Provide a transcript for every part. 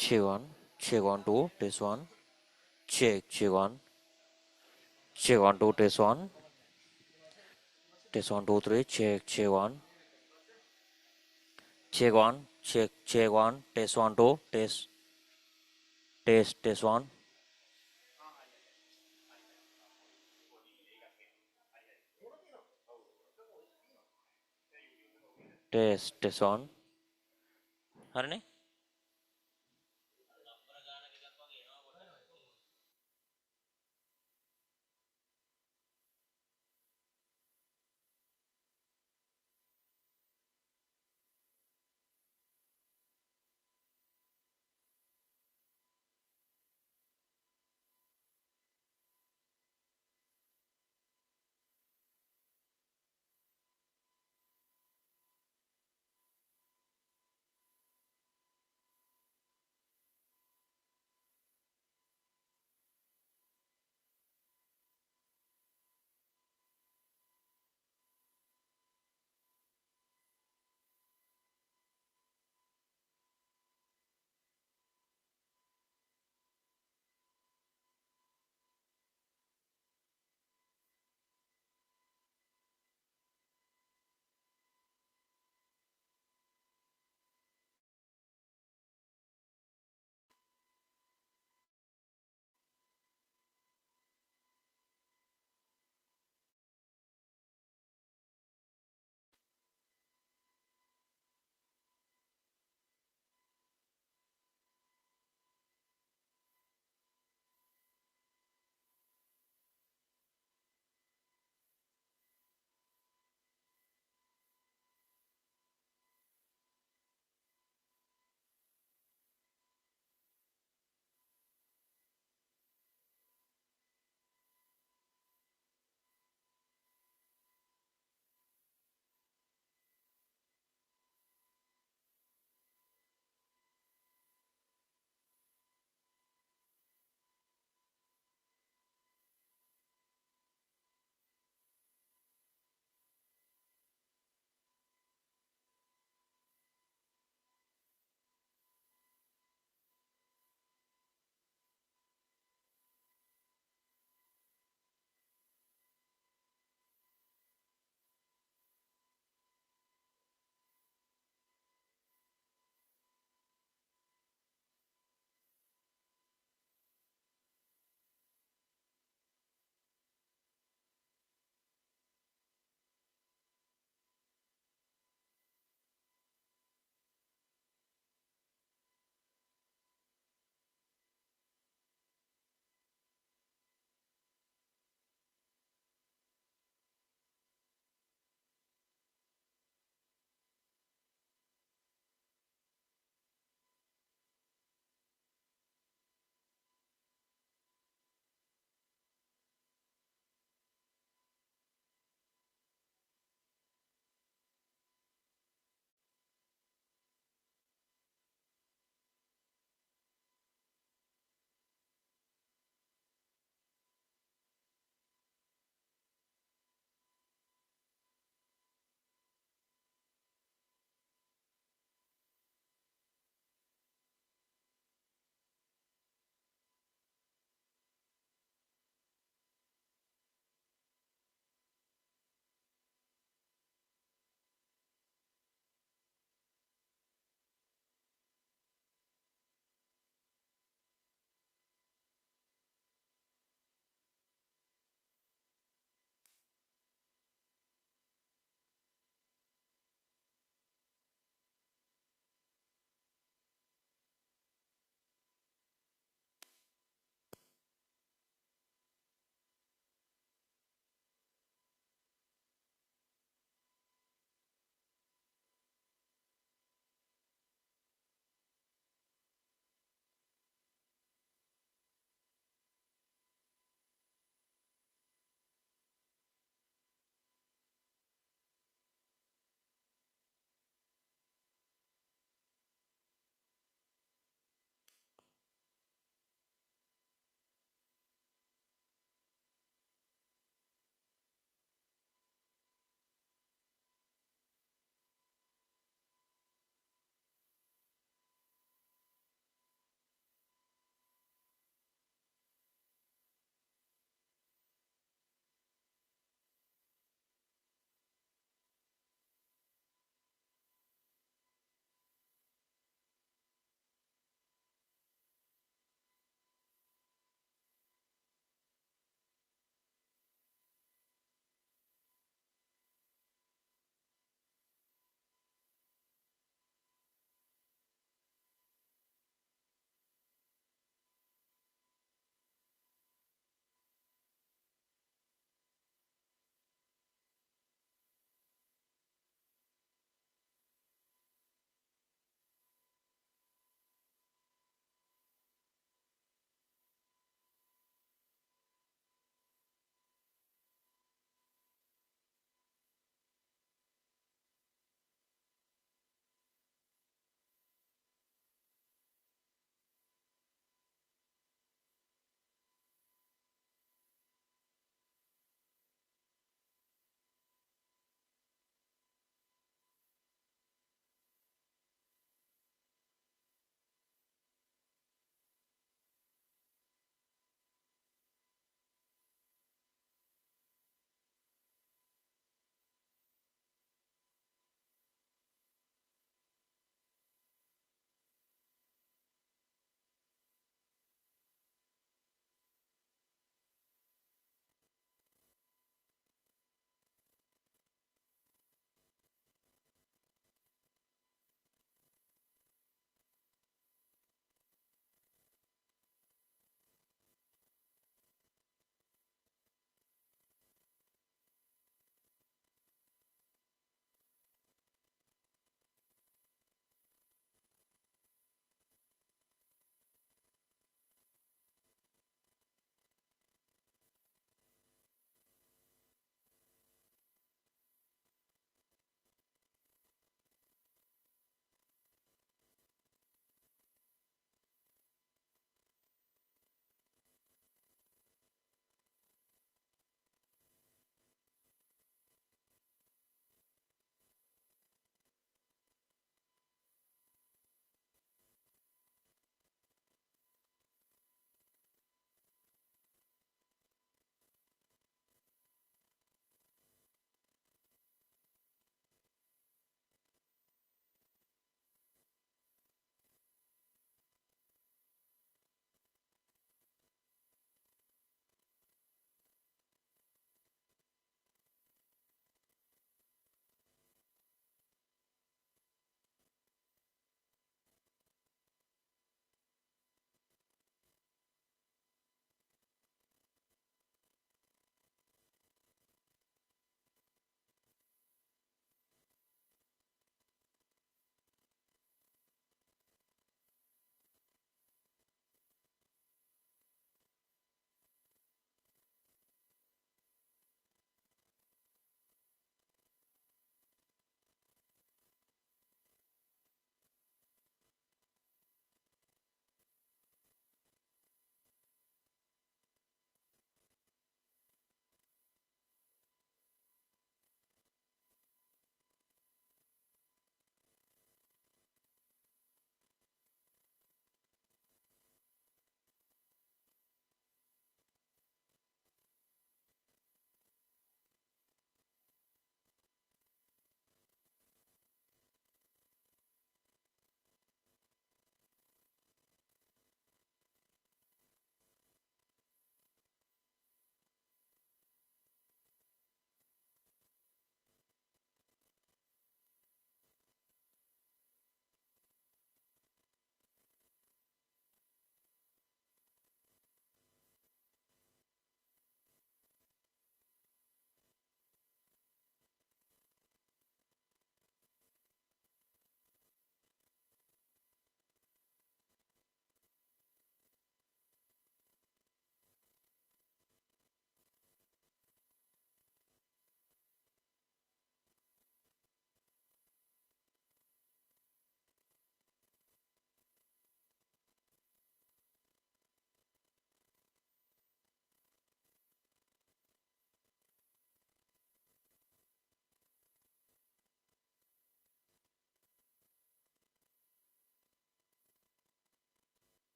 check one, check one two, test one, check one, check one two, test one two three, check one, check one, test one two, test one, test one. Harne?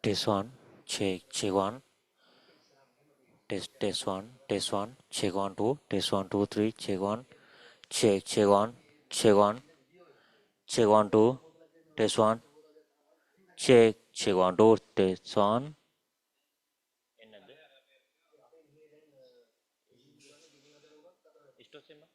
Test one. Check one. Test one. Test one. Check one two. Test one two three. Check one. Check one. Check one. Check one two. Test one. Check one two. Test one. என்னது isto sema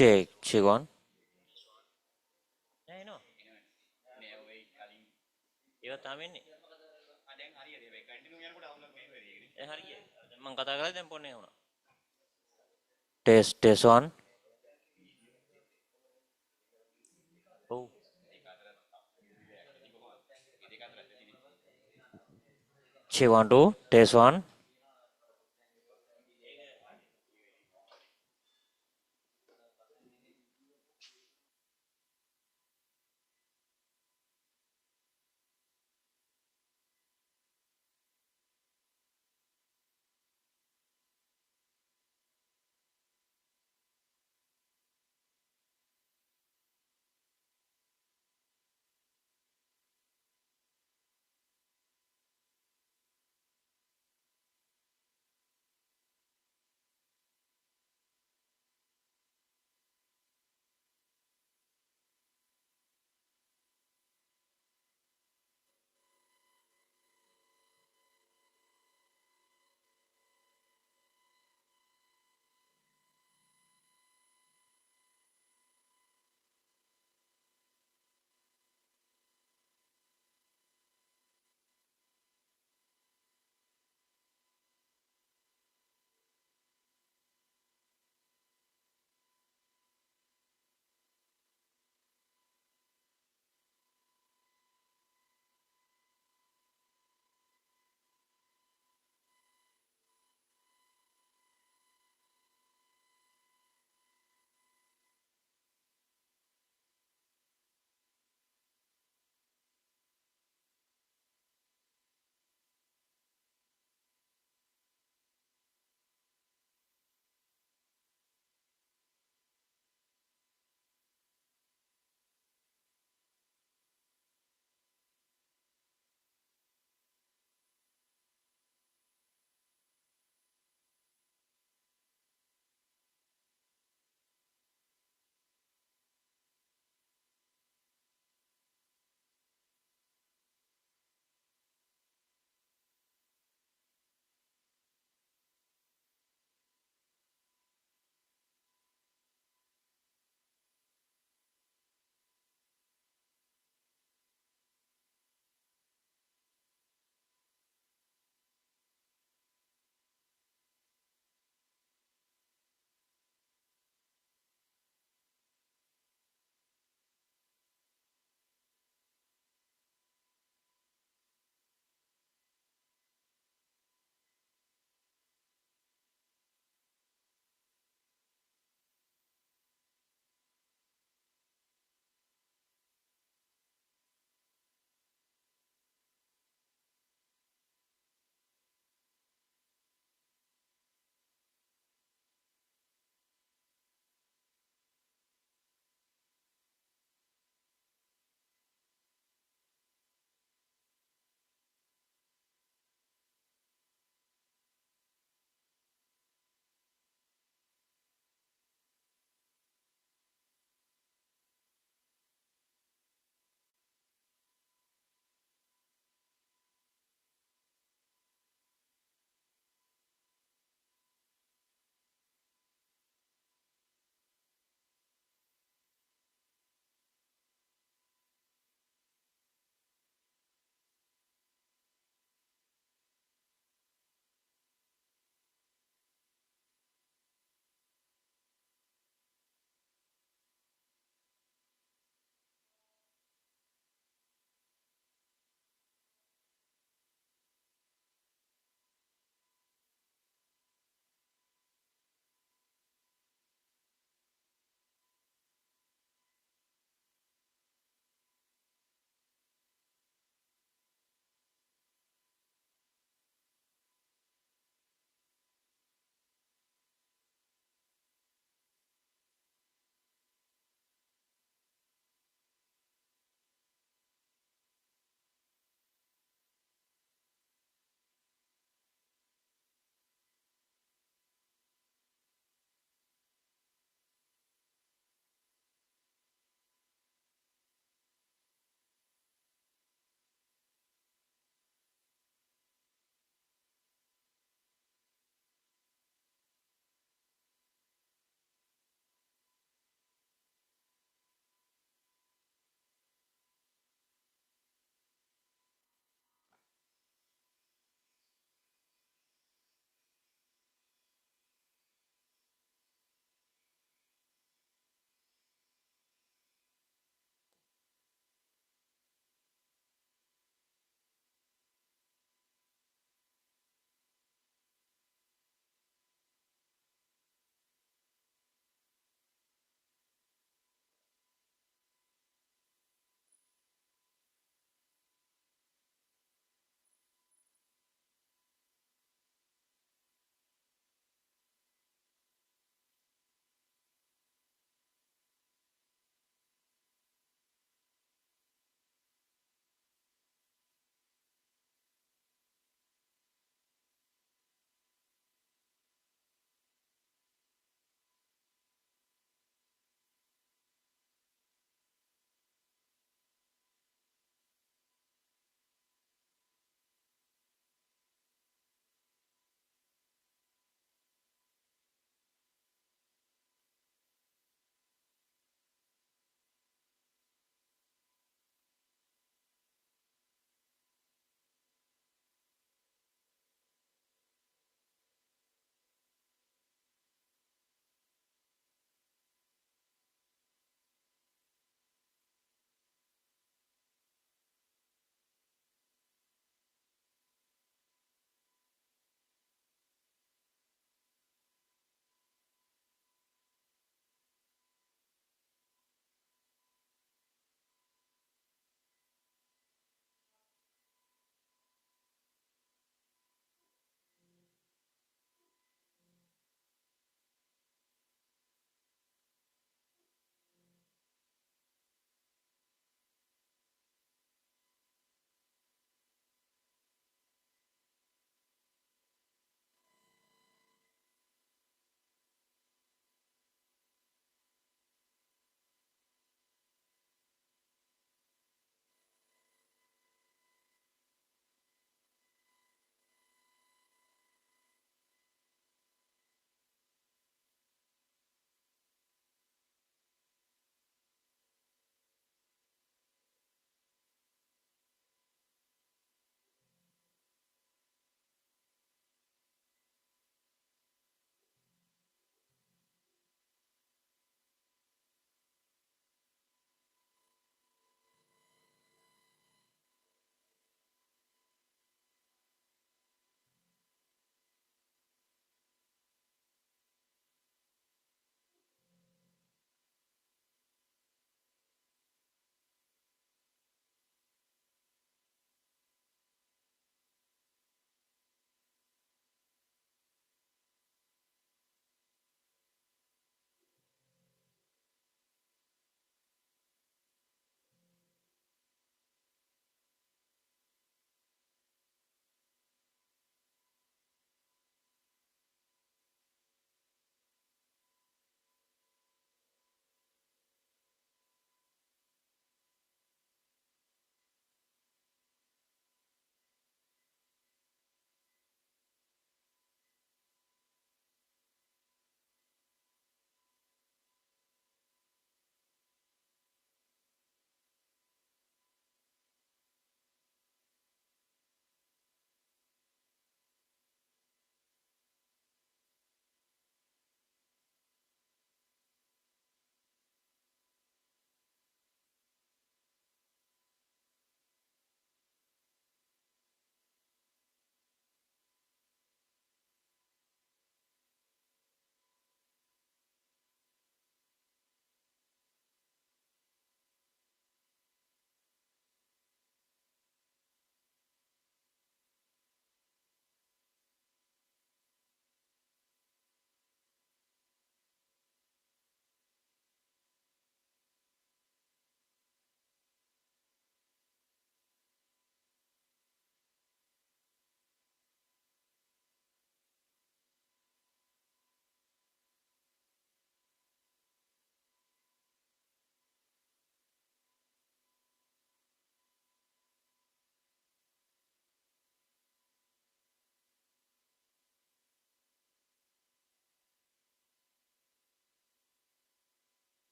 check one. නෑ නෝ ඒවා තාම එන්නේ දැන් හරියට මේ continue යනකොට අවුලක් මේ වෙන්නේ දැන් හරියට දැන් මම කතා කරලා දැන් පොන්නේ වුණා test one. ඔව් check one two. Test one.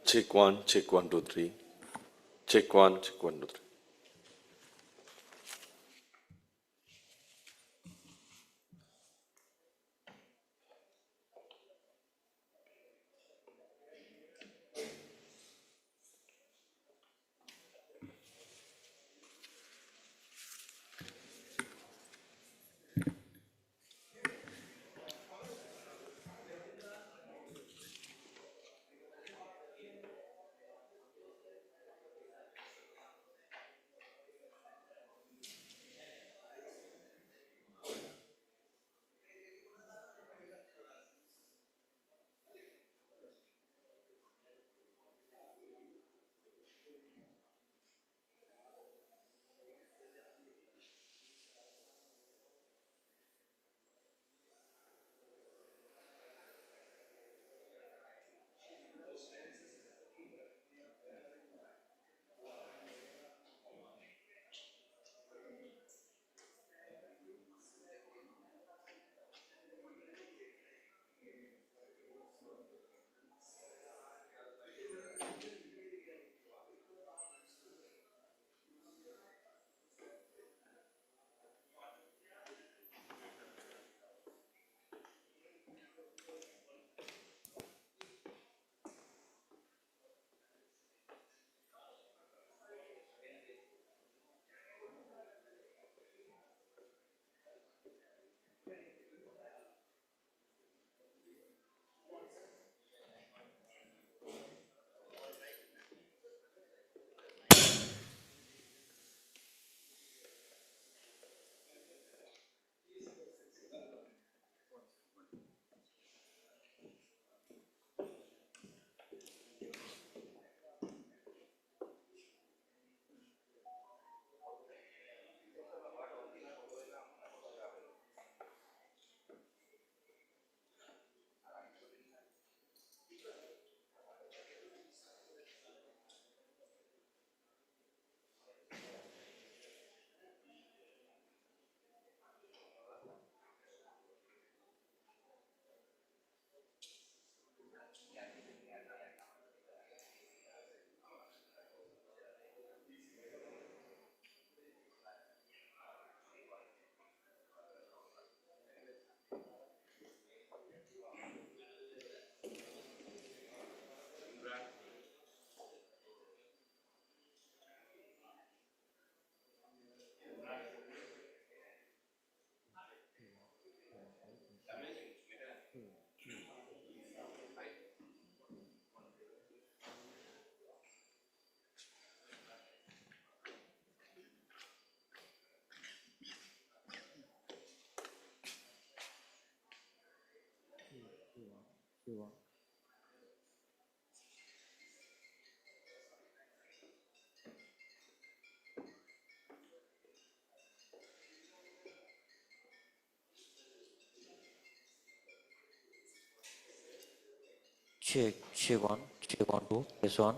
Check one, two, three. Check one, two, three. Check one, two, test one.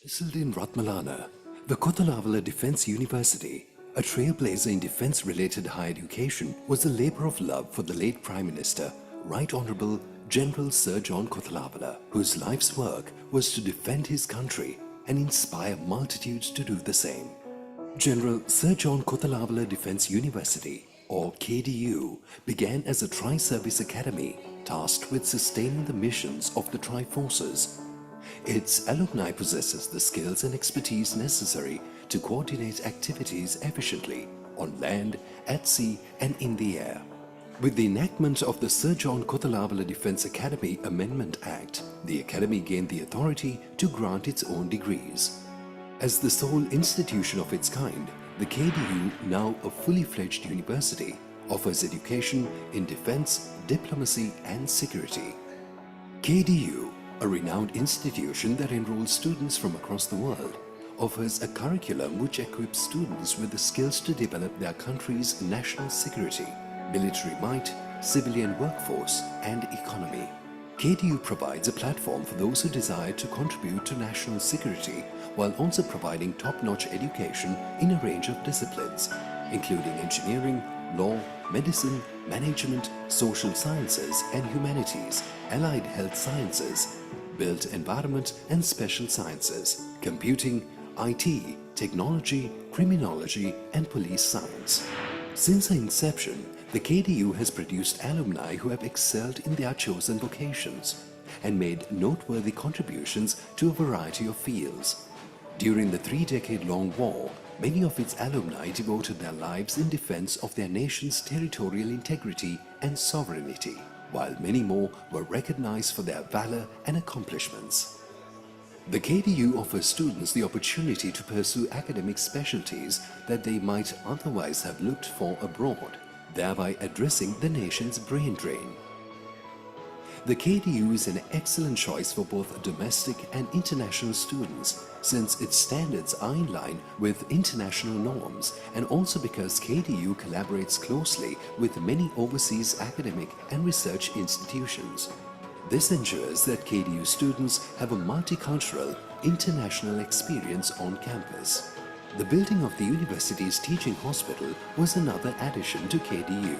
Nestled in Ratmalana, the Kotalavala Defence University, a trailblazer in defence-related higher education, was a labour of love for the late Prime Minister, Right Honourable General Sir John Kotalavala, whose life's work was to defend his country and inspire multitudes to do the same. General Sir John Kotalavala Defence University, or KDU, began as a tri-service academy tasked with sustaining the missions of the tri-forces. Its alumni possesses the skills and expertise necessary to coordinate activities efficiently on land, at sea and in the air. With the enactment of the Sir John Kotalavala Defence Academy Amendment Act, the Academy gained the authority to grant its own degrees. As the sole institution of its kind, the KDU, now a fully fledged university, offers education in defence, diplomacy and security. KDU, a renowned institution that enrolls students from across the world, offers a curriculum which equips students with the skills to develop their country's national security, military might, civilian workforce and economy. KDU provides a platform for those who desire to contribute to national security while also providing top-notch education in a range of disciplines, including engineering, law, medicine, management, social sciences and humanities, allied health sciences, built environment and special sciences, computing, IT, technology, criminology and police science. Since its inception, the KDU has produced alumni who have excelled in their chosen vocations and made noteworthy contributions to a variety of fields. During the 3-decade-long war, many of its alumni devoted their lives in defense of their nation's territorial integrity and sovereignty, while many more were recognized for their valor and accomplishments. The KDU offers students the opportunity to pursue academic specialties that they might otherwise have looked for abroad, thereby addressing the nation's brain drain. The KDU is an excellent choice for both domestic and international students, since its standards are in line with international norms and also because KDU collaborates closely with many overseas academic and research institutions. This ensures that KDU students have a multicultural, international experience on campus. The building of the university's teaching hospital was another addition to KDU.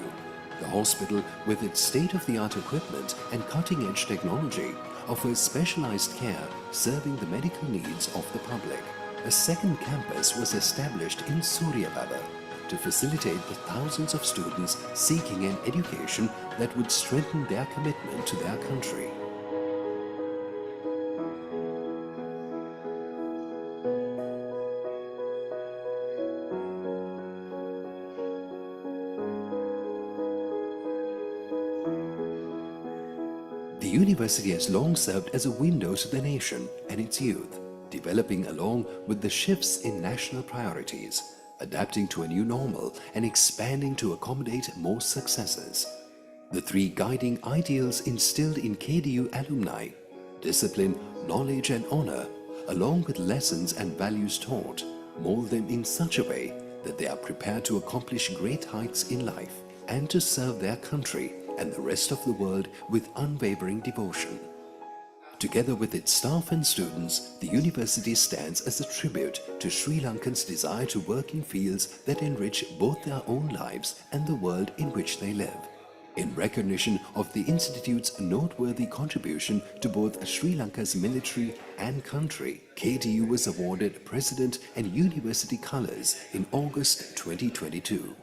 The hospital, with its state-of-the-art equipment and cutting-edge technology, offers specialized care serving the medical needs of the public. A second campus was established in Suryababa to facilitate the thousands of students seeking an education that would strengthen their commitment to their country. The university has long served as a window to the nation and its youth, developing along with the shifts in national priorities, adapting to a new normal and expanding to accommodate more successes. The three guiding ideals instilled in KDU alumni, discipline, knowledge and honor, along with lessons and values taught, mold them in such a way that they are prepared to accomplish great heights in life and to serve their country and the rest of the world with unwavering devotion. Together with its staff and students, the university stands as a tribute to Sri Lankans' desire to work in fields that enrich both their own lives and the world in which they live. In recognition of the Institute's noteworthy contribution to both Sri Lanka's military and country, KDU was awarded President and University Colours in August 2022.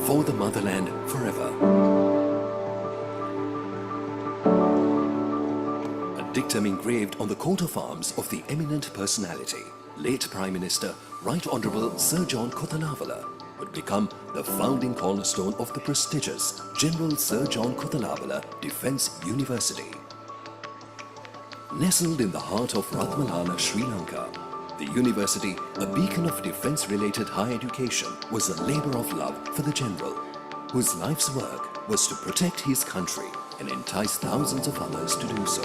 For the motherland forever. A dictum engraved on the coat of arms of the eminent personality, late Prime Minister Right Honourable Sir John Kotalavala, would become the founding cornerstone of the prestigious General Sir John Kotalavala Defence University. Nestled in the heart of Ratmalana, Sri Lanka, The university, a beacon of defense-related higher education, was a labor of love for the general, whose life's work was to protect his country and entice thousands of others to do so.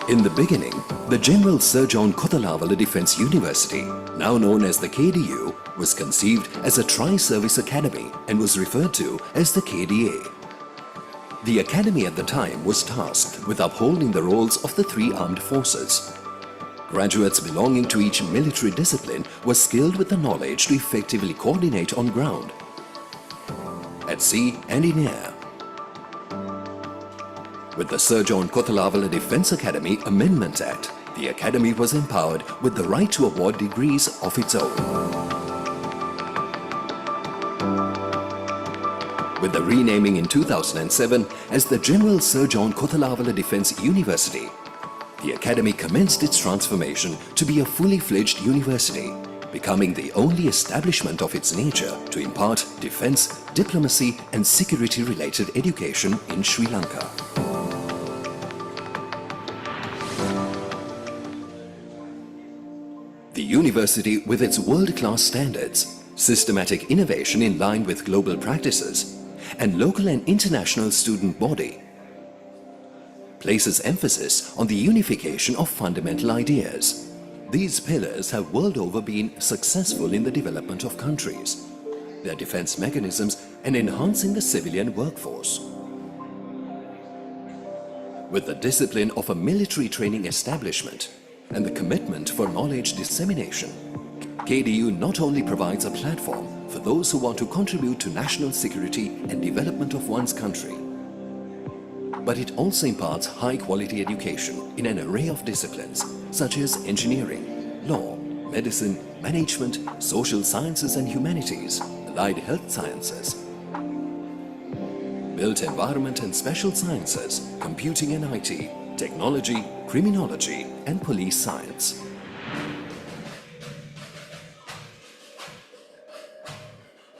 In the beginning, the General Sir John Kothalavala Defence University, now known as the KDU, was conceived as a tri-service academy and was referred to as the KDA. The academy at the time was tasked with upholding the roles of the three armed forces. Graduates belonging to each military discipline were skilled with the knowledge to effectively coordinate on ground, at sea and in air. With the Sir John Kothalavala Defence Academy Amendment Act, the Academy was empowered with the right to award degrees of its own. With the renaming in 2007 as the General Sir John Kothalavala Defence University, the Academy commenced its transformation to be a fully fledged university, becoming the only establishment of its nature to impart defence, diplomacy and security-related education in Sri Lanka. The university, with its world-class standards, systematic innovation in line with global practices, and local and international student body, places emphasis on the unification of fundamental ideas. These pillars have world over been successful in the development of countries, their defense mechanisms, and enhancing the civilian workforce. With the discipline of a military training establishment and the commitment for knowledge dissemination, KDU not only provides a platform for those who want to contribute to national security and development of one's country, but it also imparts high-quality education in an array of disciplines such as engineering, law, medicine, management, social sciences and humanities, allied health sciences, built environment and special sciences, computing and IT, technology, criminology and police science.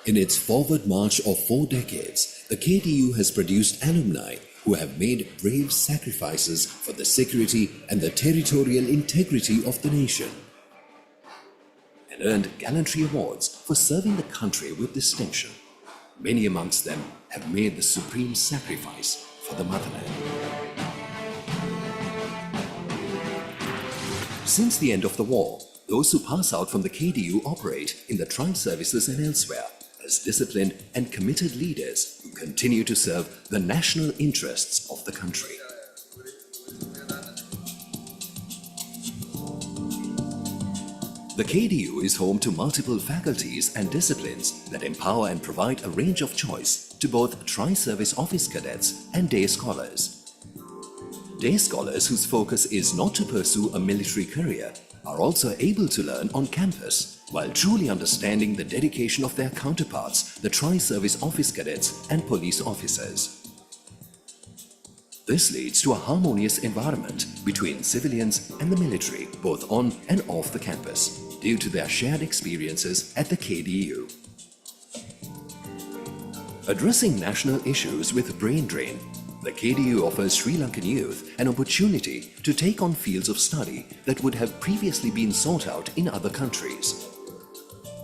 In its forward march of 4 decades, the KDU has produced alumni who have made brave sacrifices for the security and the territorial integrity of the nation and earned gallantry awards for serving the country with distinction. Many amongst them have made the supreme sacrifice for the motherland. Since the end of the war, those who pass out from the KDU operate in the tri-services and elsewhere as disciplined and committed leaders who continue to serve the national interests of the country. The KDU is home to multiple faculties and disciplines that empower and provide a range of choice to both tri-service office cadets and day scholars. Day scholars whose focus is not to pursue a military career are also able to learn on campus while truly understanding the dedication of their counterparts, the tri-service office cadets and police officers. This leads to a harmonious environment between civilians and the military, both on and off the campus, due to their shared experiences at the KDU. Addressing national issues with brain drain, the KDU offers Sri Lankan youth an opportunity to take on fields of study that would have previously been sought out in other countries.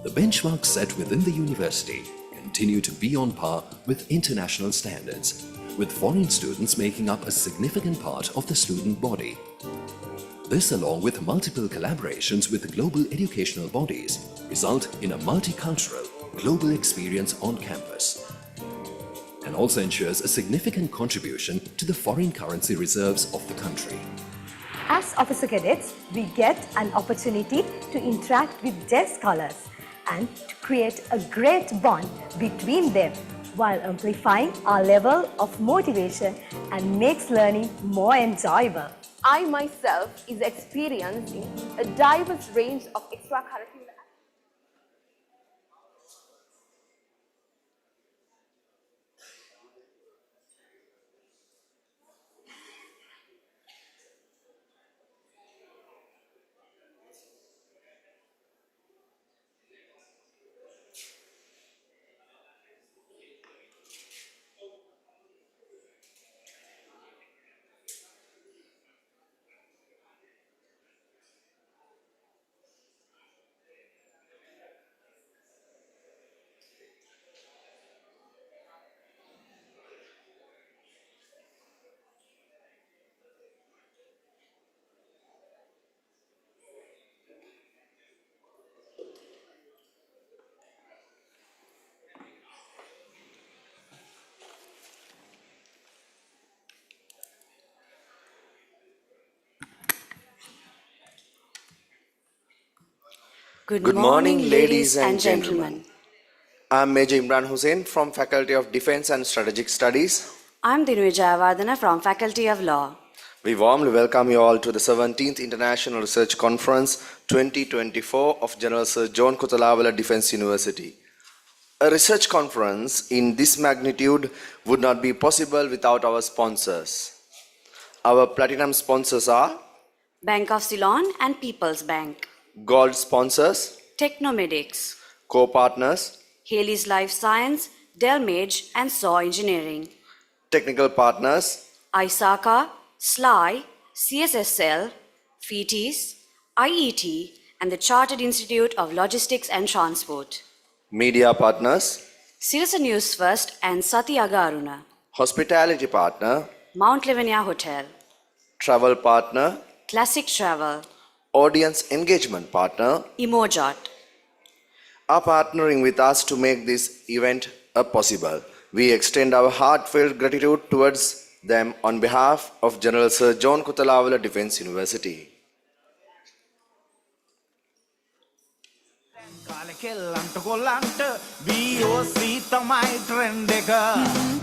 The benchmarks set within the university continue to be on par with international standards, with foreign students making up a significant part of the student body. This, along with multiple collaborations with global educational bodies, result in a multicultural, global experience on campus, and also ensures a significant contribution to the foreign currency reserves of the country. As officer cadets, we get an opportunity to interact with their scholars and to create a great bond between them while amplifying our level of motivation and makes learning more enjoyable. I myself is experiencing a diverse range of extracurricular Good morning, ladies and gentlemen. I'm Major Imran Hussain from Faculty of Defense and Strategic Studies. I'm Dinu Jayawardena from Faculty of Law. We warmly welcome you all to the 17th International Research Conference 2024 of General Sir John Kotalawala Defense University. A research conference in this magnitude would not be possible without our sponsors. Our platinum sponsors are Bank of Ceylon and People's Bank. gold sponsors, Technomedics. co-partners, Haley's Life Science, Delmage and Saw Engineering. technical partners, ISACA, SLY, CSSL, FETIS, IET and the Chartered Institute of Logistics and Transport. media partners, Sirasa News First and Satyaga Aruna. hospitality partner, Mount Lavinia Hotel. travel partner, Classic Travel. audience engagement partner, Emojot. are partnering with us to make this event possible. We extend our heartfelt gratitude towards them on behalf of General Sir John Kotalawala Defense University. කාලෙකෙල්ලන්ට කොල්ලන්ට BOC තමයි trend එක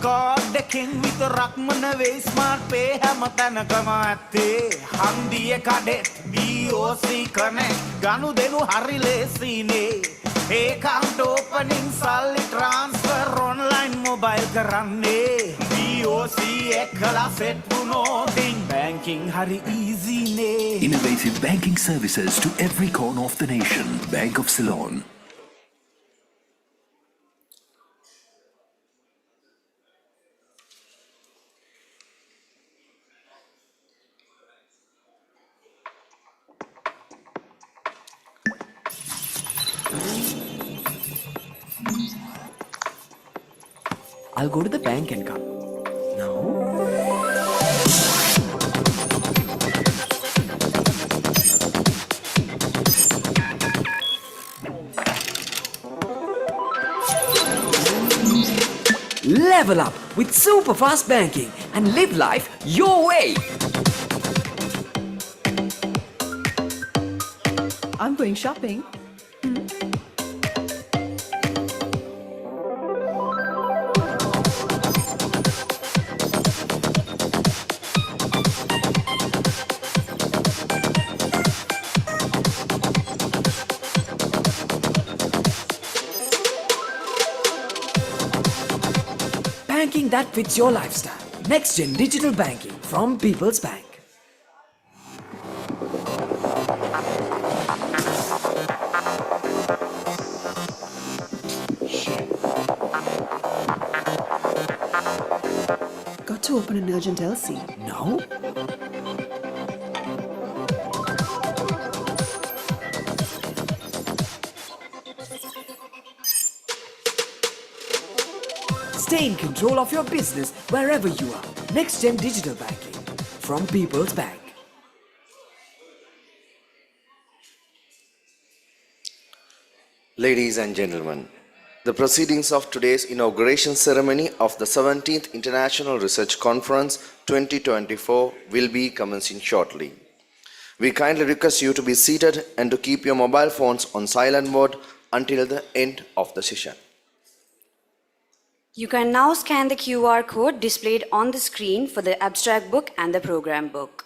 code එකෙන් විතරක්ම නෙවෙයි smart පේ හැම තැනකම ඇත්තේ හන්දිය කඩෙත් BOC connect ගනුදෙනු හරි ලේසිනේ ඒකවුන්ට් ඕපනින් සල්ලි ට්‍රාන්ස්ෆර් ඔන්ලයින් මොබයිල් කරන්නේ BOC එකලා සෙට් වුණොත් බැංකින් හරි ඊසිනේ Innovative banking services to every corner of the nation. Bank of Ceylon. I'll go to the bank and come. No? Level up with super fast banking and live life your way. I'm going shopping. Banking that fits your lifestyle. Next Gen Digital Banking from People's Bank. Got to open an urgent LC. No? Stay in control of your business wherever you are. Next Gen Digital Banking from People's Bank. Ladies and gentlemen, the proceedings of today's inauguration ceremony of the 17th International Research Conference 2024 will be commencing shortly. We kindly request you to be seated and to keep your mobile phones on silent mode until the end of the session. You can now scan the QR code displayed on the screen for the abstract book and the program book.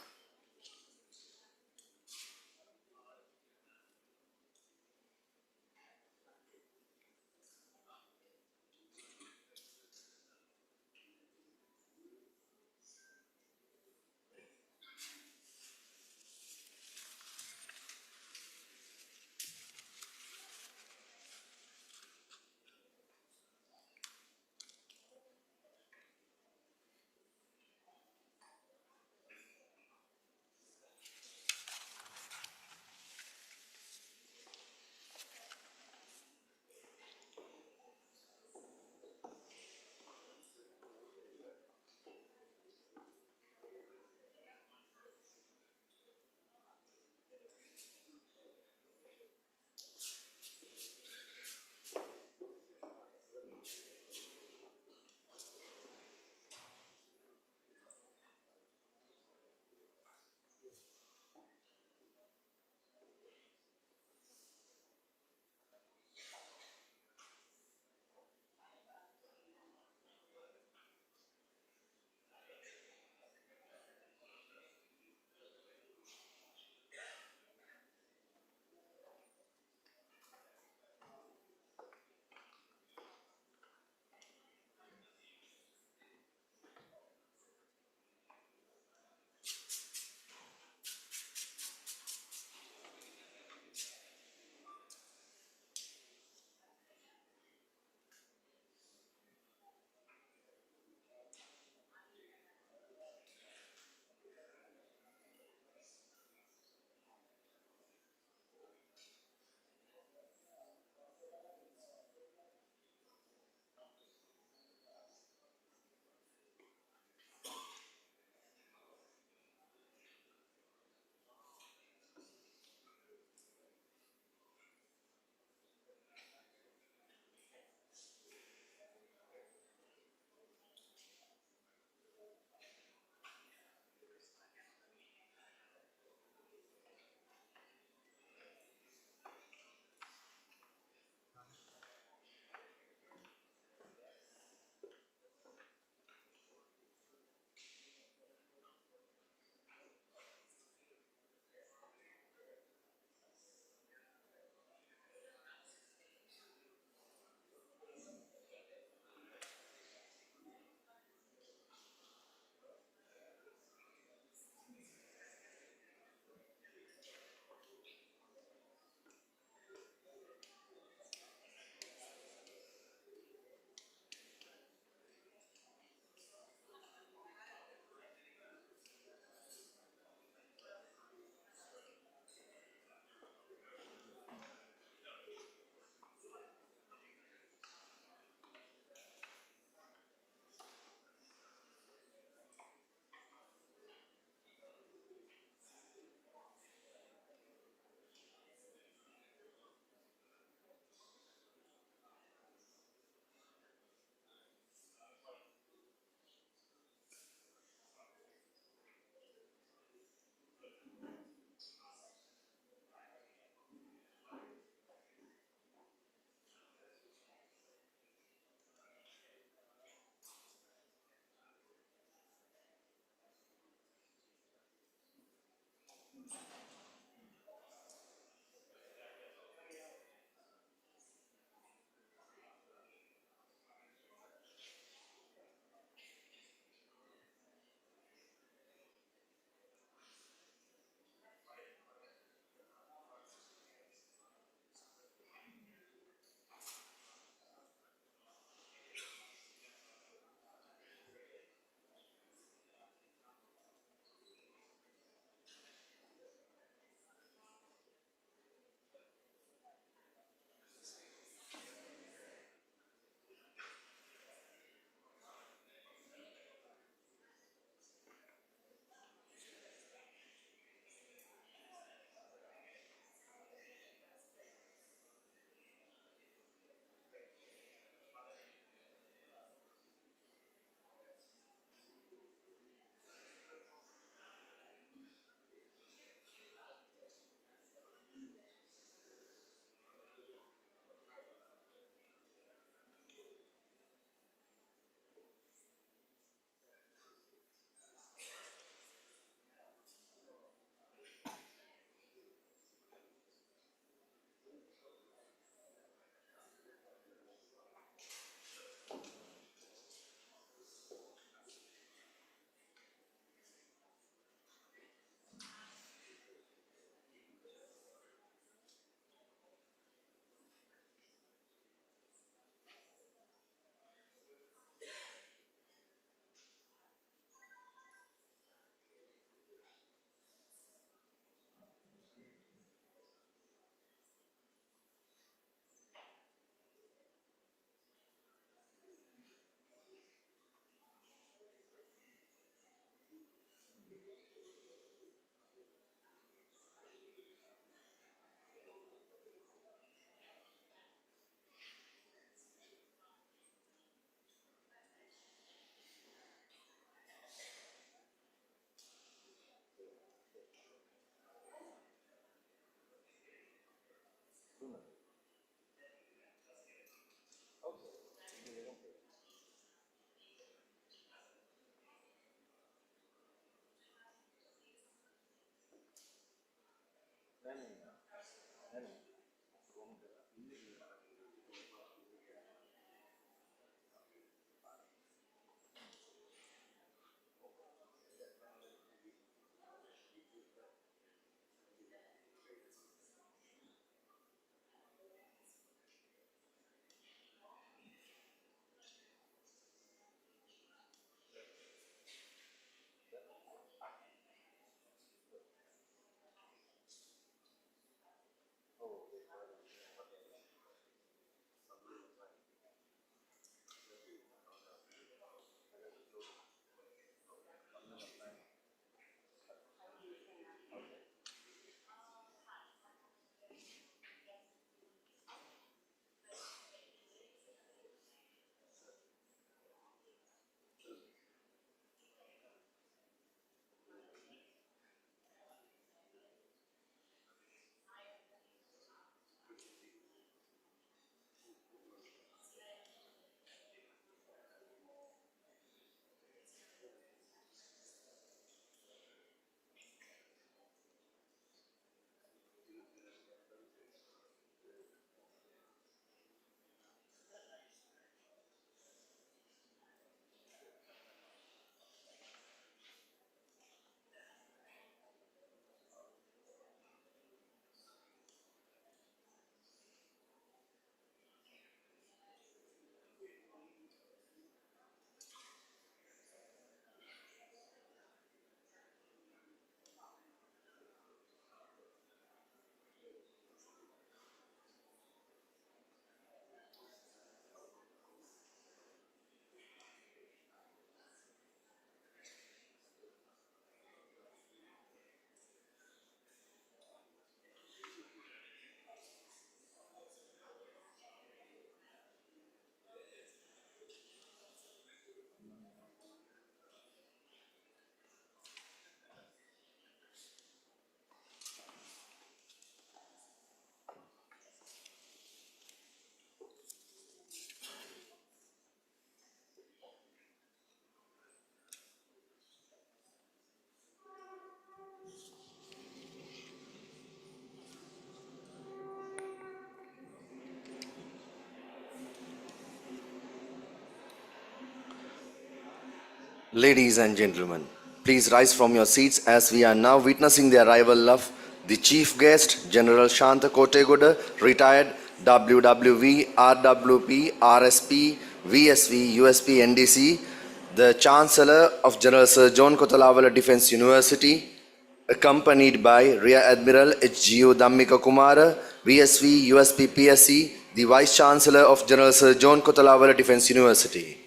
Ladies and gentlemen, please rise from your seats as we are now witnessing the arrival of the chief guest, General Shanta Kotegoda, retired WWV, RWP, RSP, VSV, USP, NDC, the Chancellor of General Sir John Kotalawala Defence University, accompanied by Rear Admiral HGU Dhammika Kumara, VSV, USP, PSC, the Vice Chancellor of General Sir John Kotalawala Defence University.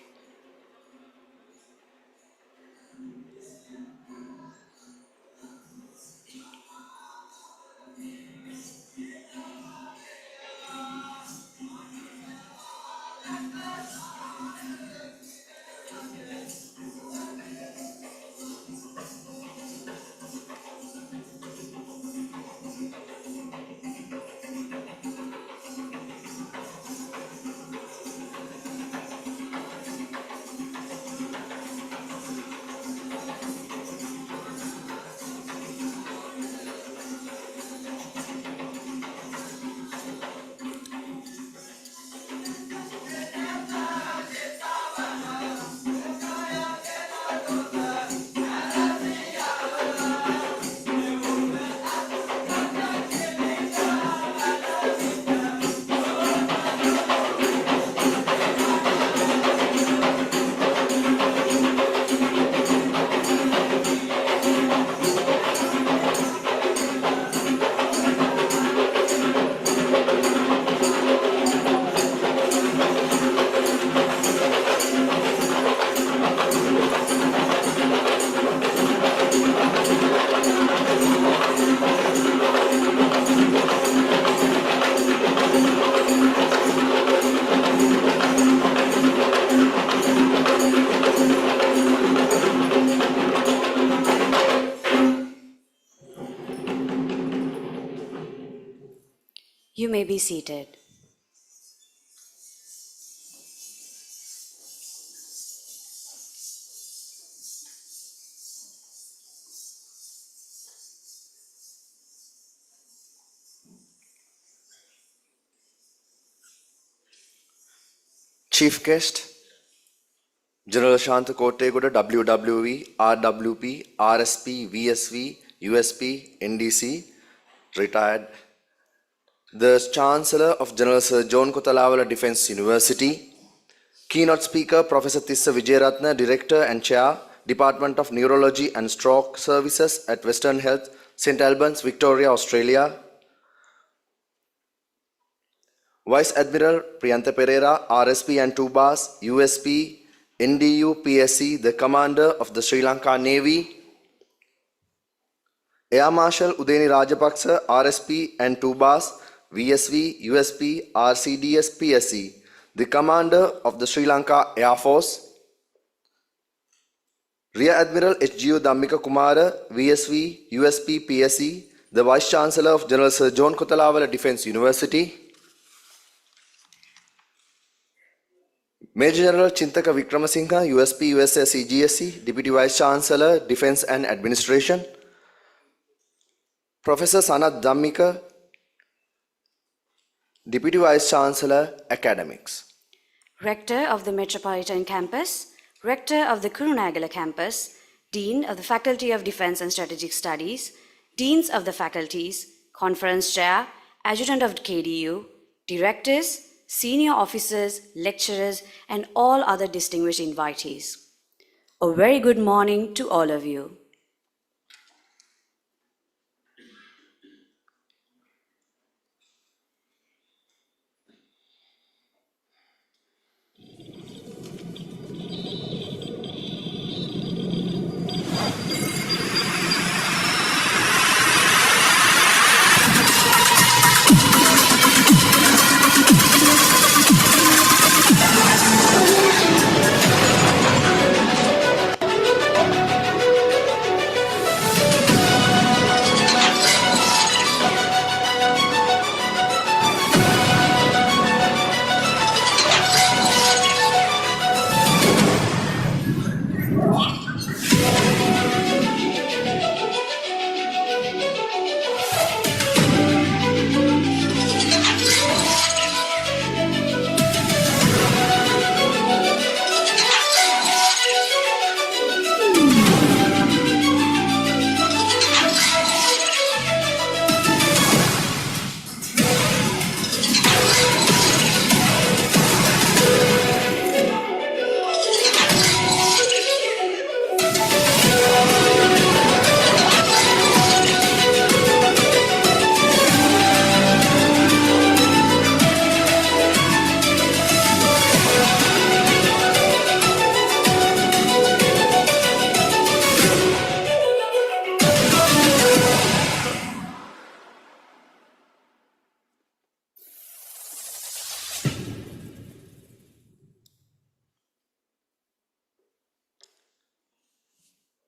You may be seated. Chief Guest, General Shantha Kottegoda, WWE, RWP, RSP, VSV, USP, NDC, retired. The Chancellor of General Sir John Kotalavala Defence University. Keynote speaker, Professor Tissa Vijayaratna, Director and Chair, Department of Neurology and Stroke Services at Western Health, St. Albans, Victoria, Australia. Vice Admiral Priyantha Pereira, RSP and 2 bars, USP, NDU, PSC, the Commander of the Sri Lanka Navy. Air Marshal Udeni Rajapaksa, RSP and 2 bars, VSV, USP, RCDS, PSC, the Commander of the Sri Lanka Air Force. Rear Admiral HGU Dhammika Kumara, VSV, USP, PSC, the Vice Chancellor of General Sir John Kotalavala Defence University. Major General Chintaka Vikramasinghe, USP, USA, CGSC, Deputy Vice Chancellor, Defence and Administration. Professor Sanath Dhammika, Deputy Vice Chancellor, Academics. Rector of the Metropolitan Campus, Rector of the Kurunagala Campus, Dean of the Faculty of Defence and Strategic Studies, Deans of the Faculties, Conference Chair, Adjutant of KDU, Directors, Senior Officers, Lecturers, and all other distinguished invitees. A very good morning to all of you.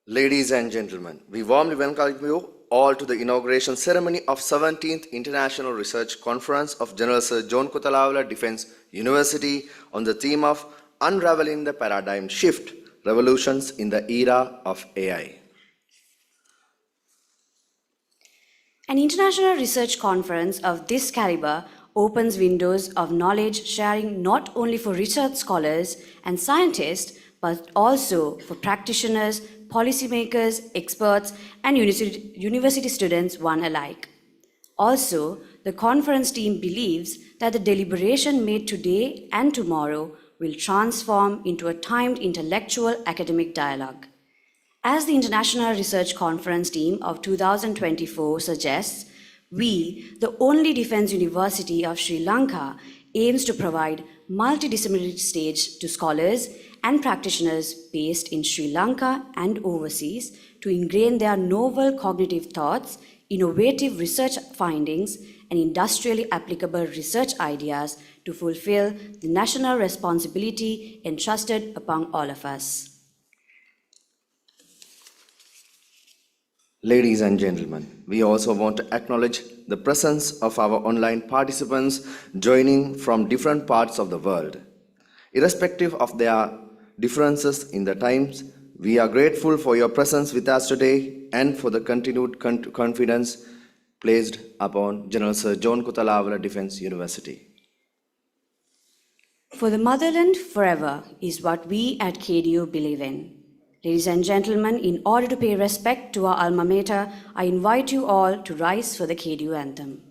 Ladies and gentlemen, we warmly welcome you all to the inauguration ceremony of 17th International Research Conference of General Sir John Kotalavala Defence University on the theme of Unraveling the Paradigm Shift, Revolutions in the Era of AI. An international research conference of this caliber opens windows of knowledge sharing not only for research scholars and scientists, but also for practitioners, policymakers, experts, and university students one alike. Also, the conference team believes that the deliberation made today and tomorrow will transform into a timed intellectual academic dialogue. As the International Research Conference team of 2024 suggests, we, the only defense university of Sri Lanka, aims to provide multidisciplinary stage to scholars and practitioners based in Sri Lanka and overseas to ingrain their novel cognitive thoughts, innovative research findings, and industrially applicable research ideas to fulfill the national responsibility entrusted upon all of us. Ladies and gentlemen, we also want to acknowledge the presence of our online participants joining from different parts of the world. Irrespective of their differences in the times, we are grateful for your presence with us today and for the continued confidence placed upon General Sir John Kotalavala Defence University. For the motherland forever is what we at KDU believe in. Ladies and gentlemen, in order to pay respect to our alma mater, I invite you all to rise for the KDU anthem.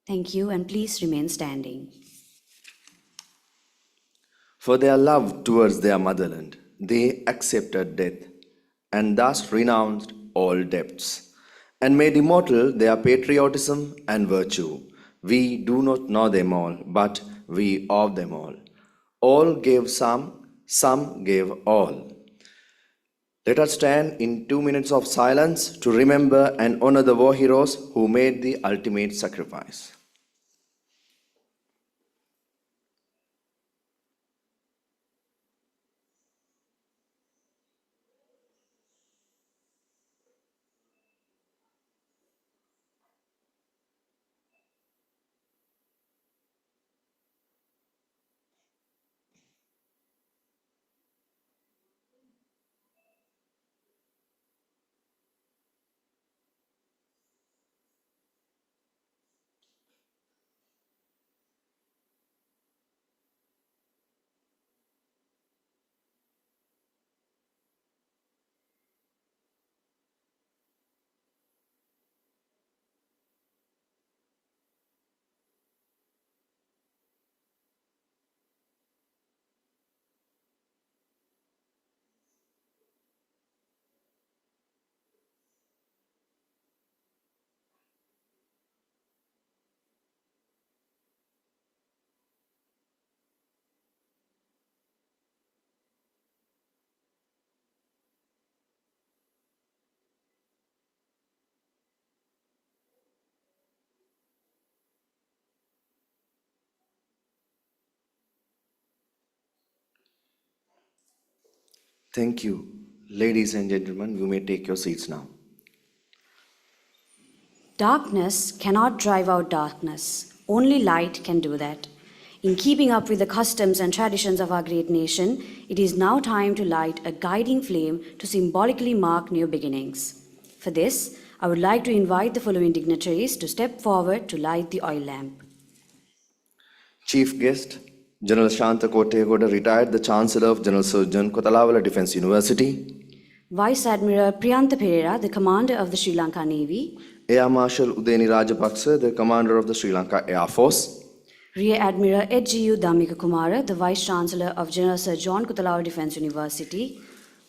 Thank you, and please remain standing. For their love towards their motherland, they accepted death, and thus renounced all debts, and made immortal their patriotism and virtue. We do not know them all, but we owe them all. All gave some gave all. Let us stand in 2 minutes of silence to remember and honor the war heroes who made the ultimate sacrifice. Thank you. Ladies and gentlemen, you may take your seats now. Darkness cannot drive out darkness. Only light can do that. In keeping up with the customs and traditions of our great nation, it is now time to light a guiding flame to symbolically mark new beginnings. For this, I would like to invite the following dignitaries to step forward to light the oil lamp. Chief guest, General Shanta Kotegoda, retired the Chancellor of General Sir John Kotalawala Defence University. Vice Admiral Priyantha Perera, the Commander of the Sri Lanka Navy. Air Marshal Udeni Rajapaksa, the Commander of the Sri Lanka Air Force. Rear Admiral H.G.U. Dhammika Kumara, the Vice Chancellor of General Sir John Kotalawala Defence University.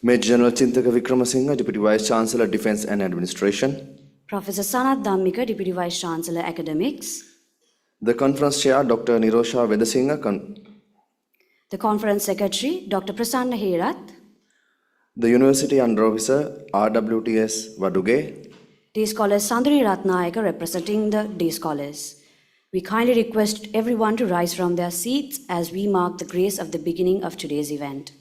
Major General Chintaka Vikramasinghe, Deputy Vice Chancellor, Defence and Administration. Professor Sanath Dhammika, Deputy Vice Chancellor, Academics. The Conference Chair, Dr. Nirosha Vedasinghe. The Conference Secretary, Dr. Prasanna Herath. The University Under Officer, RWTS Vaduge. Day Scholars Sandri Ratnayaka representing the Day Scholars. We kindly request everyone to rise from their seats as we mark the grace of the beginning of today's event.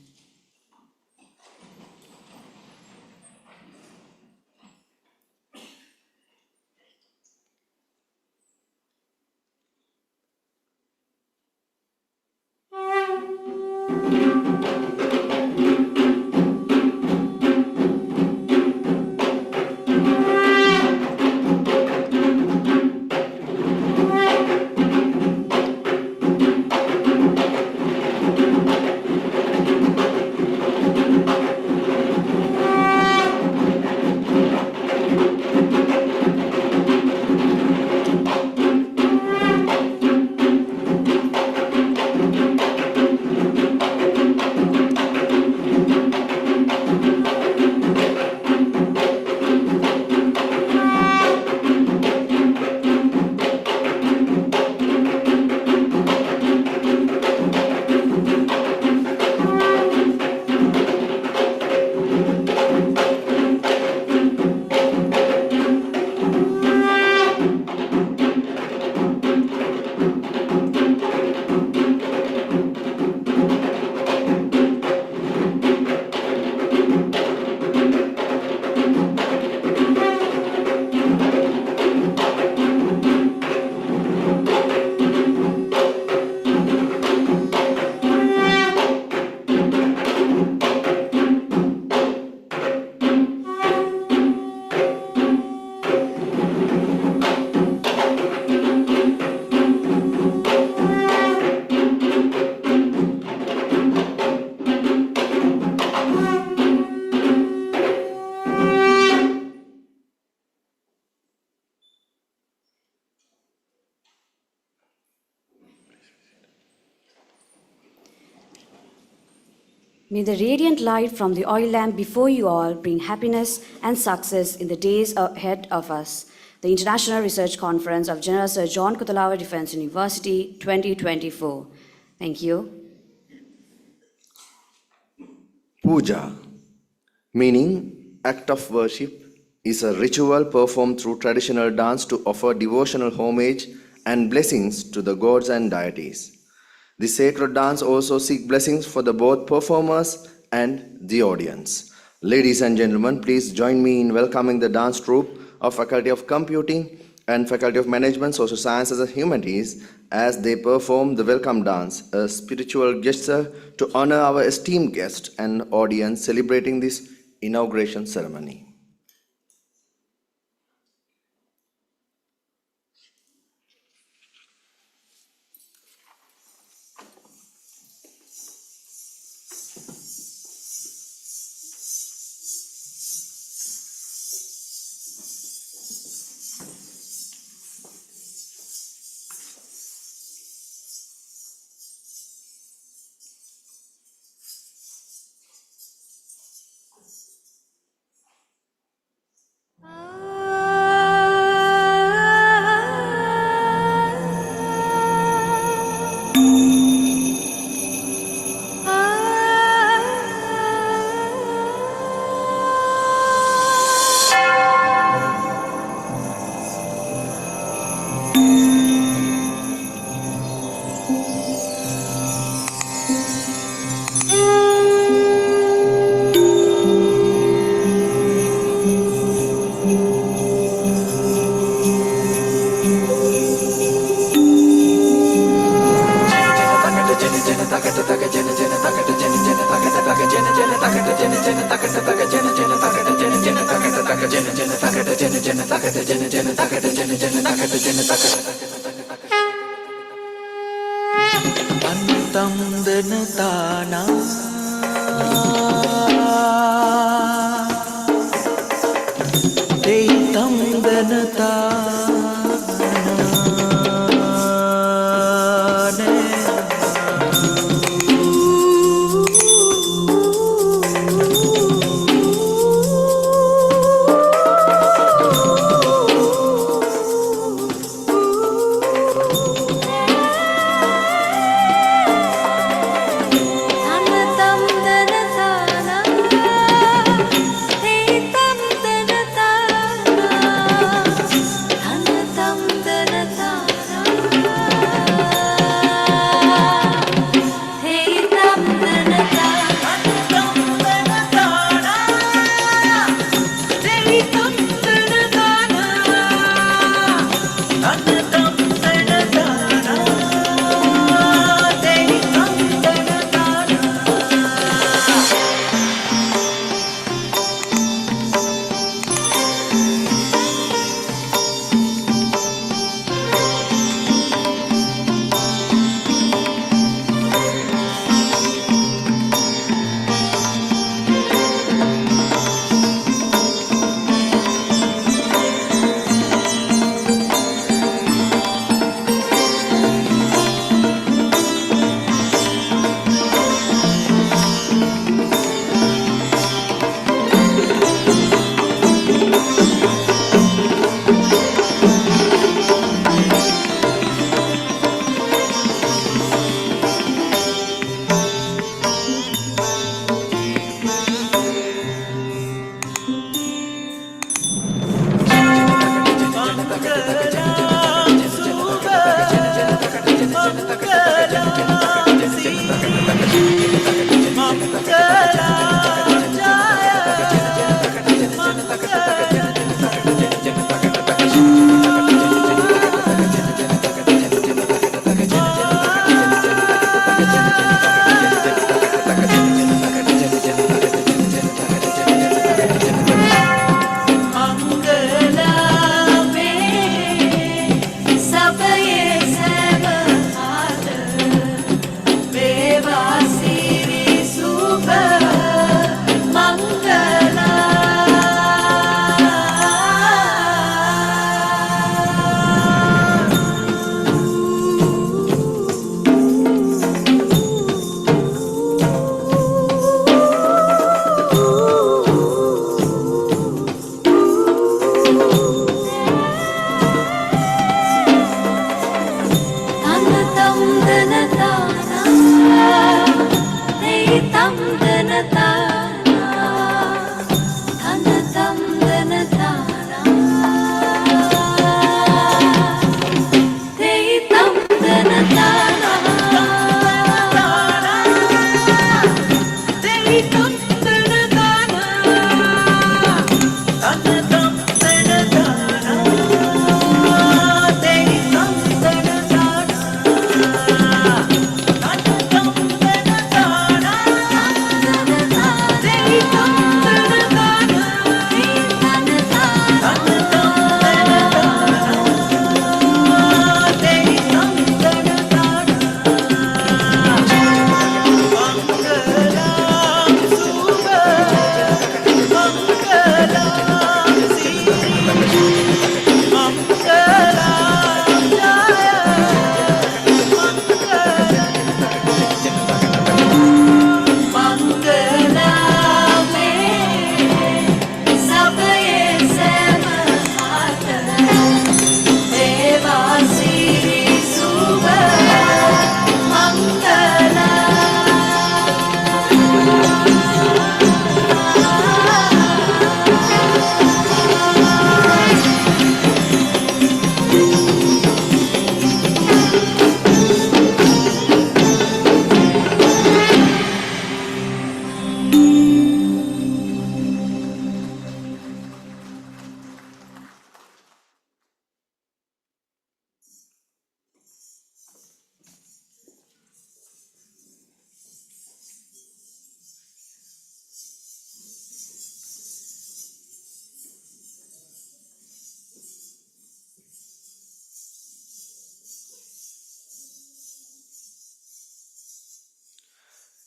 May the radiant light from the oil lamp before you all bring happiness and success in the days ahead of us. The International Research Conference of General Sir John Kotalawala Defence University 2024. Thank you. Puja, meaning act of worship, is a ritual performed through traditional dance to offer devotional homage and blessings to the gods and deities. The sacred dance also seeks blessings for the both performers and the audience. Ladies and gentlemen, please join me in welcoming the dance troupe of Faculty of Computing and Faculty of Management, Social Sciences and Humanities as they perform the welcome dance, a spiritual gesture to honor our esteemed guest and audience celebrating this inauguration ceremony. தந்தன தானா தேய் தந்தன தானே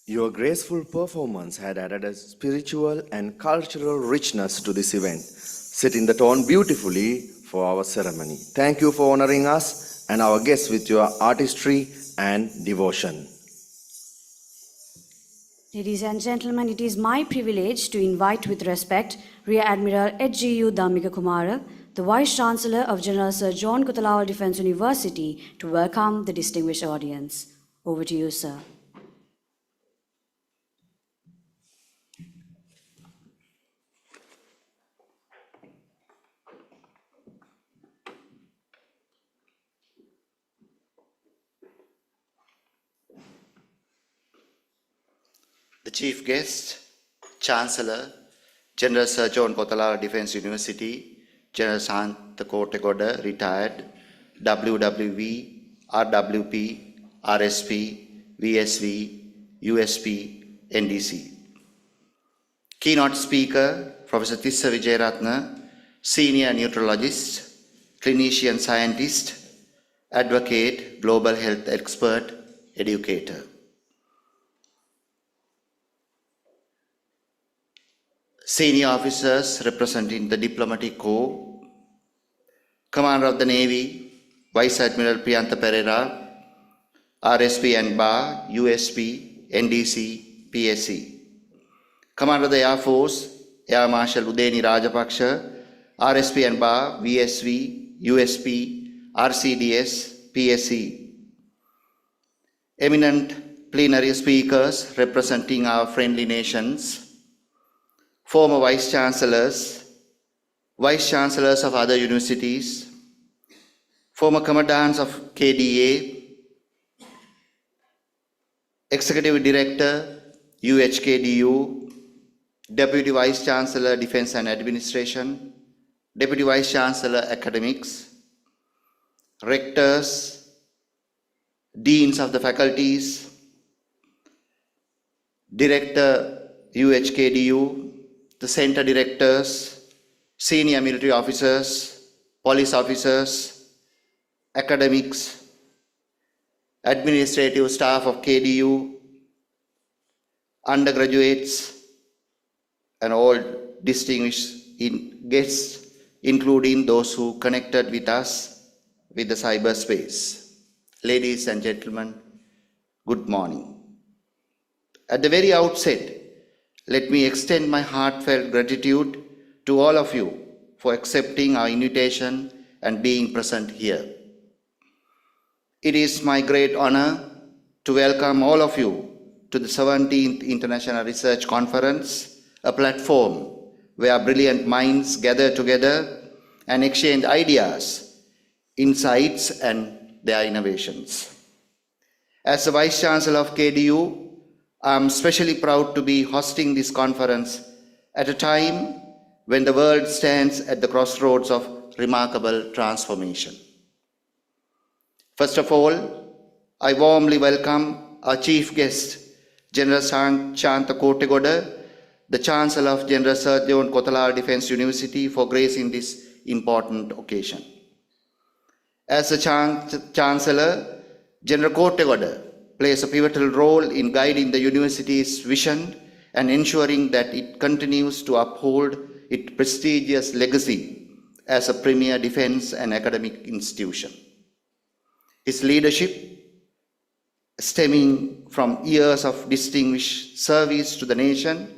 Your graceful performance had added a spiritual and cultural richness to this event, setting the tone beautifully for our ceremony. Thank you for honoring us and our guests with your artistry and devotion. Ladies and gentlemen, it is my privilege to invite with respect Rear Admiral HGU Dhammika Kumara, the Vice Chancellor of General Sir John Kothalawa Defence University, to welcome the distinguished audience. Over to you, sir. The Chief Guest, Chancellor, General Sir John Kothalawa Defence University, General Santha Kottegoda, retired, WWV, RWP, RSP, VSV, USP, NDC. Keynote speaker, Professor Tissa Wijeratna, Senior Neurologist, Clinician Scientist, Advocate, Global Health Expert, Educator. Senior officers representing the Diplomatic Corps, Commander of the Navy, Vice Admiral Priyantha Pereira, RSP and BA, USP, NDC, PSC. Commander of the Air Force, Air Marshal Udeni Rajapaksha, RSP and BA, VSV, USP, RCDS, PSC. Eminent plenary speakers representing our friendly nations, former Vice Chancellors of other universities, former Commandants of KDA, Executive Director, UHKDU, Deputy Vice Chancellor, Defense and Administration, Deputy Vice Chancellor, Academics, Rectors, Deans of the Faculties, Director, UHKDU, the Center Directors, Senior Military Officers, Police Officers, Academics, Administrative Staff of KDU, Undergraduates, and all distinguished guests, including those who connected with us with the cyberspace. Ladies and gentlemen, good morning. At the very outset, let me extend my heartfelt gratitude to all of you for accepting our invitation and being present here. It is my great honor to welcome all of you to the 17th International Research Conference, a platform where brilliant minds gather together and exchange ideas, insights, and their innovations. As the Vice Chancellor of KDU, I am especially proud to be hosting this conference at a time when the world stands at the crossroads of remarkable transformation. First of all, I warmly welcome our chief guest, General Santha Kottegoda, the Chancellor of General Sir John Kothalawa Defence University, for gracing this important occasion. As the Chancellor, General Kottegoda plays a pivotal role in guiding the university's vision and ensuring that it continues to uphold its prestigious legacy as a premier defense and academic institution. His leadership, stemming from years of distinguished service to the nation,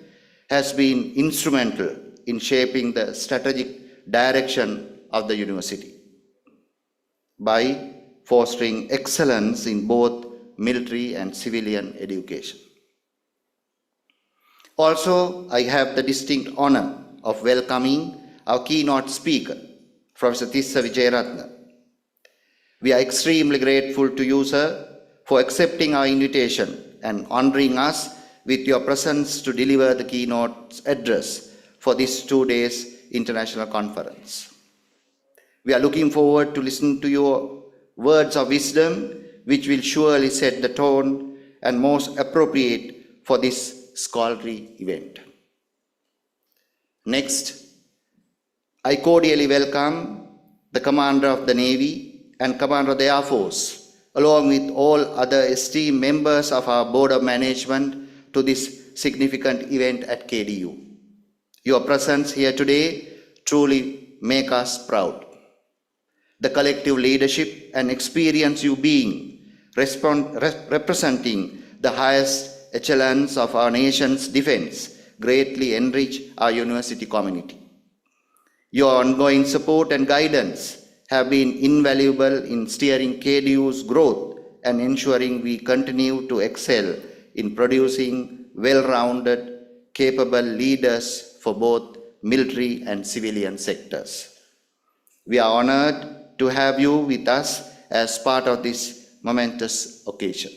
has been instrumental in shaping the strategic direction of the university by fostering excellence in both military and civilian education. Also, I have the distinct honor of welcoming our keynote speaker, Professor Tissa Wijeratna. We are extremely grateful to you, sir, for accepting our invitation and honoring us with your presence to deliver the keynote address for this 2 days international conference. We are looking forward to listening to your words of wisdom, which will surely set the tone and most appropriate for this scholarly event. Next, I cordially welcome the Commander of the Navy and Commander of the Air Force, along with all other esteemed members of our Board of Management, to this significant event at KDU. Your presence here today truly make us proud. The collective leadership and experience you being representing the highest echelons of our nation's defense greatly enrich our university community. Your ongoing support and guidance have been invaluable in steering KDU's growth and ensuring we continue to excel in producing well-rounded, capable leaders for both military and civilian sectors. We are honored to have you with us as part of this momentous occasion.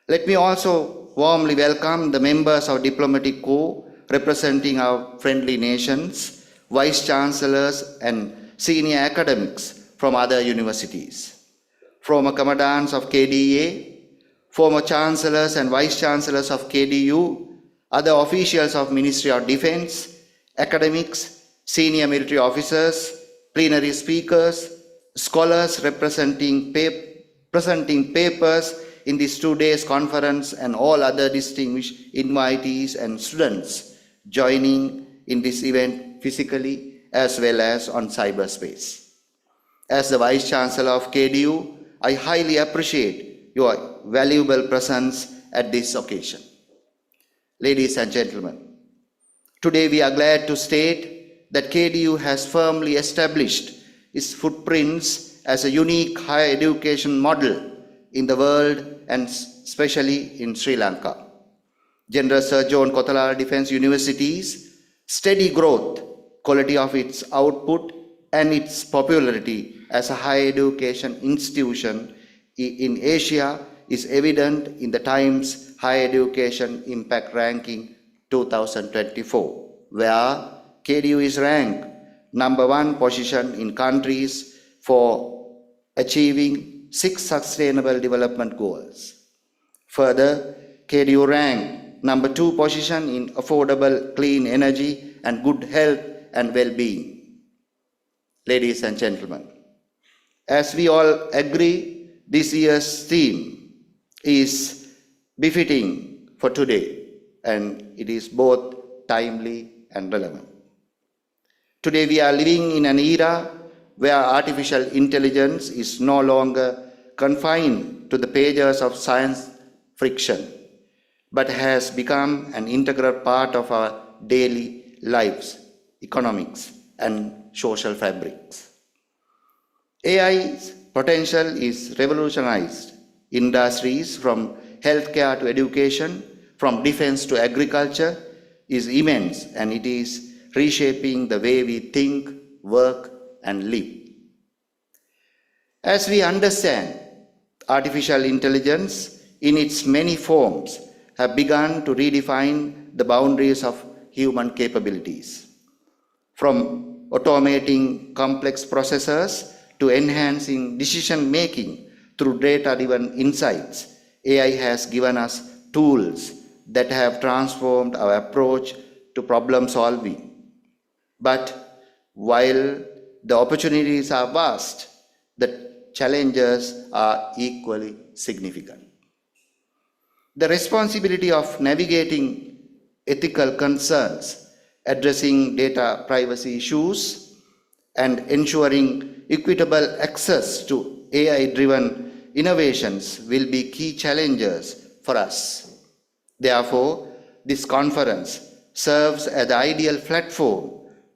Let me also warmly welcome the members of Diplomatic Corps representing our friendly nations, vice-chancellors and senior academics from other universities, former commandants of KDA, former chancellors and vice-chancellors of KDU, other officials of Ministry of Defense, academics, senior military officers, plenary speakers, scholars presenting papers in this 2 days conference, and all other distinguished invitees and students joining in this event physically as well as on cyberspace. As the Vice Chancellor of KDU, I highly appreciate your valuable presence at this occasion. Ladies and gentlemen, today we are glad to state that KDU has firmly established its footprints as a unique higher education model in the world and especially in Sri Lanka. General Sir John Kothawala Defence University's steady growth, quality of its output and its popularity as a higher education institution in Asia is evident in the Times Higher Education Impact Ranking 2024, where KDU is ranked #1 position in countries for achieving 6 Sustainable Development Goals. Further, KDU ranked #2 position in affordable clean energy and good health and well-being. Ladies and gentlemen, as we all agree, this year's theme is befitting for today, and it is both timely and relevant. Today we are living in an era where artificial intelligence is no longer confined to the pages of science fiction, but has become an integral part of our daily lives, economics, and social fabrics. AI's potential is revolutionized industries from healthcare to education, from defense to agriculture, is immense, and it is reshaping the way we think, work, and live. As we understand, artificial intelligence in its many forms have begun to redefine the boundaries of human capabilities. From automating complex processes to enhancing decision-making through data-driven insights, AI has given us tools that have transformed our approach to problem-solving. But while the opportunities are vast, the challenges are equally significant. The responsibility of navigating ethical concerns, addressing data privacy issues, and ensuring equitable access to AI-driven innovations will be key challenges for us. Therefore, this conference serves as the ideal platform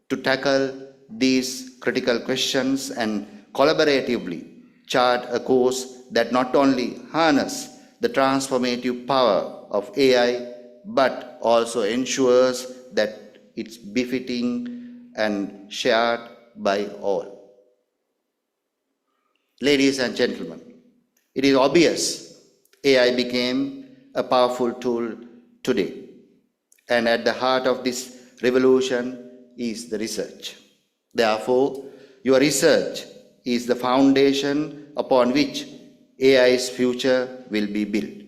to tackle these critical questions and collaboratively chart a course that not only harnesses the transformative power of AI, but also ensures that it's befitting and shared by all. Ladies and gentlemen, it is obvious AI became a powerful tool today, and at the heart of this revolution is the research. Therefore, your research is the foundation upon which AI's future will be built.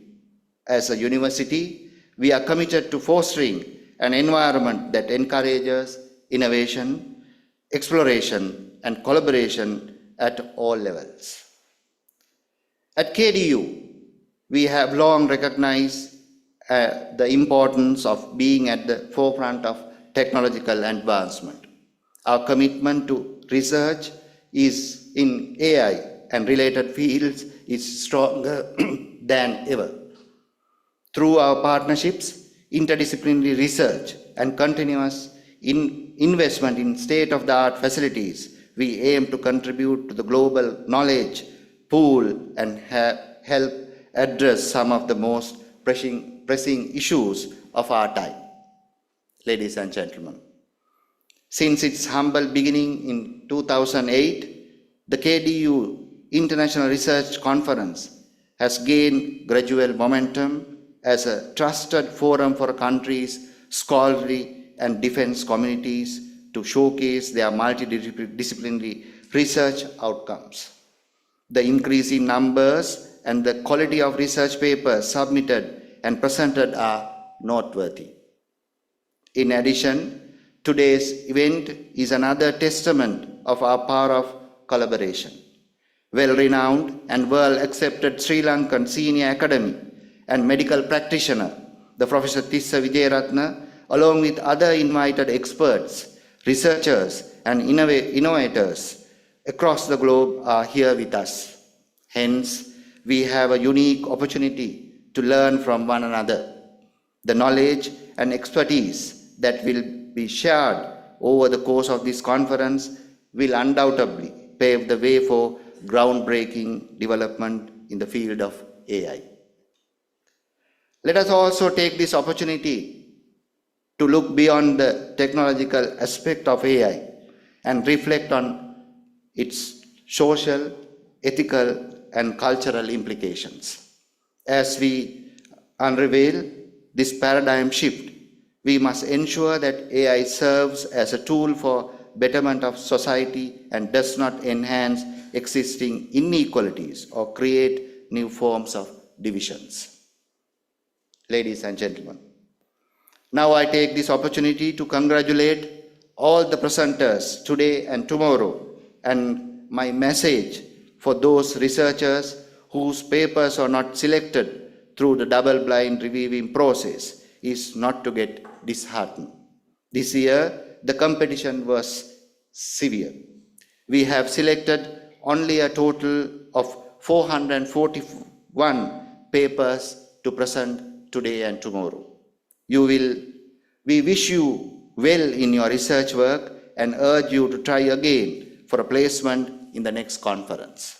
As a university, we are committed to fostering an environment that encourages innovation, exploration, and collaboration at all levels. At KDU, we have long recognized the importance of being at the forefront of technological advancement. Our commitment to research is in AI and related fields is stronger than ever. Through our partnerships, interdisciplinary research, and continuous investment in state-of-the-art facilities, we aim to contribute to the global knowledge pool and help address some of the most pressing issues of our time. Ladies and gentlemen, since its humble beginning in 2008, the KDU International Research Conference has gained gradual momentum as a trusted forum for countries, scholarly and defense communities to showcase their multidisciplinary research outcomes. The increase in numbers and the quality of research papers submitted and presented are noteworthy. In addition, today's event is another testament of our power of collaboration. Well-renowned and well-accepted Sri Lankan senior academic and medical practitioner, the Professor Tissa Wijeratna, along with other invited experts, researchers, and innovators across the globe are here with us. Hence, we have a unique opportunity to learn from one another. The knowledge and expertise that will be shared over the course of this conference will undoubtedly pave the way for groundbreaking development in the field of AI. Let us also take this opportunity to look beyond the technological aspect of AI and reflect on its social, ethical, and cultural implications. As we unveil this paradigm shift, we must ensure that AI serves as a tool for betterment of society and does not enhance existing inequalities or create new forms of divisions. Ladies and gentlemen, now I take this opportunity to congratulate all the presenters today and tomorrow, and my message for those researchers whose papers are not selected through the double-blind reviewing process is not to get disheartened. This year, the competition was severe. We have selected only a total of 441 papers to present today and tomorrow. We wish you well in your research work and urge you to try again for a placement in the next conference.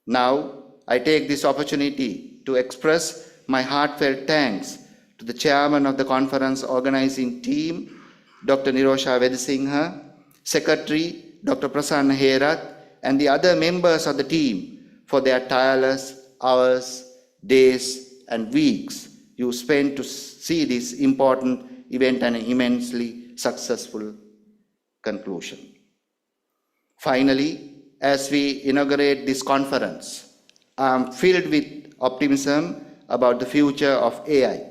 Now, I take this opportunity to express my heartfelt thanks to the chairman of the conference organizing team, Dr. Nirosha Vedasinghe, Secretary, Dr. Prasanna Herath, and the other members of the team for their tireless hours, days, and weeks you spent to see this important event an immensely successful conclusion. Finally, as we inaugurate this conference, I am filled with optimism about the future of AI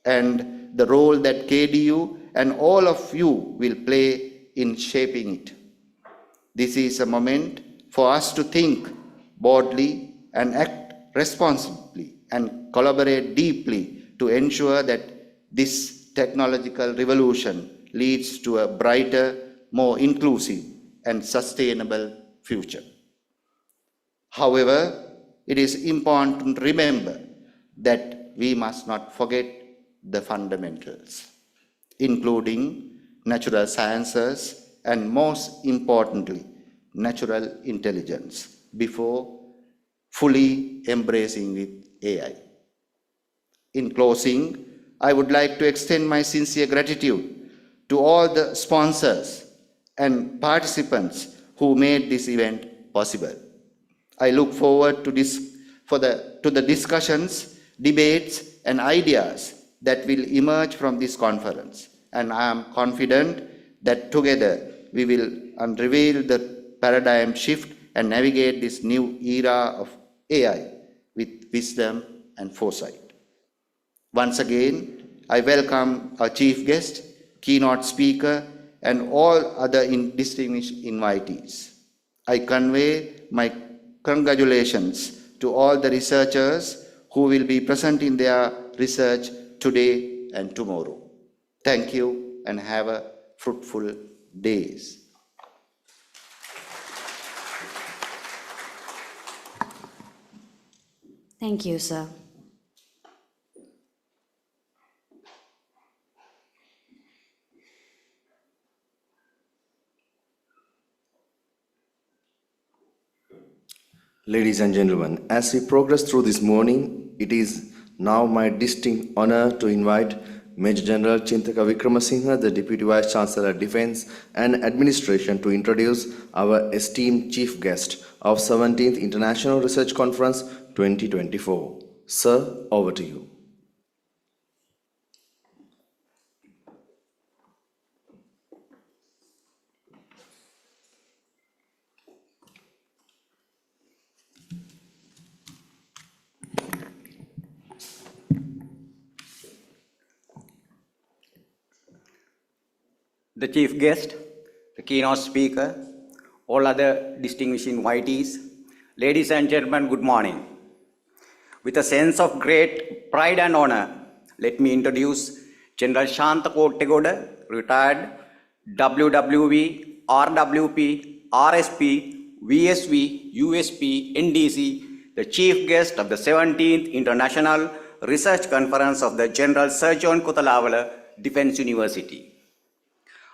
and the role that KDU and all of you will play in shaping it. This is a moment for us to think boldly and act responsibly and collaborate deeply to ensure that this technological revolution leads to a brighter, more inclusive, and sustainable future. However, it is important to remember that we must not forget the fundamentals, including natural sciences and, most importantly, natural intelligence, before fully embracing with AI. In closing, I would like to extend my sincere gratitude to all the sponsors and participants who made this event possible. I look forward to the discussions, debates, and ideas that will emerge from this conference, and I am confident that together we will unveil the paradigm shift and navigate this new era of AI with wisdom and foresight. Once again, I welcome our chief guest, keynote speaker, and all other distinguished invitees. I convey my congratulations to all the researchers who will be presenting their research today and tomorrow. Thank you and have a fruitful days. Thank you, sir. Ladies and gentlemen, as we progress through this morning, it is now my distinct honor to invite Major General Chintaka Wickramasinghe, the Deputy Vice Chancellor Defence and Administration, to introduce our esteemed chief guest of 17th International Research Conference 2024. Sir, over to you. The chief guest, the keynote speaker, all other distinguished invitees, ladies and gentlemen, good morning. With a sense of great pride and honor, let me introduce General Shantha Kottegoda, retired WWV, RWP, RSP, VSV, USP, NDC, the chief guest of the 17th International Research Conference of the General Sir John Kothalavala Defence University.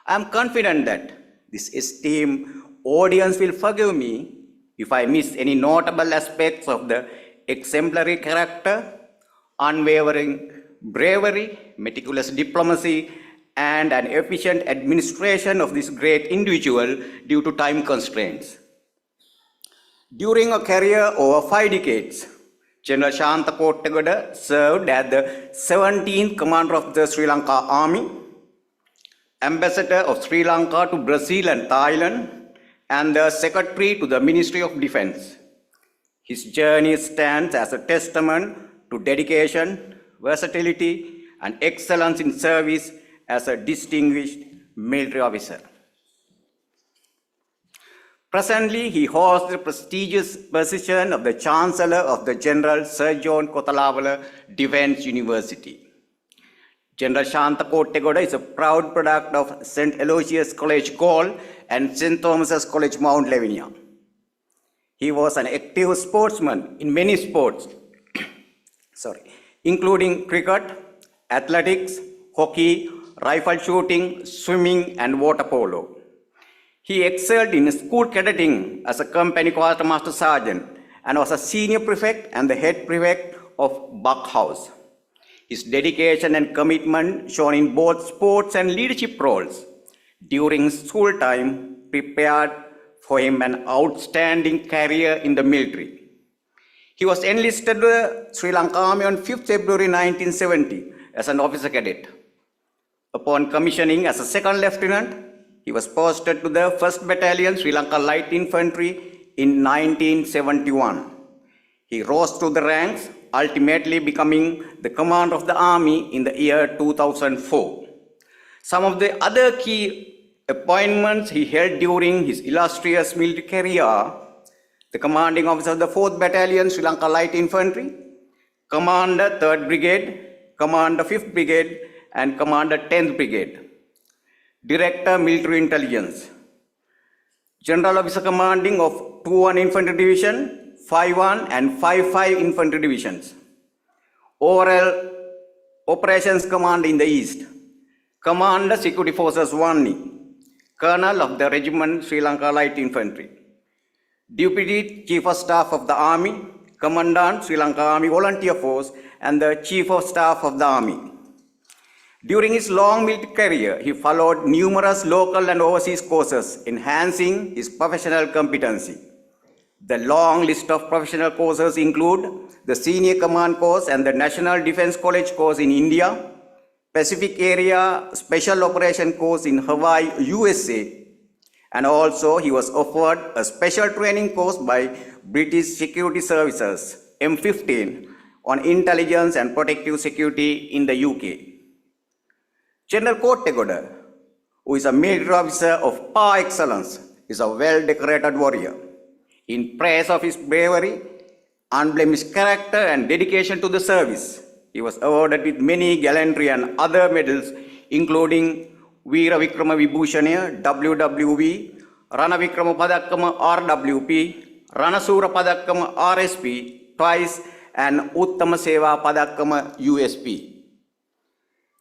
I am confident that this esteemed audience will forgive me if I miss any notable aspects of the exemplary character, unwavering bravery, meticulous diplomacy, and an efficient administration of this great individual due to time constraints. During a career over 5 decades, General Shantha Kottegoda served as the 17th Commander of the Sri Lanka Army, Ambassador of Sri Lanka to Brazil and Thailand, and the Secretary to the Ministry of Defence. His journey stands as a testament to dedication, versatility, and excellence in service as a distinguished military officer. Presently, he holds the prestigious position of the Chancellor of the General Sir John Kothalavala Defence University. General Shantha Kottegoda is a proud product of St. Aloysius College Galle and St. Thomas's College Mount Lavinia. He was an active sportsman in many sports, including cricket, athletics, hockey, rifle shooting, swimming, and water polo. He excelled in school cadetting as a company quartermaster sergeant and was a senior prefect and the head prefect of Buck House. His dedication and commitment shown in both sports and leadership roles during school time prepared for him an outstanding career in the military. He was enlisted to the Sri Lanka Army on 5th February 1970 as an officer cadet. Upon commissioning as a second lieutenant, he was posted to the 1st Battalion Sri Lanka Light Infantry in 1971. He rose through the ranks, ultimately becoming the commander of the army in the year 2004. Some of the other key appointments he held during his illustrious military career: the commanding officer of the 4th Battalion Sri Lanka Light Infantry, Commander 3rd Brigade, Commander 5th Brigade, and Commander 10th Brigade, Director Military Intelligence, General Officer Commanding of 2-1 Infantry Division, 5-1 and 5-5 Infantry Divisions, Overall Operations Command in the East, Commander Security Forces 1E, Colonel of the Regiment Sri Lanka Light Infantry, Deputy Chief of Staff of the Army, Commandant Sri Lanka Army Volunteer Force, and the Chief of Staff of the Army. During his long military career, he followed numerous local and overseas courses, enhancing his professional competency. The long list of professional courses include the Senior Command Course and the National Defence College Course in India, Pacific Area Special Operation Course in Hawaii, USA, and also he was offered a special training course by British Security Services, M15, on intelligence and protective security in the UK. General Kottegoda, who is a military officer of par excellence, is a well-decorated warrior. In praise of his bravery, unblemished character, and dedication to the service, He was awarded with many gallantry and other medals, including Veera Vikrama Vibhushanya, WWV, Rana Vikrama Padakkama, RWP, Ranasura Padakkama, RSP, twice, and Uttama Seva Padakkama, USP.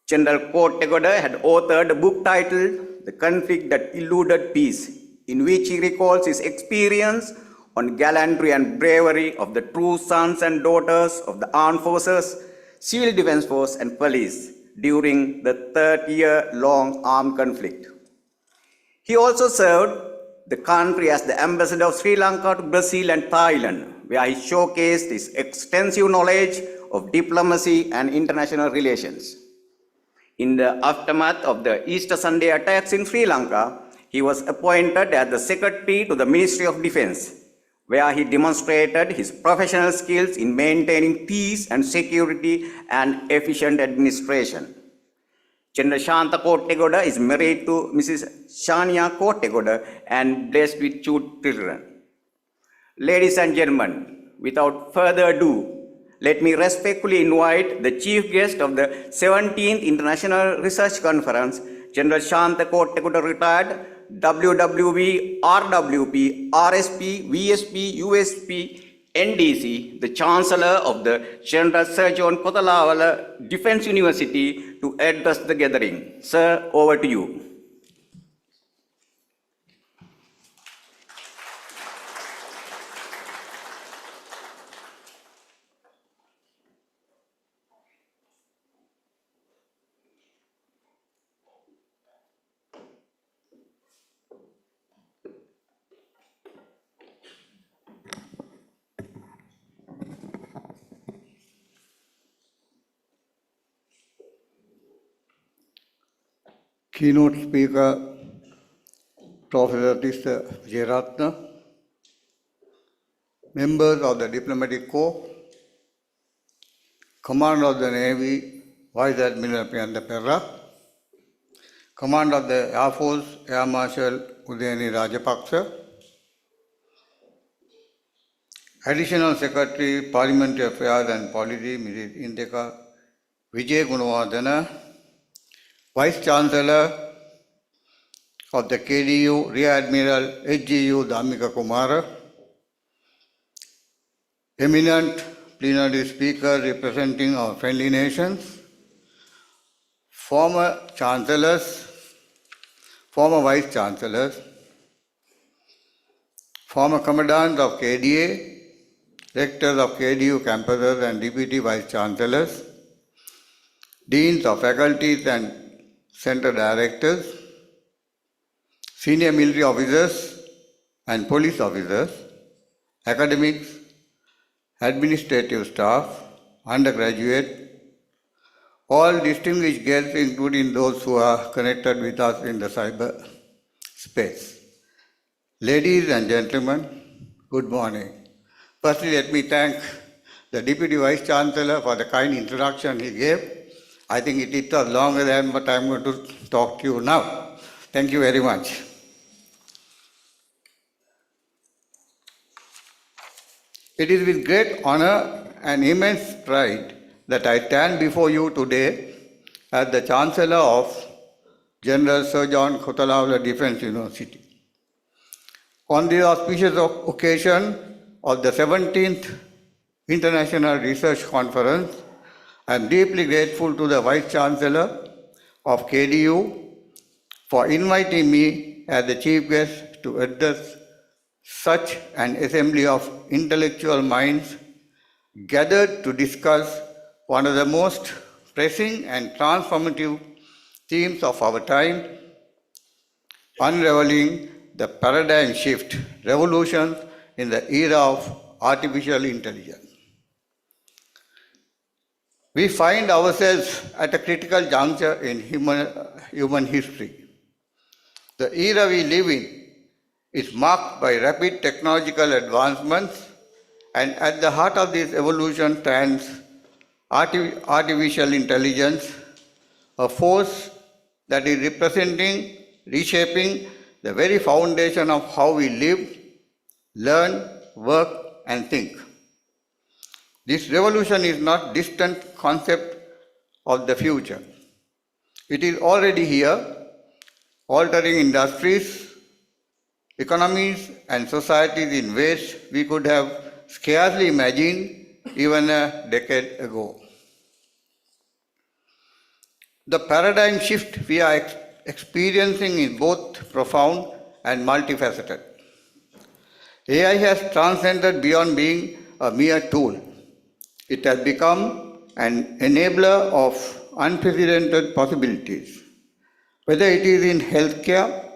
General Kottegoda had authored a book titled The Conflict That Eluded Peace, in which he recalls his experience on gallantry and bravery of the true sons and daughters of the armed forces, civil defense force and police during the 30-year-long armed conflict. He also served the country as the ambassador of Sri Lanka to Brazil and Thailand, where he showcased his extensive knowledge of diplomacy and international relations. In the aftermath of the Easter Sunday attacks in Sri Lanka, he was appointed as the Secretary to the Ministry of Defense, where he demonstrated his professional skills in maintaining peace and security and efficient administration. General Shanta Kottegoda is married to Mrs. Shania Kottegoda and blessed with 2 children. Ladies and gentlemen, without further ado, let me respectfully invite the chief guest of the 17th International Research Conference, General Shanta Kottegoda, retired, WWV, RWP, RSP, VSP, USP, NDC, the Chancellor of the General Sir John Kotalawala Defence University, to address the gathering. Sir, over to you. Keynote speaker, Professor Tissa Vijayaratna, members of the Diplomatic Corps, Commander of the Navy, Vice Admiral Piyanda Perra, Commander of the Air Force, Air Marshal Udayani Rajapaksa, Additional Secretary, Parliamentary Affairs and Policy, Mrs. Indika Vijay Gunawardena, Vice Chancellor of the KDU, Rear Admiral HGU Dhamika Kumara, eminent plenary speaker representing our friendly nations, former chancellors, former vice chancellors, former commandants of KDA, rectors of KDU campuses and deputy vice chancellors, deans of faculties and center directors, senior military officers and police officers, academics, administrative staff, undergraduate, all distinguished guests, including those who are connected with us in the cyber space. Ladies and gentlemen, good morning. Firstly, let me thank the Deputy Vice Chancellor for the kind introduction he gave. I think it was longer than what I'm going to talk to you now. Thank you very much. It is with great honor and immense pride that I stand before you today as the Chancellor of General Sir John Kotalawala Defence University. On the auspicious occasion of the 17th International Research Conference, I am deeply grateful to the Vice Chancellor of KDU for inviting me as the chief guest to address such an assembly of intellectual minds gathered to discuss one of the most pressing and transformative themes of our time, unraveling the paradigm shift revolutions in the era of artificial intelligence. We find ourselves at a critical juncture in human history. The era we live in is marked by rapid technological advancements, and at the heart of this evolution stands artificial intelligence, a force that is representing, reshaping the very foundation of how we live, learn, work, and think. This revolution is not distant concept of the future. It is already here, altering industries, economies and societies in ways we could have scarcely imagined even a decade ago. The paradigm shift we are experiencing is both profound and multifaceted. AI has transcended beyond being a mere tool. It has become an enabler of unprecedented possibilities. Whether it is in healthcare,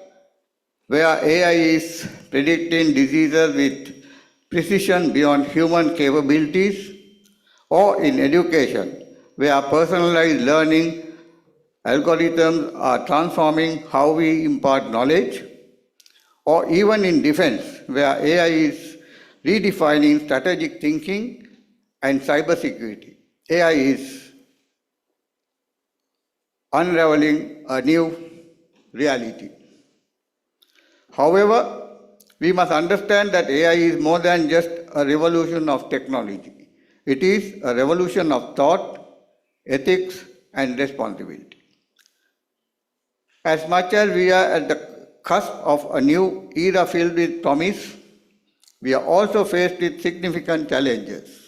where AI is predicting diseases with precision beyond human capabilities, or in education, where personalized learning algorithms are transforming how we impart knowledge, or even in defense, where AI is redefining strategic thinking and cybersecurity. AI is unraveling a new reality. However, we must understand that AI is more than just a revolution of technology. It is a revolution of thought, ethics, and responsibility. As much as we are at the cusp of a new era filled with promise, we are also faced with significant challenges.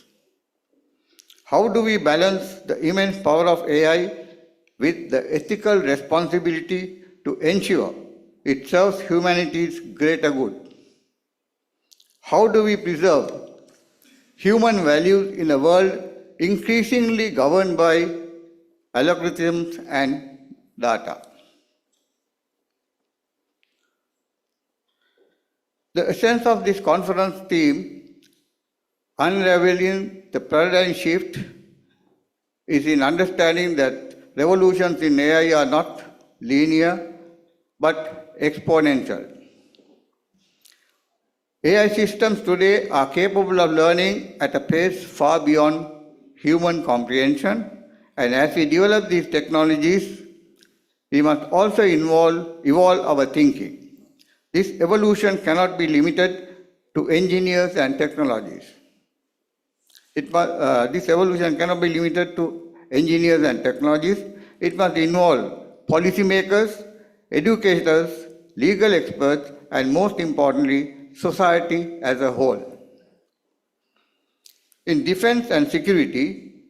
How do we balance the immense power of AI with the ethical responsibility to ensure it serves humanity's greater good? How do we preserve human values in a world increasingly governed by algorithms and data? The essence of this conference theme, Unraveling the Paradigm Shift, is in understanding that revolutions in AI are not linear but exponential. AI systems today are capable of learning at a pace far beyond human comprehension, and as we develop these technologies, we must also evolve our thinking. This evolution cannot be limited to engineers and technologies. This evolution cannot be limited to engineers and technologies. It must involve policymakers, educators, legal experts, and most importantly, society as a whole. In defense and security,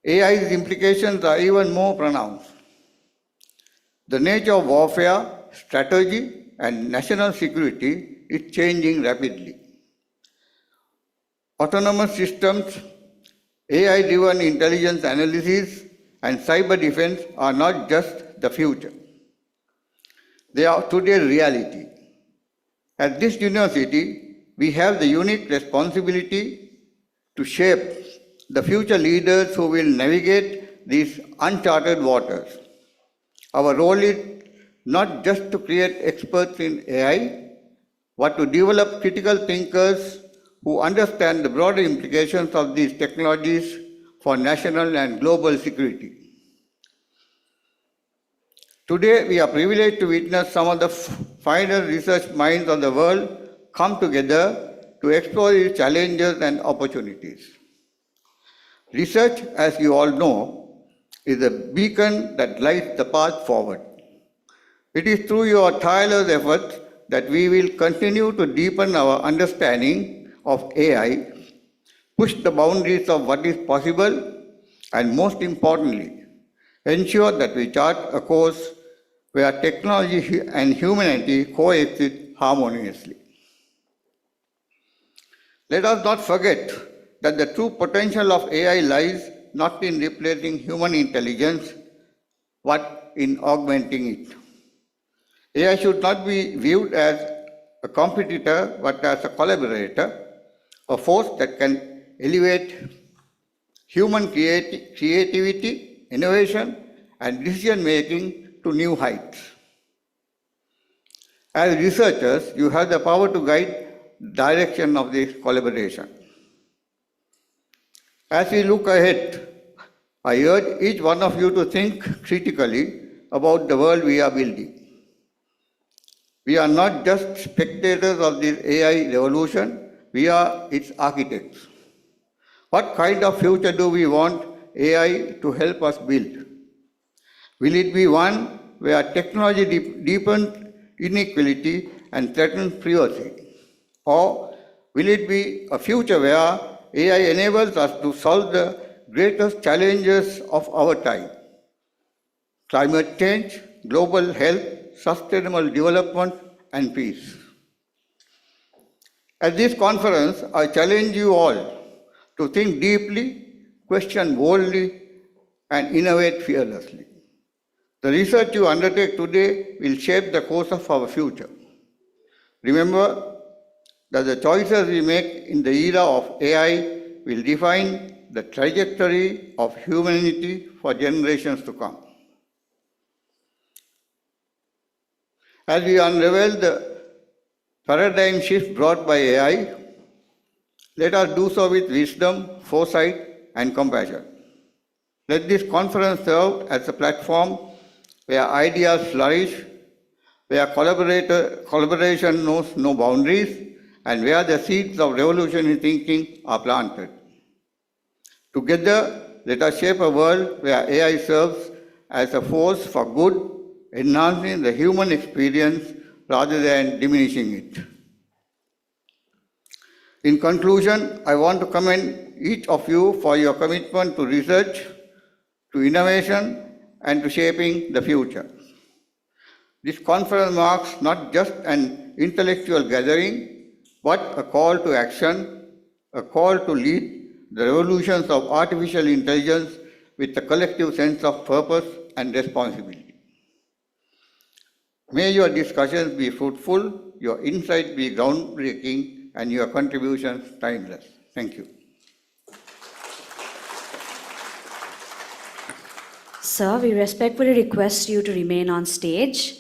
AI's implications are even more pronounced. The nature of warfare, strategy, and national security is changing rapidly. Autonomous systems, AI-driven intelligence analysis, and cyber defense are not just the future. They are today's reality. At this university, we have the unique responsibility to shape the future leaders who will navigate these uncharted waters. Our role is not just to create experts in AI, but to develop critical thinkers who understand the broader implications of these technologies for national and global security. Today, we are privileged to witness some of the finest research minds of the world come together to explore these challenges and opportunities. Research, as you all know, is a beacon that lights the path forward. It is through your tireless efforts that we will continue to deepen our understanding of AI, push the boundaries of what is possible, and most importantly, ensure that we chart a course where technology and humanity coexist harmoniously. Let us not forget that the true potential of AI lies not in replacing human intelligence, but in augmenting it. AI should not be viewed as a competitor, but as a collaborator, a force that can elevate human creativity, innovation, and decision-making to new heights. As researchers, you have the power to guide the direction of this collaboration. As we look ahead, I urge each one of you to think critically about the world we are building. We are not just spectators of this AI revolution, we are its architects. What kind of future do we want AI to help us build? Will it be one where technology deepens inequality and threatens privacy? Or will it be a future where AI enables us to solve the greatest challenges of our time? Climate change, global health, sustainable development, and peace. At this conference, I challenge you all to think deeply, question boldly, and innovate fearlessly. The research you undertake today will shape the course of our future. Remember that the choices we make in the era of AI will define the trajectory of humanity for generations to come. As we unravel the paradigm shift brought by AI, let us do so with wisdom, foresight, and compassion. Let this conference serve as a platform where ideas flourish, where collaboration knows no boundaries, and where the seeds of revolutionary thinking are planted. Together, let us shape a world where AI serves as a force for good, enhancing the human experience rather than diminishing it. In conclusion, I want to commend each of you for your commitment to research, to innovation, and to shaping the future. This conference marks not just an intellectual gathering, but a call to action, a call to lead the revolutions of artificial intelligence with a collective sense of purpose and responsibility. May your discussions be fruitful, your insights be groundbreaking, and your contributions timeless. Thank you. Sir, we respectfully request you to remain on stage.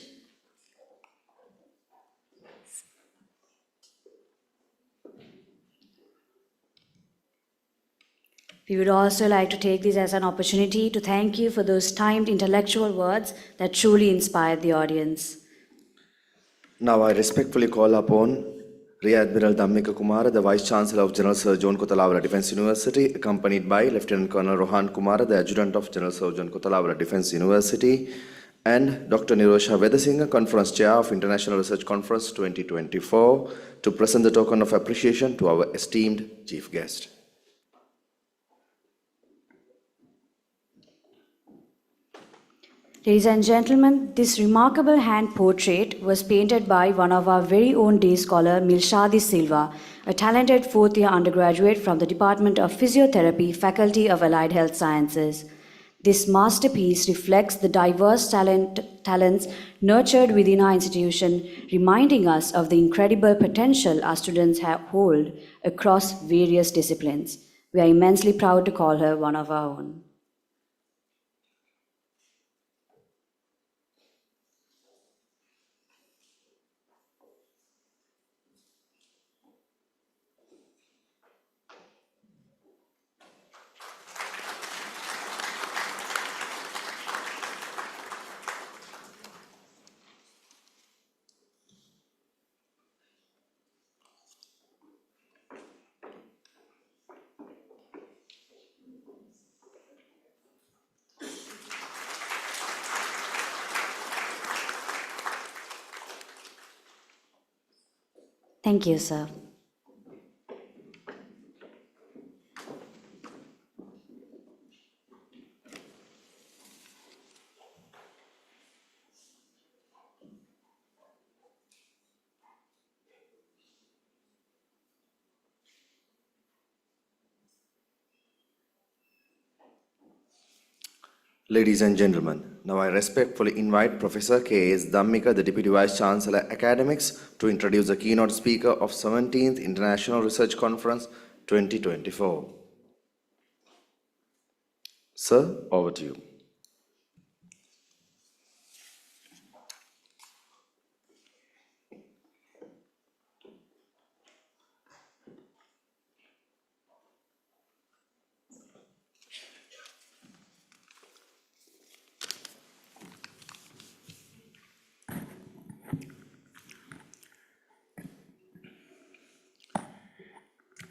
We would also like to take this as an opportunity to thank you for those timed intellectual words that truly inspired the audience. Now I respectfully call upon Rear Admiral Dhammika Kumara, the Vice Chancellor of General Sir John Kotalawala Defence University, accompanied by Lieutenant Colonel Rohan Kumara, the Adjutant of General Sir John Kotalawala Defence University, and Dr. Nirosha Vedasinghe, Conference Chair of International Research Conference 2024, to present the token of appreciation to our esteemed chief guest. Ladies and gentlemen, this remarkable hand portrait was painted by one of our very own day scholar, Milshadi Silva, a talented fourth-year undergraduate from the Department of Physiotherapy, Faculty of Allied Health Sciences. This masterpiece reflects the diverse talents nurtured within our institution, reminding us of the incredible potential our students hold across various disciplines. We are immensely proud to call her one of our own. Thank you, sir. Ladies and gentlemen, now I respectfully invite Professor K.S. Dhammika, the Deputy Vice Chancellor Academics, to introduce the keynote speaker of 17th International Research Conference 2024. Sir, over to you.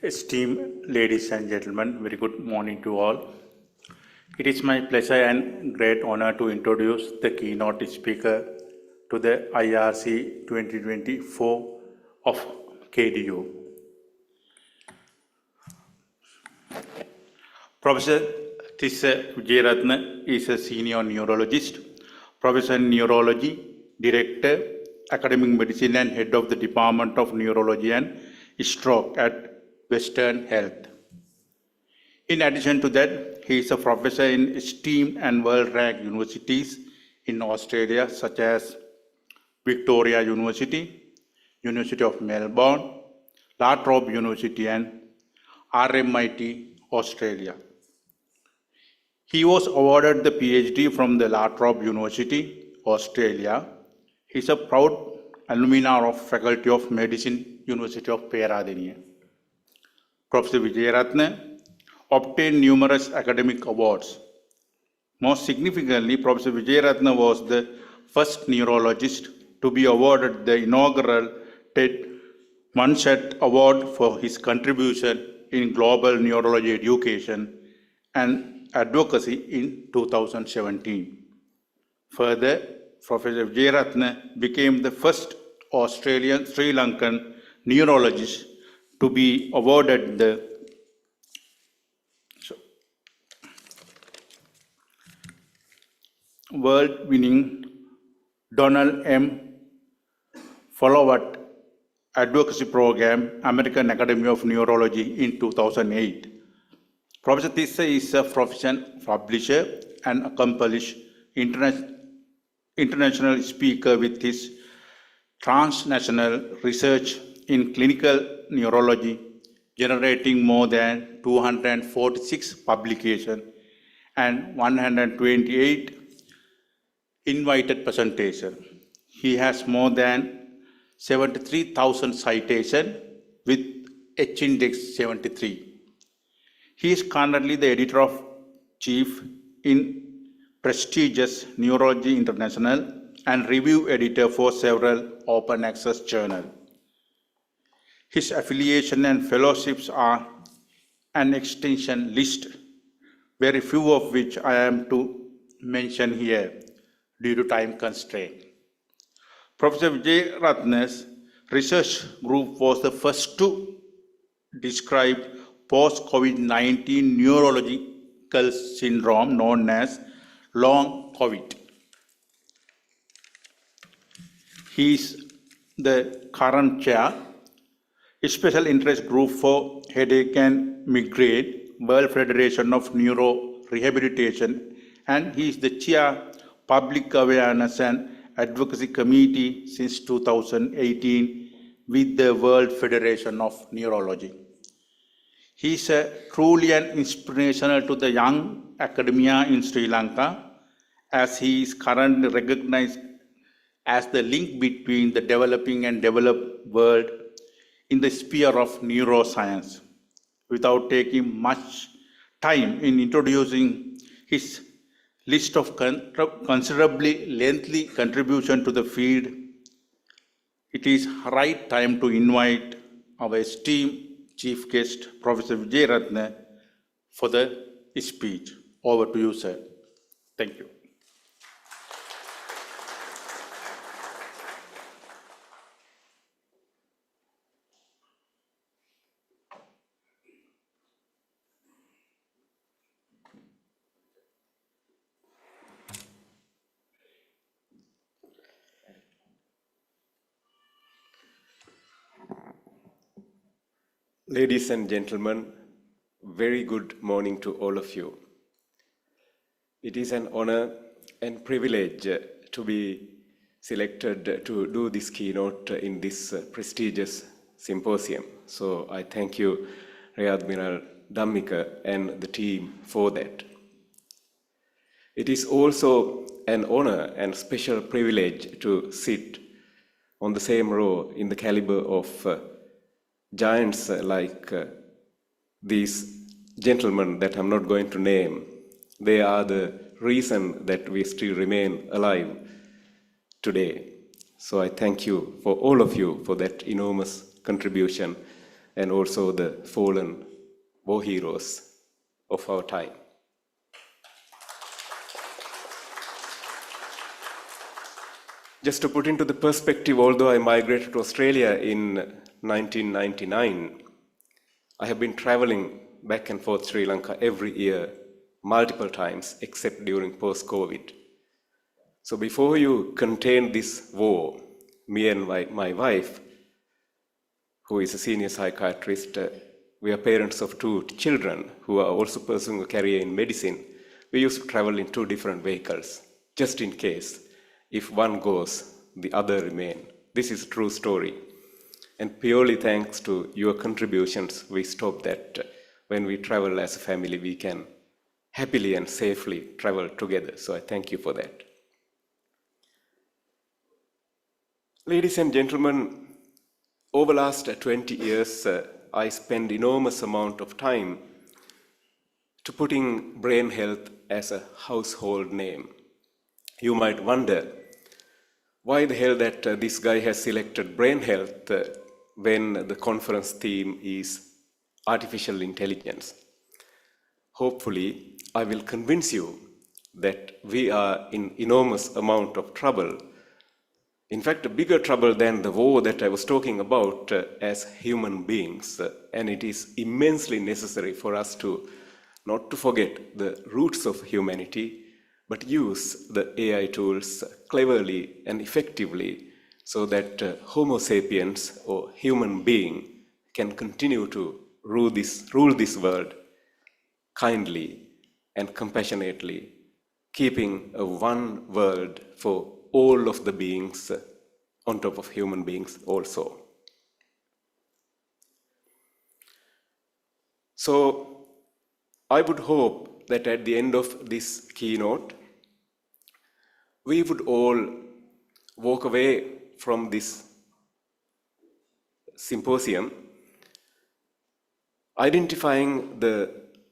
Esteemed ladies and gentlemen, very good morning to all. It is my pleasure and great honor to introduce the keynote speaker to the IRC 2024 of KDU. Professor Tissa Vijayratne is a senior neurologist, professor in neurology, director, academic medicine and head of the Department of Neurology and Stroke at Western Health. In addition to that, he is a professor in esteemed and world-ranked universities in Australia, such as Victoria University, University of Melbourne, La Trobe University, and RMIT Australia. He was awarded the PhD from the La Trobe University, Australia. He is a proud alumni of Faculty of Medicine, University of Peradeniya. Professor Vijayratne obtained numerous academic awards. Most significantly, Professor Vijayratne was the first neurologist to be awarded the inaugural Ted Munshett Award for his contribution in global neurology education and advocacy in 2017. Further, Professor Vijayratne became the first Australian Sri Lankan neurologist to be awarded the world-winning Donald M. Followat Advocacy Program, American Academy of Neurology in 2008. Professor Tissa is a proficient publisher and accomplished international speaker with his transnational research in clinical neurology, generating more than 246 publications and 128 invited presentations. He has more than 73,000 citations with H-index 73. He is currently the editor-in-chief in prestigious Neurology International and review editor for several open access journals. His affiliation and fellowships are an extension list, very few of which I am to mention here due to time constraint. Professor Vijayratne's research group was the first to describe post-COVID-19 neurological syndrome known as long COVID. He is the current chair, Special Interest Group for Headache and Migraine, World Federation of Neuro Rehabilitation, and he is the chair, Public Awareness and Advocacy Committee since 2018 with the World Federation of Neurology. He is truly an inspirational to the young academia in Sri Lanka, as he is currently recognized as the link between the developing and developed world in the sphere of neuroscience. Without taking much time in introducing his list of considerably lengthy contribution to the field, it is right time to invite our esteemed chief guest, Professor Vijayratne, for the speech. Over to you, sir. Thank you. Ladies and gentlemen, very good morning to all of you. It is an honor and privilege to be selected to do this keynote in this prestigious symposium. So I thank you, Rear Admiral Dhammika and the team for that. It is also an honor and special privilege to sit on the same row in the caliber of giants like these gentlemen that I'm not going to name. They are the reason that we still remain alive today. So I thank you for all of you for that enormous contribution and also the fallen war heroes of our time. Just to put into the perspective, although I migrated to Australia in 1999, I have been traveling back and forth Sri Lanka every year, multiple times, except during post-COVID. So before you contain this war, me and my wife, who is a senior psychiatrist, we are parents of 2 children who are also pursuing a career in medicine. We used to travel in 2 different vehicles, just in case. If one goes, the other remain. This is a true story. And purely thanks to your contributions, we stopped that. When we travel as a family, we can happily and safely travel together. So I thank you for that. Ladies and gentlemen, over the last 20 years, I spent enormous amount of time to putting brain health as a household name. You might wonder, why the hell that this guy has selected brain health when the conference theme is artificial intelligence? Hopefully, I will convince you that we are in enormous amount of trouble. In fact, a bigger trouble than the war that I was talking about as human beings. And it is immensely necessary for us to not to forget the roots of humanity, but use the AI tools cleverly and effectively so that Homo sapiens, or human being, can continue to rule this world kindly and compassionately, keeping a one world for all of the beings on top of human beings also. So I would hope that at the end of this keynote, we would all walk away from this symposium identifying the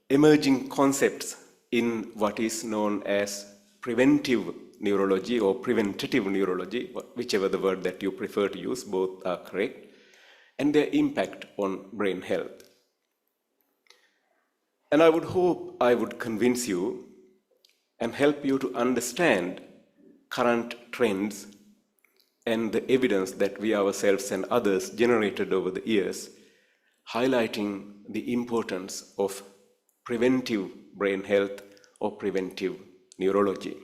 emerging concepts in what is known as preventive neurology or preventative neurology, whichever the word that you prefer to use, both are correct, and their impact on brain health. And I would hope I would convince you and help you to understand current trends and the evidence that we ourselves and others generated over the years, highlighting the importance of preventive brain health or preventive neurology,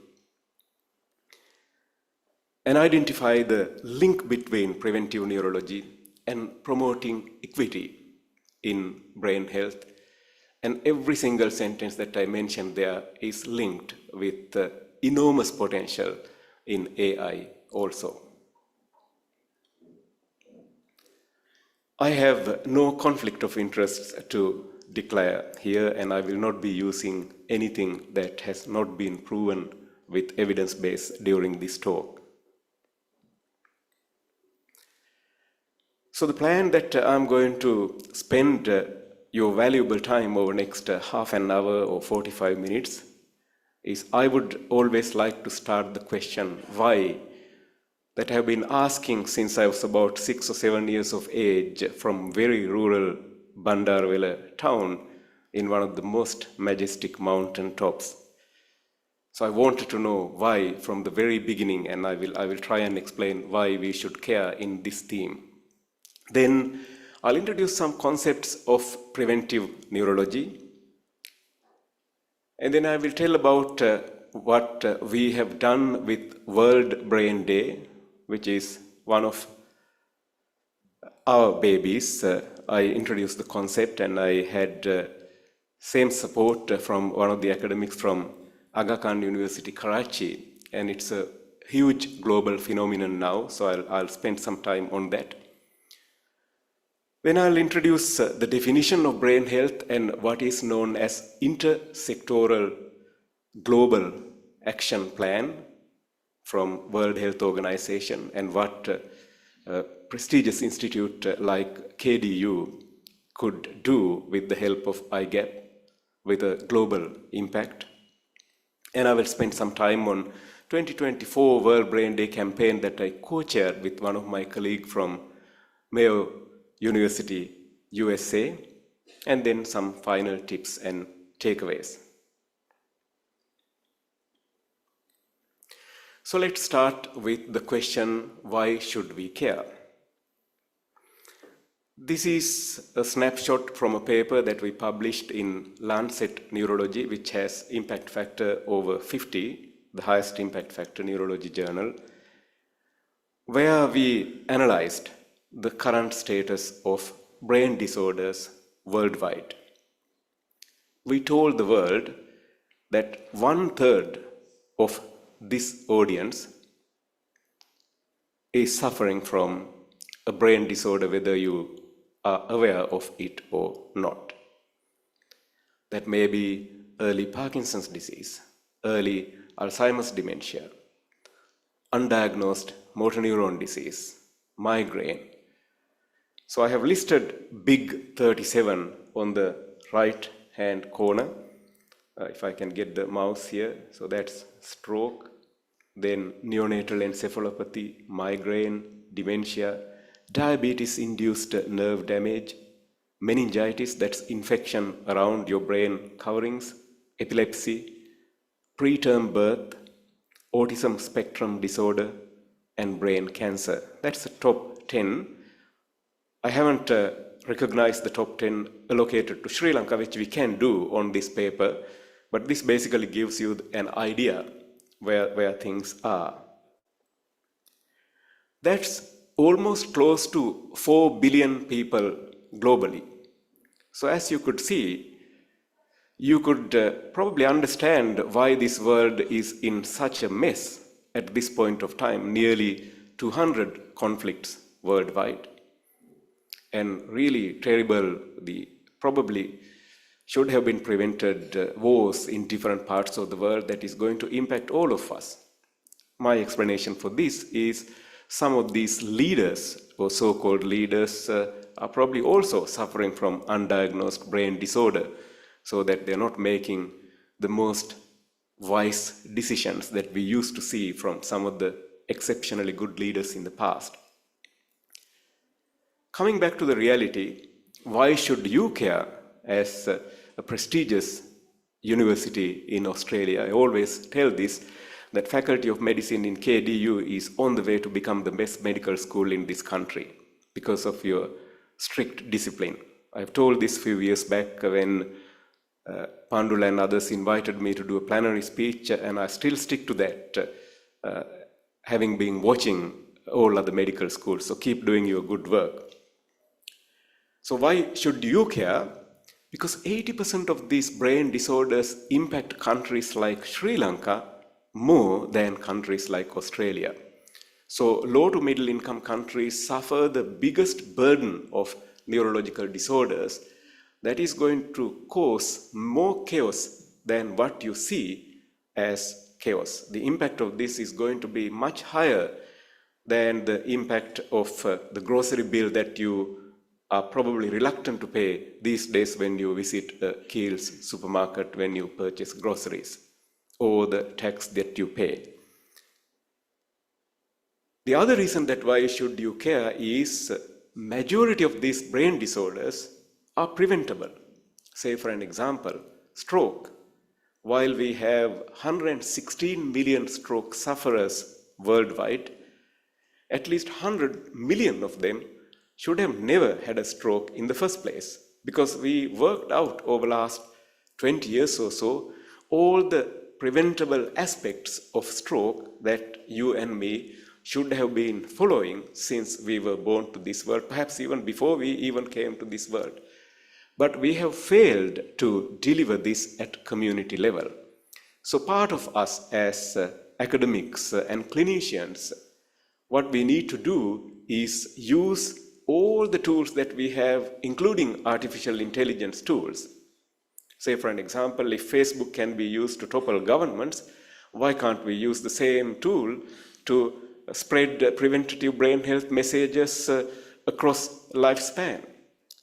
and identify the link between preventive neurology and promoting equity in brain health. And every single sentence that I mentioned there is linked with enormous potential in AI also. I have no conflict of interest to declare here, and I will not be using anything that has not been proven with evidence base during this talk. So the plan that I'm going to spend your valuable time over next half an hour or 45 minutes is I would always like to start the question why that I have been asking since I was about 6 or 7 years of age from very rural Bandarwala town in one of the most majestic mountain tops. So I wanted to know why from the very beginning, and I will try and explain why we should care in this theme. Then I'll introduce some concepts of preventive neurology, and then I will tell about what we have done with World Brain Day, which is one of our babies. I introduced the concept and I had same support from one of the academics from Aga Khan University, Karachi, and it's a huge global phenomenon now, so I'll spend some time on that. Then I'll introduce the definition of brain health and what is known as intersectoral global action plan from World Health Organization and what prestigious institute like KDU could do with the help of IGAP with a global impact. And I will spend some time on 2024 World Brain Day campaign that I co-chaired with one of my colleagues from Mayo University, USA, and then some final tips and takeaways. So let's start with the question, why should we care? This is a snapshot from a paper that we published in Lancet Neurology, which has impact factor over 50, the highest impact factor neurology journal, where we analyzed the current status of brain disorders worldwide. We told the world that 1/3 of this audience is suffering from a brain disorder, whether you are aware of it or not. That may be early Parkinson's disease, early Alzheimer's dementia, undiagnosed motor neuron disease, migraine. So I have listed big 37 on the right hand corner. If I can get the mouse here, so that's stroke, then neonatal encephalopathy, migraine, dementia, diabetes-induced nerve damage, meningitis, that's infection around your brain coverings, epilepsy, preterm birth, autism spectrum disorder, and brain cancer. That's the top 10. I haven't recognized the top 10 allocated to Sri Lanka, which we can do on this paper, but this basically gives you an idea where things are. That's almost close to 4 billion people globally. So as you could see, you could probably understand why this world is in such a mess at this point of time, nearly 200 conflicts worldwide. And really terrible, probably should have been prevented wars in different parts of the world that is going to impact all of us. My explanation for this is some of these leaders, or so-called leaders, are probably also suffering from undiagnosed brain disorder, so that they're not making the most wise decisions that we used to see from some of the exceptionally good leaders in the past. Coming back to the reality, why should you care as a prestigious university in Australia? I always tell this, that Faculty of Medicine in KDU is on the way to become the best medical school in this country because of your strict discipline. I've told this a few years back when Pandula and others invited me to do a plenary speech, and I still stick to that, having been watching all other medical schools. So keep doing your good work. So why should you care? Because 80% of these brain disorders impact countries like Sri Lanka more than countries like Australia. So low to middle income countries suffer the biggest burden of neurological disorders that is going to cause more chaos than what you see as chaos. The impact of this is going to be much higher than the impact of the grocery bill that you are probably reluctant to pay these days when you visit Keel's supermarket when you purchase groceries, or the tax that you pay. The other reason that why should you care is majority of these brain disorders are preventable. Say for an example, stroke. While we have 116 million stroke sufferers worldwide, at least 100 million of them should have never had a stroke in the first place, because we worked out over the last 20 years or so all the preventable aspects of stroke that you and me should have been following since we were born to this world, perhaps even before we even came to this world. But we have failed to deliver this at community level. So part of us as academics and clinicians, what we need to do is use all the tools that we have, including artificial intelligence tools. Say for an example, if Facebook can be used to topple governments, why can't we use the same tool to spread preventative brain health messages across lifespan?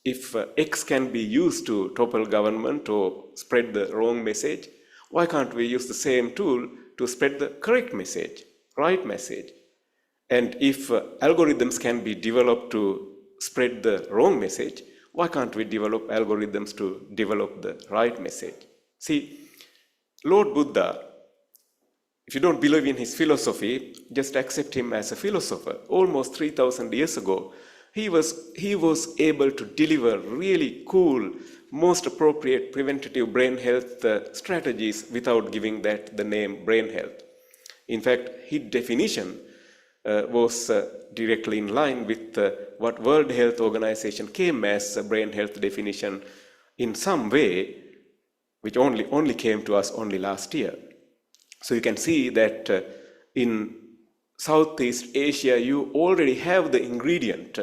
If X can be used to topple government or spread the wrong message, why can't we use the same tool to spread the correct message, right message? And if algorithms can be developed to spread the wrong message, why can't we develop algorithms to develop the right message? See, Lord Buddha, if you don't believe in his philosophy, just accept him as a philosopher. Almost 3,000 years ago, he was able to deliver really cool, most appropriate preventative brain health strategies without giving that the name brain health. In fact, his definition was directly in line with what World Health Organization came as a brain health definition in some way, which only came to us only last year. So you can see that in Southeast Asia, you already have the ingredient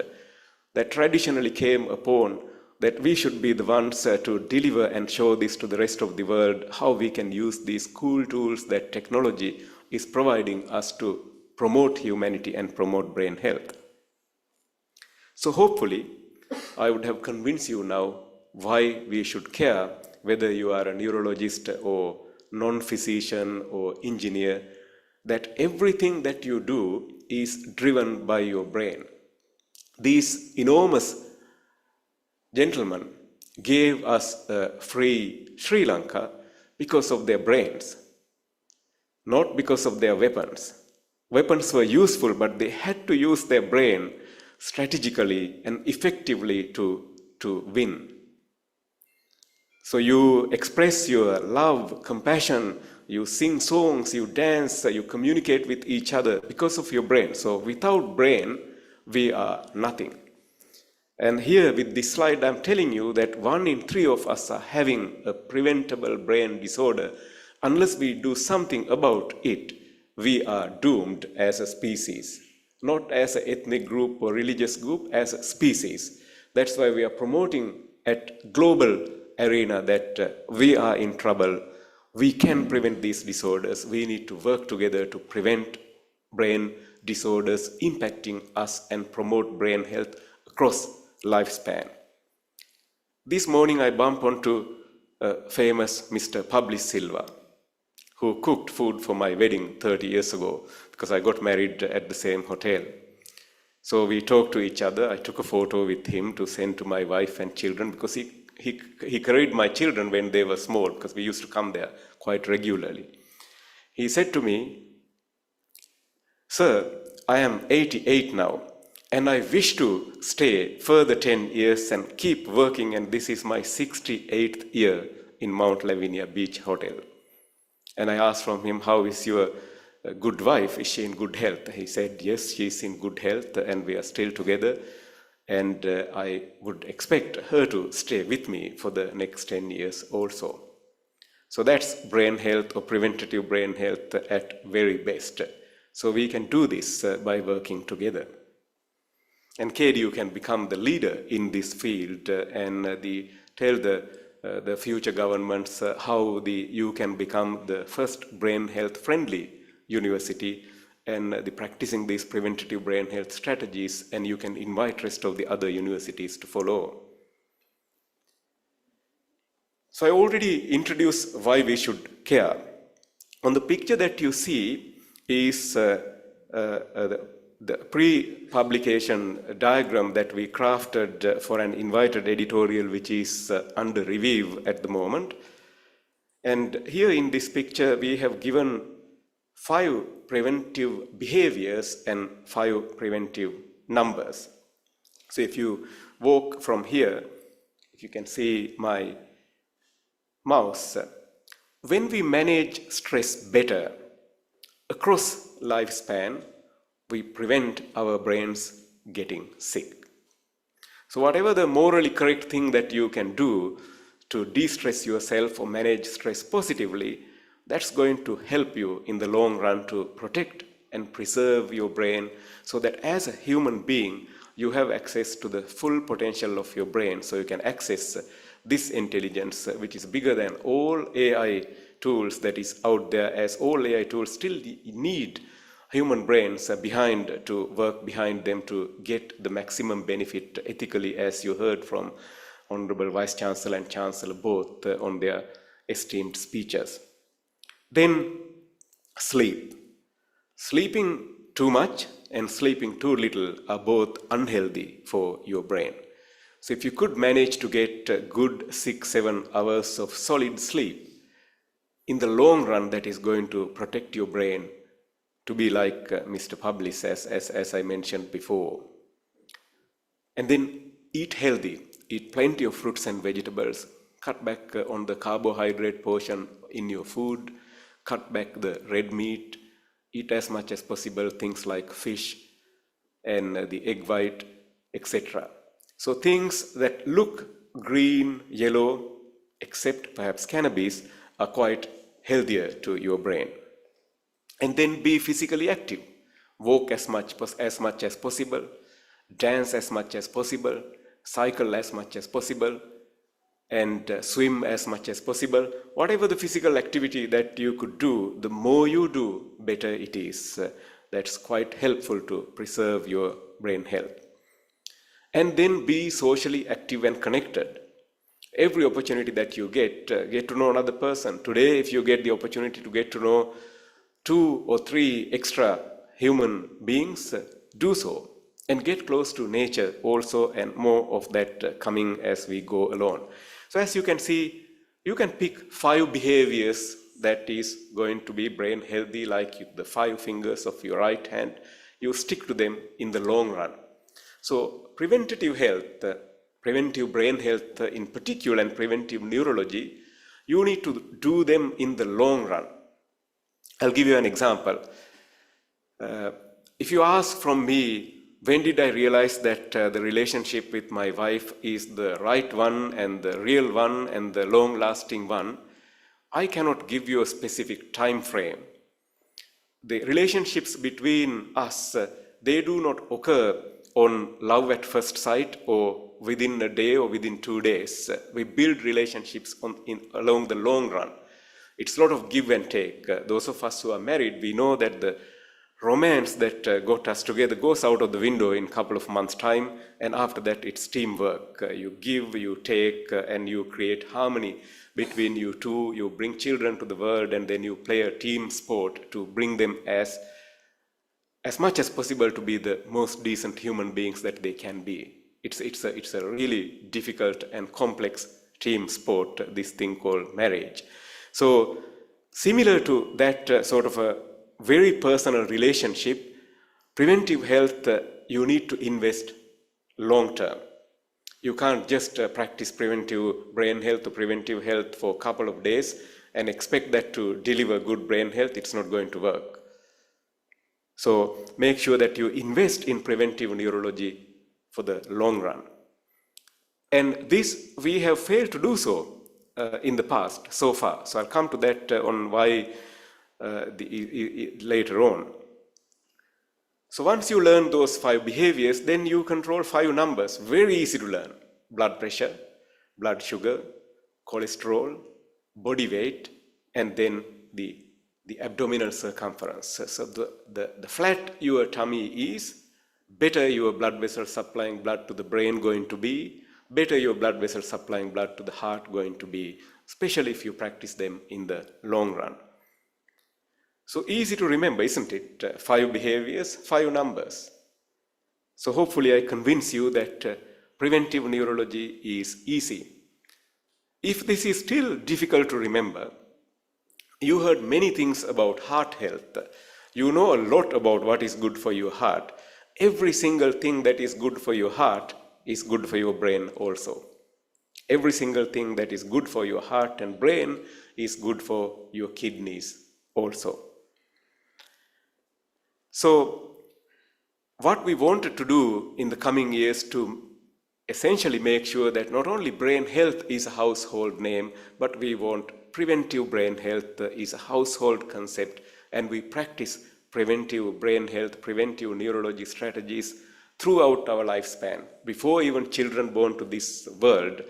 that traditionally came upon that we should be the ones to deliver and show this to the rest of the world, how we can use these cool tools that technology is providing us to promote humanity and promote brain health. So hopefully, I would have convinced you now why we should care whether you are a neurologist or non-physician or engineer, that everything that you do is driven by your brain. These enormous gentlemen gave us a free Sri Lanka because of their brains, not because of their weapons. Weapons were useful, but they had to use their brain strategically and effectively to win. So you express your love, compassion, you sing songs, you dance, you communicate with each other because of your brain. So without brain, we are nothing. And here with this slide, I'm telling you that 1 in 3 of us are having a preventable brain disorder. Unless we do something about it, we are doomed as a species, not as an ethnic group or religious group, as a species. That's why we are promoting at global arena that we are in trouble. We can prevent these disorders. We need to work together to prevent brain disorders impacting us and promote brain health across lifespan. This morning I bumped onto a famous Mr. Publis Silva, who cooked food for my wedding 30 years ago because I got married at the same hotel. So we talked to each other. I took a photo with him to send to my wife and children because he carried my children when they were small because we used to come there quite regularly. He said to me, "Sir, I am 88 now and I wish to stay further 10 years and keep working, and this is my 68th year in Mount Lavinia Beach Hotel." And I asked from him, "How is your good wife? Is she in good health?" He said, "Yes, she is in good health and we are still together. And I would expect her to stay with me for the next 10 years also." So that's brain health or preventative brain health at very best. So we can do this by working together. And KDU can become the leader in this field and tell the future governments how you can become the first brain health friendly university and practicing these preventative brain health strategies, and you can invite rest of the other universities to follow. So I already introduced why we should care. On the picture that you see is the pre-publication diagram that we crafted for an invited editorial which is under review at the moment. And here in this picture we have given 5 preventive behaviors and 5 preventive numbers. So if you walk from here, if you can see my mouse, when we manage stress better across lifespan, we prevent our brains getting sick. So whatever the morally correct thing that you can do to de-stress yourself or manage stress positively, that's going to help you in the long run to protect and preserve your brain so that as a human being, you have access to the full potential of your brain, so you can access this intelligence, which is bigger than all AI tools that is out there, as all AI tools still need human brains behind to work behind them to get the maximum benefit ethically, as you heard from Honorable Vice Chancellor and Chancellor both on their esteemed speeches. Then sleep. Sleeping too much and sleeping too little are both unhealthy for your brain. So if you could manage to get a good 6-7 hours of solid sleep, in the long run, that is going to protect your brain to be like Mr. Publis, as I mentioned before. And then eat healthy, eat plenty of fruits and vegetables, cut back on the carbohydrate portion in your food, cut back the red meat, eat as much as possible things like fish and the egg white, etc. So things that look green, yellow, except perhaps cannabis, are quite healthier to your brain. And then be physically active. Walk as much as possible, dance as much as possible, cycle as much as possible, and swim as much as possible. Whatever the physical activity that you could do, the more you do, better it is. That's quite helpful to preserve your brain health. And then be socially active and connected. Every opportunity that you get to know another person. Today, if you get the opportunity to get to know 2 or 3 extra human beings, do so. And get close to nature also, and more of that coming as we go along. So as you can see, you can pick 5 behaviors that is going to be brain healthy, like the 5 fingers of your right hand. You stick to them in the long run. So preventative health, preventive brain health in particular, and preventive neurology, you need to do them in the long run. I'll give you an example. If you ask from me, when did I realize that the relationship with my wife is the right one and the real one and the long-lasting one, I cannot give you a specific time frame. The relationships between us, they do not occur on love at first sight or within a day or within 2 days. We build relationships along the long run. It's a lot of give and take. Those of us who are married, we know that the romance that got us together goes out of the window in a couple of months' time, and after that it's teamwork. You give, you take, and you create harmony between you two. You bring children to the world, and then you play a team sport to bring them as much as possible to be the most decent human beings that they can be. It's a really difficult and complex team sport, this thing called marriage. So similar to that sort of a very personal relationship, preventive health, you need to invest long term. You can't just practice preventive brain health or preventive health for a couple of days and expect that to deliver good brain health. It's not going to work. So make sure that you invest in preventive neurology for the long run. And this, we have failed to do so in the past so far. So I'll come to that on why later on. So once you learn those 5 behaviors, then you control 5 numbers. Very easy to learn. Blood pressure, blood sugar, cholesterol, body weight, and then the abdominal circumference. So the flat your tummy is, better your blood vessels supplying blood to the brain going to be, better your blood vessels supplying blood to the heart going to be, especially if you practice them in the long run. So easy to remember, isn't it? 5 behaviors, 5 numbers. So hopefully I convince you that preventive neurology is easy. If this is still difficult to remember, you heard many things about heart health. You know a lot about what is good for your heart. Every single thing that is good for your heart is good for your brain also. Every single thing that is good for your heart and brain is good for your kidneys also. So what we wanted to do in the coming years to essentially make sure that not only brain health is a household name, but we want preventive brain health is a household concept, and we practice preventive brain health, preventive neurology strategies throughout our lifespan. Before even children born to this world,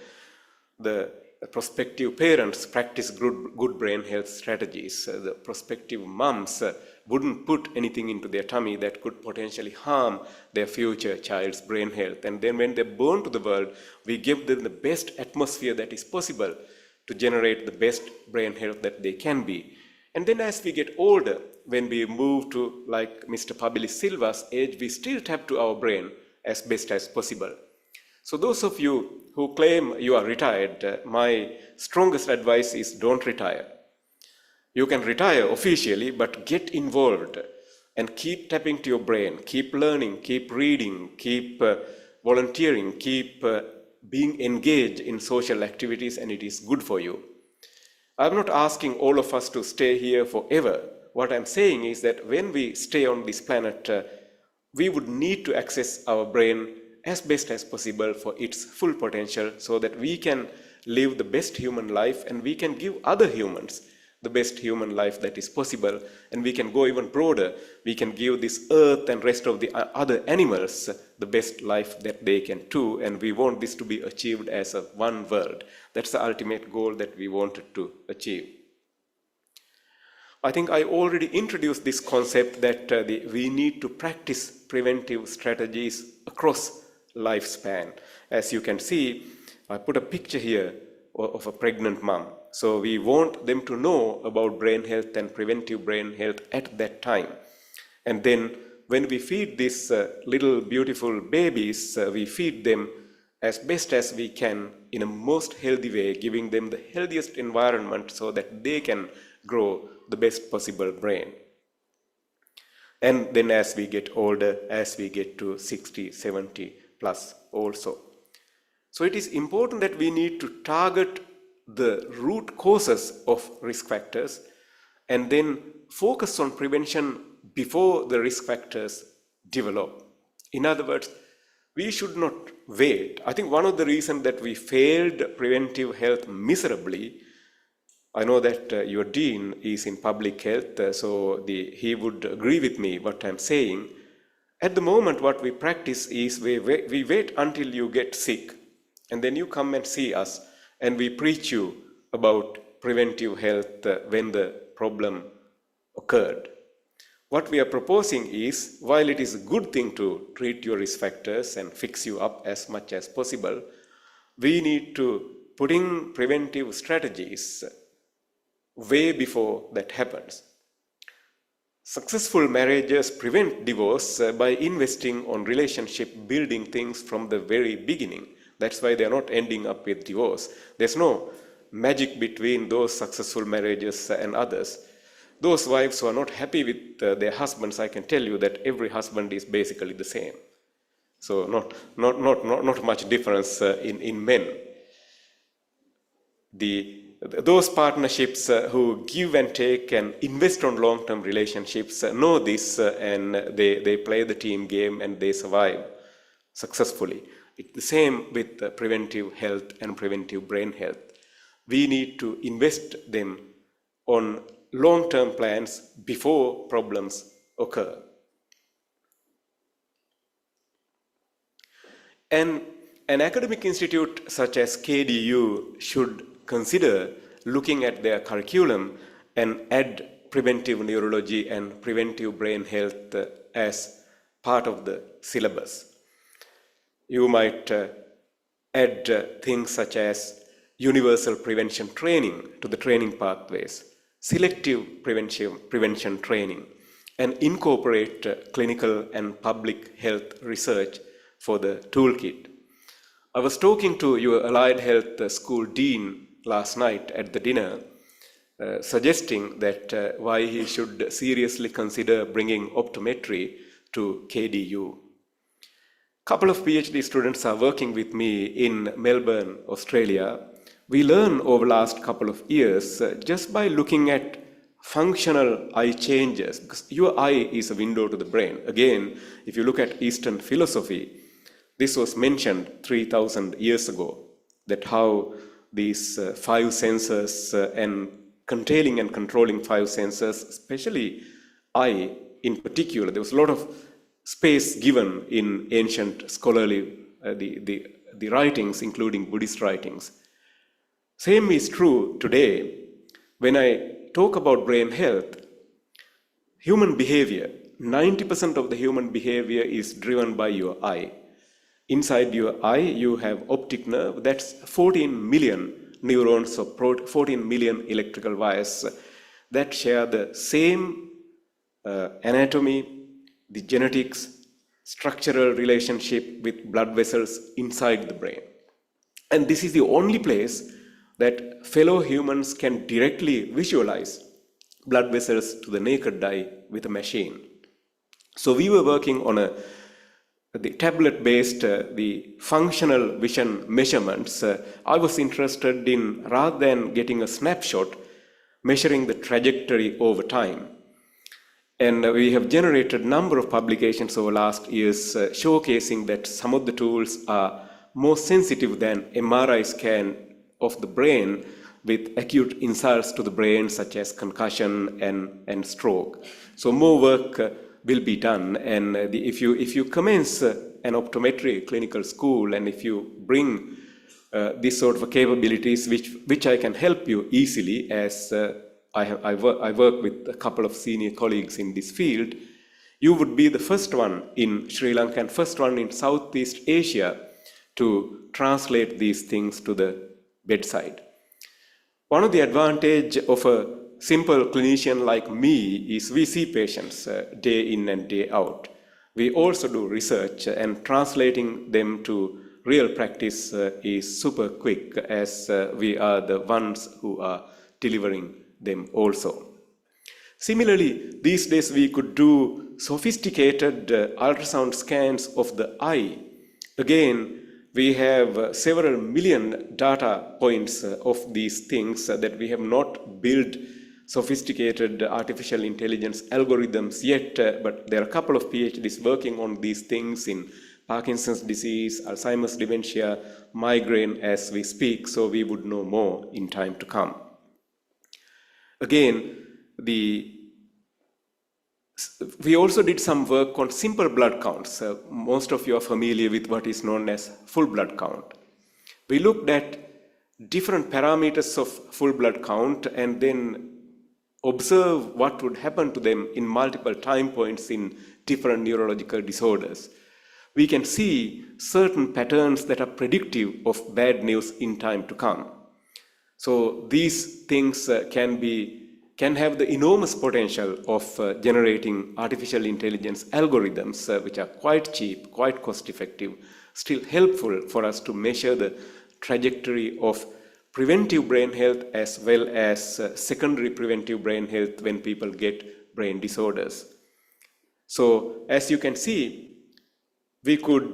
the prospective parents practice good brain health strategies. The prospective moms wouldn't put anything into their tummy that could potentially harm their future child's brain health. And then when they're born to the world, we give them the best atmosphere that is possible to generate the best brain health that they can be. And then as we get older, when we move to like Mr. Pabilis Silva's age, we still tap to our brain as best as possible. So those of you who claim you are retired, my strongest advice is don't retire. You can retire officially, but get involved and keep tapping to your brain, keep learning, keep reading, keep volunteering, keep being engaged in social activities, and it is good for you. I'm not asking all of us to stay here forever. What I'm saying is that when we stay on this planet, we would need to access our brain as best as possible for its full potential so that we can live the best human life and we can give other humans the best human life that is possible, and we can go even broader. We can give this earth and rest of the other animals the best life that they can too, and we want this to be achieved as a one world. That's the ultimate goal that we wanted to achieve. I think I already introduced this concept that we need to practice preventive strategies across lifespan. As you can see, I put a picture here of a pregnant mom. So we want them to know about brain health and preventive brain health at that time. And then when we feed these little beautiful babies, we feed them as best as we can in a most healthy way, giving them the healthiest environment so that they can grow the best possible brain. And then as we get older, as we get to 60, 70 plus also. So it is important that we need to target the root causes of risk factors and then focus on prevention before the risk factors develop. In other words, we should not wait. I think one of the reasons that we failed preventive health miserably, I know that your dean is in public health, so he would agree with me what I'm saying. At the moment, what we practice is we wait until you get sick, and then you come and see us, and we preach you about preventive health when the problem occurred. What we are proposing is, while it is a good thing to treat your risk factors and fix you up as much as possible, we need to put in preventive strategies way before that happens. Successful marriages prevent divorce by investing on relationship building things from the very beginning. That's why they're not ending up with divorce. There's no magic between those successful marriages and others. Those wives who are not happy with their husbands, I can tell you that every husband is basically the same. So not much difference in men. Those partnerships who give and take and invest on long-term relationships know this, and they play the team game and they survive successfully. It's the same with preventive health and preventive brain health. We need to invest them on long-term plans before problems occur. And an academic institute such as KDU should consider looking at their curriculum and add preventive neurology and preventive brain health as part of the syllabus. You might add things such as universal prevention training to the training pathways, selective prevention training, and incorporate clinical and public health research for the toolkit. I was talking to your allied health school dean last night at the dinner, suggesting that why he should seriously consider bringing optometry to KDU. A couple of PhD students are working with me in Melbourne, Australia. We learn over the last couple of years just by looking at functional eye changes, because your eye is a window to the brain. Again, if you look at Eastern philosophy, this was mentioned 3,000 years ago, that how these five senses and containing and controlling five senses, especially eye in particular, there was a lot of space given in ancient scholarly, the writings, including Buddhist writings. Same is true today. When I talk about brain health, human behavior, 90% of the human behavior is driven by your eye. Inside your eye, you have optic nerve, that's 14 million neurons or 14 million electrical wires that share the same anatomy, the genetics, structural relationship with blood vessels inside the brain. And this is the only place that fellow humans can directly visualize blood vessels to the naked eye with a machine. So we were working on the tablet-based, the functional vision measurements. I was interested in, rather than getting a snapshot, measuring the trajectory over time. And we have generated a number of publications over last years showcasing that some of the tools are more sensitive than MRI scan of the brain with acute insults to the brain such as concussion and stroke. So more work will be done, and if you commence an optometry clinical school, and if you bring this sort of capabilities which I can help you easily, as I work with a couple of senior colleagues in this field, you would be the first one in Sri Lanka and first one in Southeast Asia to translate these things to the bedside. One of the advantages of a simple clinician like me is we see patients day in and day out. We also do research, and translating them to real practice is super quick, as we are the ones who are delivering them also. Similarly, these days we could do sophisticated ultrasound scans of the eye. Again, we have several million data points of these things that we have not built sophisticated artificial intelligence algorithms yet, but there are a couple of PhDs working on these things in Parkinson's disease, Alzheimer's dementia, migraine as we speak, so we would know more in time to come. Again, we also did some work on simple blood counts. Most of you are familiar with what is known as full blood count. We looked at different parameters of full blood count and then observe what would happen to them in multiple time points in different neurological disorders. We can see certain patterns that are predictive of bad news in time to come. So these things can have the enormous potential of generating artificial intelligence algorithms, which are quite cheap, quite cost-effective, still helpful for us to measure the trajectory of preventive brain health as well as secondary preventive brain health when people get brain disorders. So as you can see, we could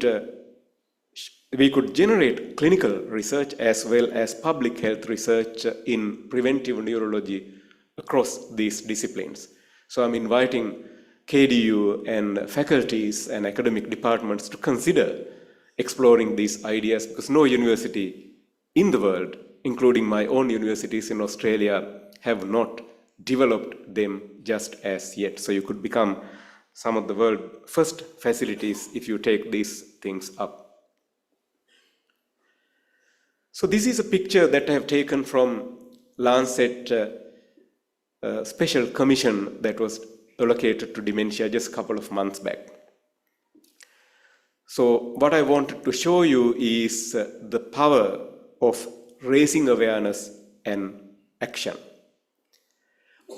generate clinical research as well as public health research in preventive neurology across these disciplines. So I'm inviting KDU and faculties and academic departments to consider exploring these ideas, because no university in the world, including my own universities in Australia, have not developed them just as yet. So you could become some of the world's first facilities if you take these things up. So this is a picture that I have taken from Lancet special commission that was allocated to dementia just a couple of months back. So what I wanted to show you is the power of raising awareness and action.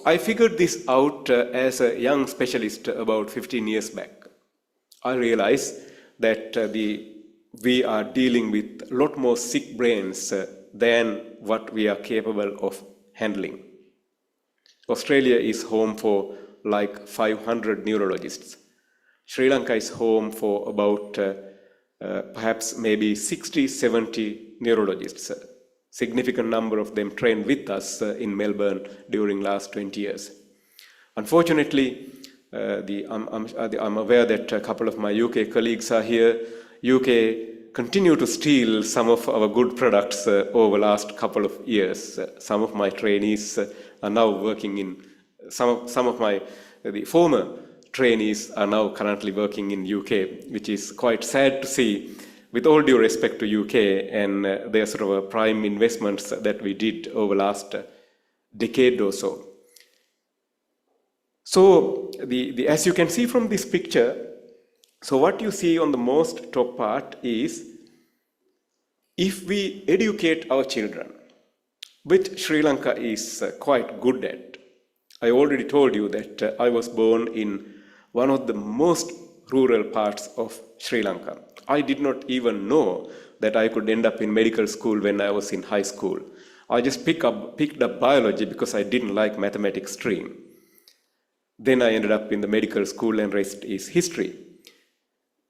I figured this out as a young specialist about 15 years back. I realized that we are dealing with a lot more sick brains than what we are capable of handling. Australia is home for like 500 neurologists. Sri Lanka is home for about perhaps maybe 60, 70 neurologists. Significant number of them trained with us in Melbourne during last 20 years. Unfortunately, I'm aware that a couple of my UK colleagues are here. UK continue to steal some of our good products over last couple of years. Some of my trainees are now working in, some of the former trainees are now currently working in UK, which is quite sad to see, with all due respect to UK and their sort of prime investments that we did over last decade or so. So as you can see from this picture, so what you see on the most top part is, if we educate our children, which Sri Lanka is quite good at. I already told you that I was born in one of the most rural parts of Sri Lanka. I did not even know that I could end up in medical school when I was in high school. I just picked up biology because I didn't like mathematics stream. Then I ended up in the medical school, and rest is history.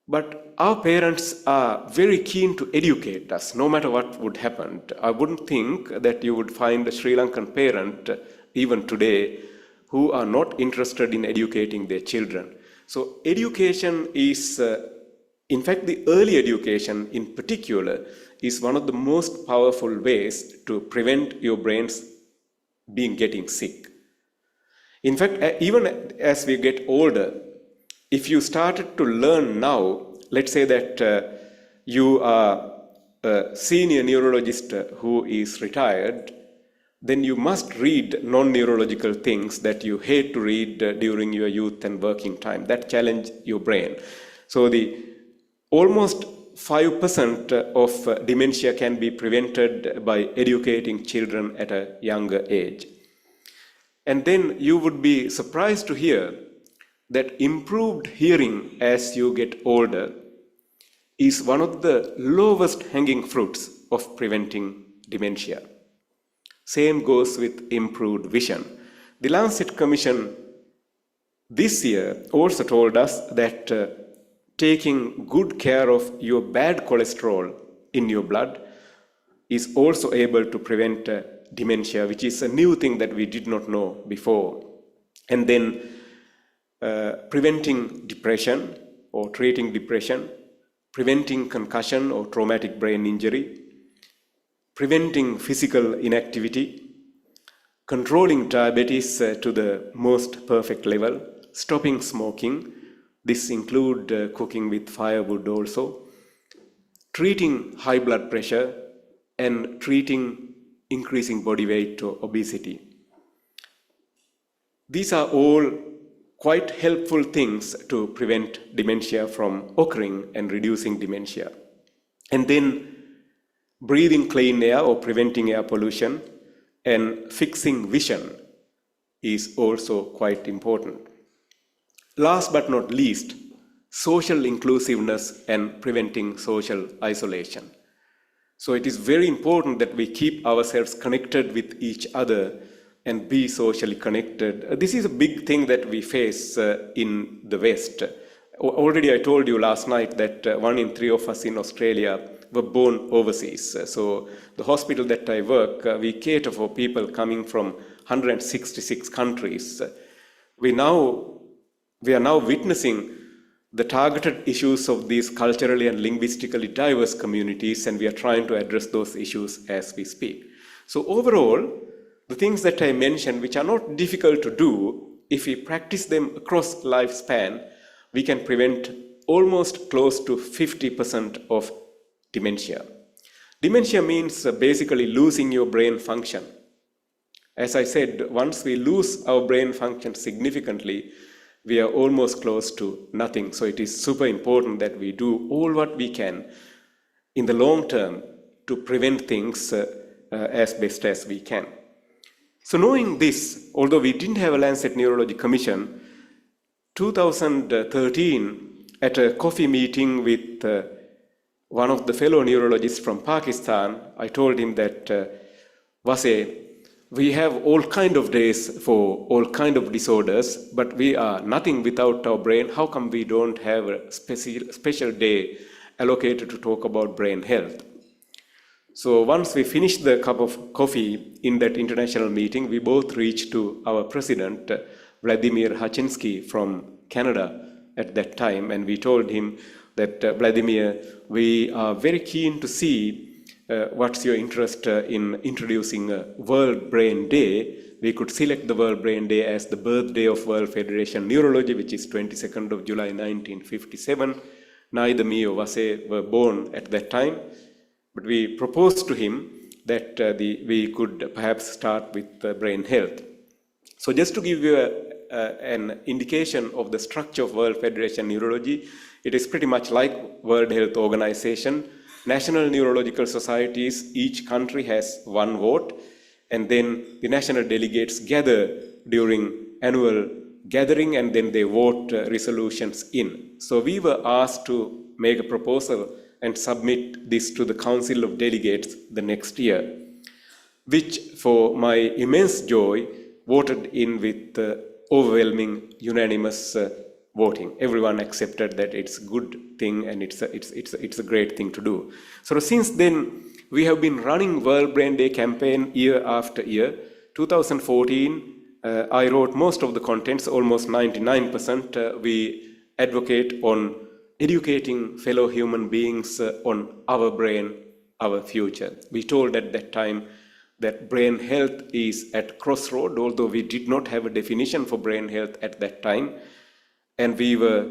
But our parents are very keen to educate us, no matter what would happen. I wouldn't think that you would find a Sri Lankan parent, even today, who are not interested in educating their children. So education is, in fact, the early education in particular, is one of the most powerful ways to prevent your brains getting sick. In fact, even as we get older, if you started to learn now, let's say that you are a senior neurologist who is retired, then you must read non-neurological things that you hate to read during your youth and working time. That challenge your brain. So the almost 5% of dementia can be prevented by educating children at a younger age. And then you would be surprised to hear that improved hearing as you get older is one of the lowest hanging fruits of preventing dementia. Same goes with improved vision. The Lancet Commission this year also told us that taking good care of your bad cholesterol in your blood is also able to prevent dementia, which is a new thing that we did not know before. And then preventing depression or treating depression, preventing concussion or traumatic brain injury, preventing physical inactivity, controlling diabetes to the most perfect level, stopping smoking. This includes cooking with firewood also, treating high blood pressure, and treating increasing body weight or obesity. These are all quite helpful things to prevent dementia from occurring and reducing dementia. And then breathing clean air or preventing air pollution and fixing vision is also quite important. Last but not least, social inclusiveness and preventing social isolation. So it is very important that we keep ourselves connected with each other and be socially connected. This is a big thing that we face in the West. Already I told you last night that 1 in 3 of us in Australia were born overseas. So the hospital that I work, we cater for people coming from 166 countries. We are now witnessing the targeted issues of these culturally and linguistically diverse communities, and we are trying to address those issues as we speak. So overall, the things that I mentioned, which are not difficult to do, if we practice them across lifespan, we can prevent almost close to 50% of dementia. Dementia means basically losing your brain function. As I said, once we lose our brain function significantly, we are almost close to nothing. So it is super important that we do all what we can in the long term to prevent things as best as we can. So knowing this, although we didn't have a Lancet Neurology Commission, 2013, at a coffee meeting with one of the fellow neurologists from Pakistan, I told him that, Vase, we have all kind of days for all kind of disorders, but we are nothing without our brain. How come we don't have a special day allocated to talk about brain health? So once we finished the cup of coffee in that international meeting, we both reached to our president, Vladimir Hachinsky from Canada at that time, and we told him that, Vladimir, we are very keen to see what's your interest in introducing a World Brain Day. We could select the World Brain Day as the birthday of World Federation Neurology, which is 22nd of July 1957. Neither me or Vase were born at that time, but we proposed to him that we could perhaps start with brain health. So just to give you an indication of the structure of World Federation Neurology, it is pretty much like World Health Organization. National neurological societies, each country has one vote, and then the national delegates gather during annual gathering and then they vote resolutions in. So we were asked to make a proposal and submit this to the Council of Delegates the next year, which for my immense joy voted in with overwhelming unanimous voting. Everyone accepted that it's a good thing and it's a great thing to do. So since then, we have been running World Brain Day campaign year after year. 2014, I wrote most of the contents, almost 99%. We advocate on educating fellow human beings on our brain, our future. We told at that time that brain health is at crossroad, although we did not have a definition for brain health at that time. And we were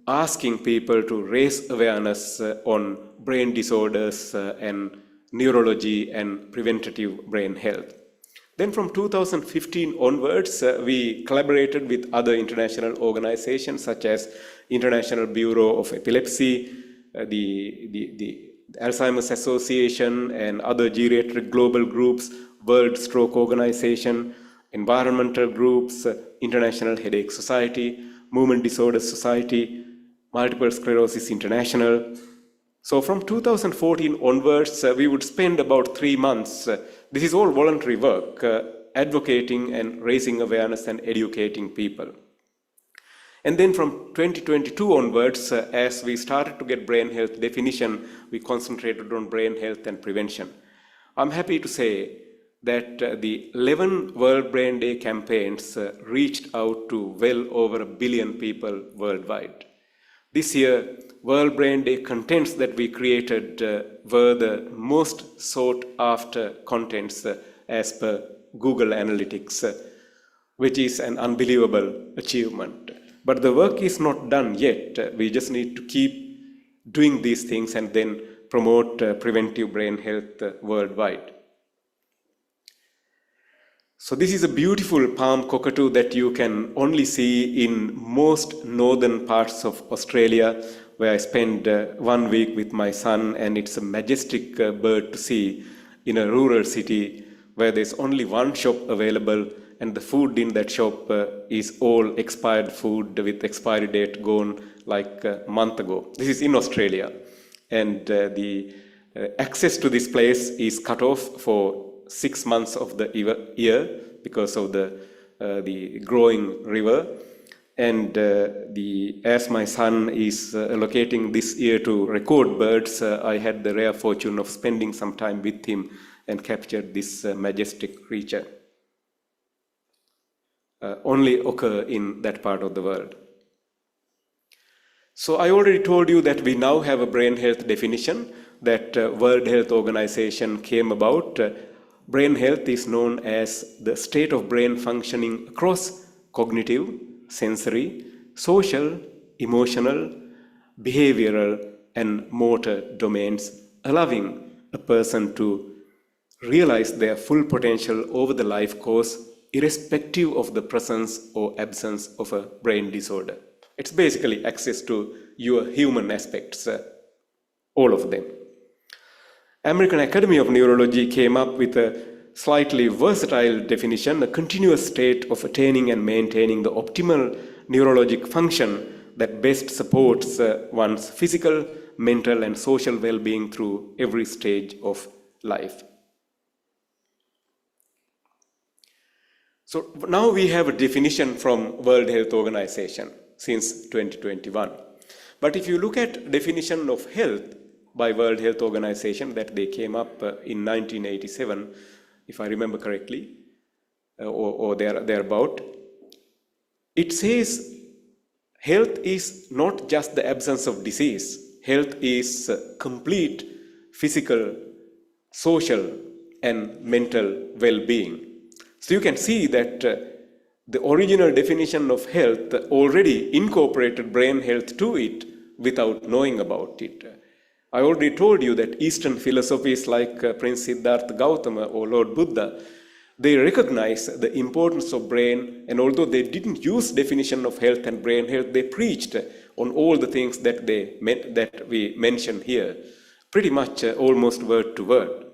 asking people to raise awareness on brain disorders and neurology and preventative brain health. Then from 2015 onwards, we collaborated with other international organizations such as International Bureau of Epilepsy, the Alzheimer's Association and other geriatric global groups, World Stroke Organization, environmental groups, International Headache Society, Movement Disorders Society, Multiple Sclerosis International. So from 2014 onwards, we would spend about 3 months, this is all voluntary work, advocating and raising awareness and educating people. And then from 2022 onwards, as we started to get brain health definition, we concentrated on brain health and prevention. I'm happy to say that the 11 World Brain Day campaigns reached out to well over 1 billion people worldwide. This year, World Brain Day contents that we created were the most sought after contents as per Google Analytics, which is an unbelievable achievement. But the work is not done yet. We just need to keep doing these things and then promote preventive brain health worldwide. So this is a beautiful palm cockatoo that you can only see in most northern parts of Australia, where I spent 1 week with my son, and it's a majestic bird to see in a rural city where there's only one shop available and the food in that shop is all expired food with expiry date gone like a month ago. This is in Australia, and the access to this place is cut off for 6 months of the year because of the growing river. And as my son is allocating this year to record birds, I had the rare fortune of spending some time with him and captured this majestic creature. Only occur in that part of the world. So I already told you that we now have a brain health definition that World Health Organization came about. Brain health is known as the state of brain functioning across cognitive, sensory, social, emotional, behavioral, and motor domains, allowing a person to realize their full potential over the life course, irrespective of the presence or absence of a brain disorder. It's basically access to your human aspects, all of them. American Academy of Neurology came up with a slightly versatile definition, a continuous state of attaining and maintaining the optimal neurologic function that best supports one's physical, mental, and social well-being through every stage of life. So now we have a definition from World Health Organization since 2021. But if you look at definition of health by World Health Organization that they came up in 1987, if I remember correctly, or thereabout, it says health is not just the absence of disease. Health is complete physical, social, and mental well-being. So you can see that the original definition of health already incorporated brain health to it without knowing about it. I already told you that Eastern philosophies like Prince Siddhartha Gautama or Lord Buddha, they recognize the importance of brain, and although they didn't use definition of health and brain health, they preached on all the things that we mentioned here, pretty much almost word to word.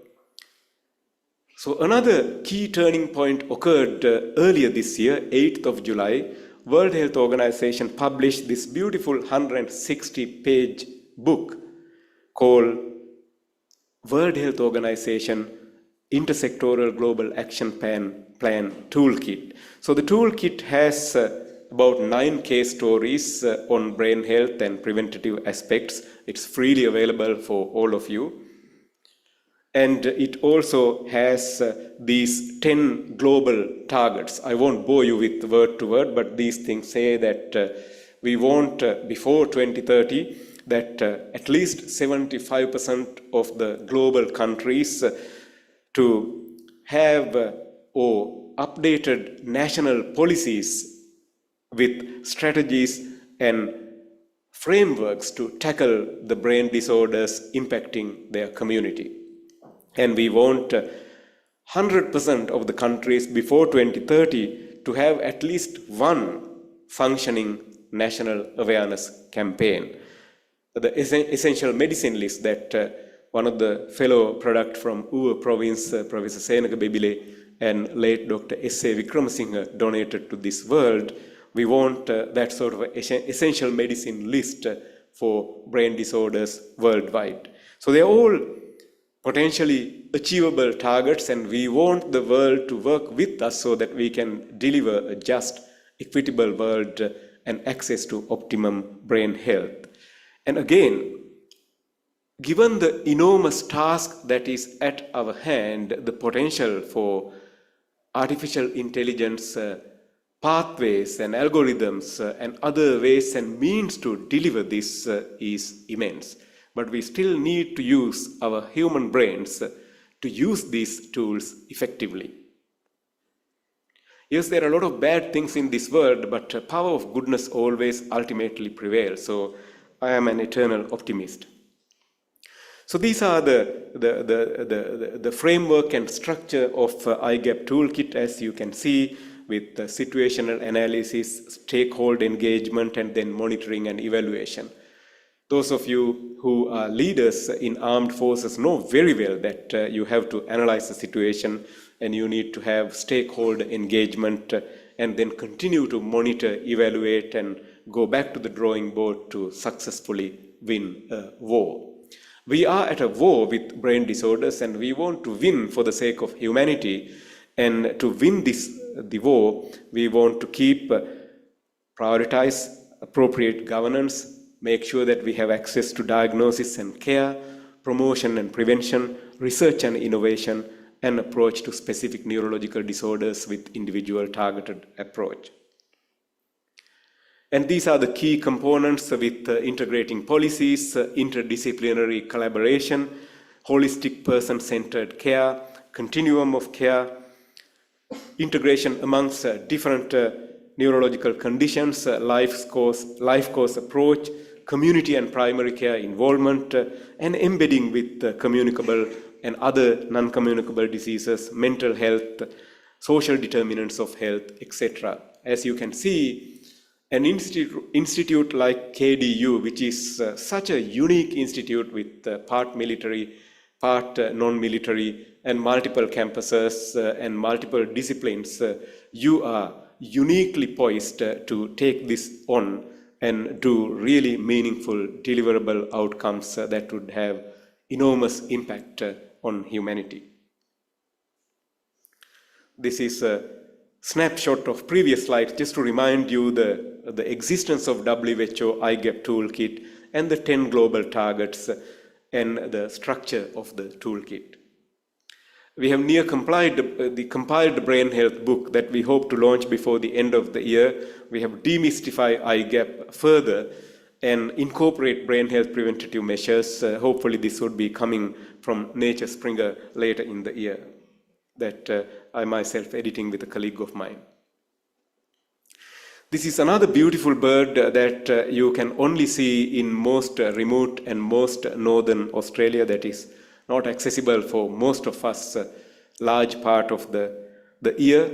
So another key turning point occurred earlier this year, 8th of July, World Health Organization published this beautiful 160-page book called World Health Organization Intersectoral Global Action Plan Toolkit. So the toolkit has about 9 case stories on brain health and preventative aspects. It's freely available for all of you. And it also has these 10 global targets. I won't bore you with word to word, but these things say that we want before 2030 that at least 75% of the global countries to have or updated national policies with strategies and frameworks to tackle the brain disorders impacting their community. And we want 100% of the countries before 2030 to have at least one functioning national awareness campaign. The essential medicine list that one of the fellow product from Uva province, Professor Senaka Bebile and late Dr. S.A. Vikramasinghe donated to this world, we want that sort of essential medicine list for brain disorders worldwide. So they're all potentially achievable targets, and we want the world to work with us so that we can deliver a just, equitable world and access to optimum brain health. And again, given the enormous task that is at our hand, the potential for artificial intelligence pathways and algorithms and other ways and means to deliver this is immense. But we still need to use our human brains to use these tools effectively. Yes, there are a lot of bad things in this world, but power of goodness always ultimately prevails. So I am an eternal optimist. So these are the framework and structure of IGAP toolkit, as you can see, with situational analysis, stakeholder engagement, and then monitoring and evaluation. Those of you who are leaders in armed forces know very well that you have to analyze the situation and you need to have stakeholder engagement and then continue to monitor, evaluate, and go back to the drawing board to successfully win a war. We are at a war with brain disorders, and we want to win for the sake of humanity. And to win the war, we want to keep prioritize appropriate governance, make sure that we have access to diagnosis and care, promotion and prevention, research and innovation, and approach to specific neurological disorders with individual targeted approach. And these are the key components with integrating policies, interdisciplinary collaboration, holistic person-centered care, continuum of care, integration amongst different neurological conditions, life course approach, community and primary care involvement, and embedding with communicable and other non-communicable diseases, mental health, social determinants of health, etc. As you can see, an institute like KDU, which is such a unique institute with part military, part non-military, and multiple campuses and multiple disciplines, you are uniquely poised to take this on and do really meaningful, deliverable outcomes that would have enormous impact on humanity. This is a snapshot of previous slides just to remind you the existence of WHO IGAP toolkit and the 10 global targets and the structure of the toolkit. We have compiled the brain health book that we hope to launch before the end of the year. We have demystified IGAP further and incorporate brain health preventative measures. Hopefully this would be coming from Nature Springer later in the year, that I myself editing with a colleague of mine. This is another beautiful bird that you can only see in most remote and most northern Australia, that is not accessible for most of us large part of the year.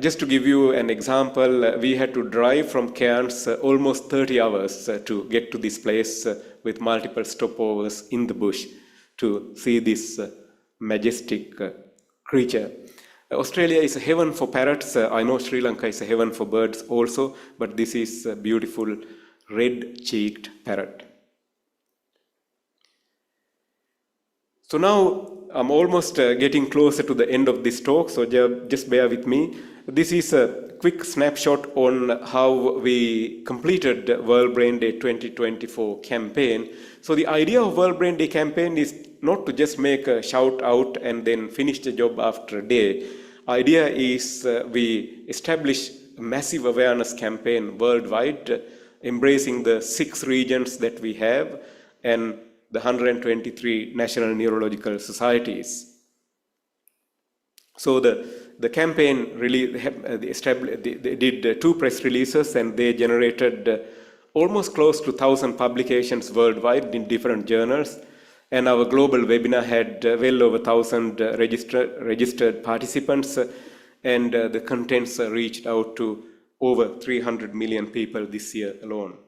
Just to give you an example, we had to drive from Cairns almost 30 hours to get to this place with multiple stopovers in the bush to see this majestic creature. Australia is a heaven for parrots. I know Sri Lanka is a heaven for birds also, but this is a beautiful red-cheeked parrot. So now I'm almost getting closer to the end of this talk, so just bear with me. This is a quick snapshot on how we completed World Brain Day 2024 campaign. So the idea of World Brain Day campaign is not to just make a shout out and then finish the job after a day. Idea is we establish a massive awareness campaign worldwide, embracing the 6 regions that we have and the 123 national neurological societies. So the campaign really they did 2 press releases, and they generated almost close to 1,000 publications worldwide in different journals. And our global webinar had well over 1,000 registered participants, and the contents reached out to over 300 million people this year alone.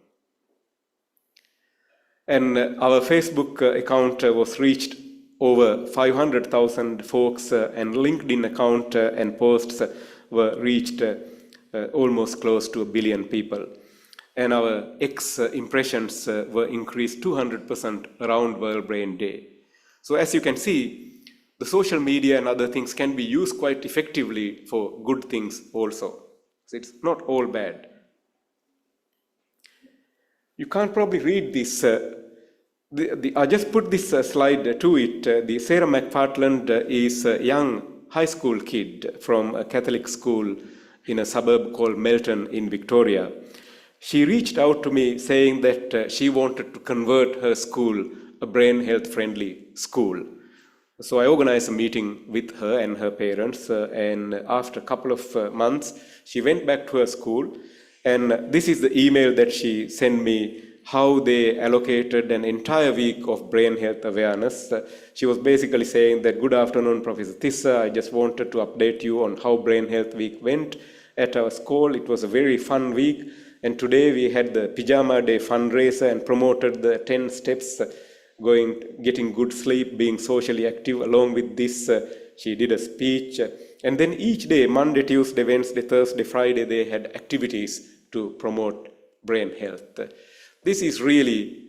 And our Facebook account was reached over 500,000 folks, and LinkedIn account and posts were reached almost close to 1 billion people. And our X impressions were increased 200% around World Brain Day. So as you can see, the social media and other things can be used quite effectively for good things also. So it's not all bad. You can't probably read this. I just put this slide to it. The Sarah McPartland is a young high school kid from a Catholic school in a suburb called Melton in Victoria. She reached out to me saying that she wanted to convert her school a brain health friendly school. So I organized a meeting with her and her parents, and after a couple of months, she went back to her school, and this is the email that she sent me, how they allocated an entire week of brain health awareness. She was basically saying that, good afternoon, Professor Tissa, I just wanted to update you on how Brain Health Week went at our school. It was a very fun week, and today we had the Pyjama Day fundraiser and promoted the 10 steps, getting good sleep, being socially active. Along with this, she did a speech, and then each day, Monday, Tuesday, Wednesday, Thursday, Friday, they had activities to promote brain health. This is really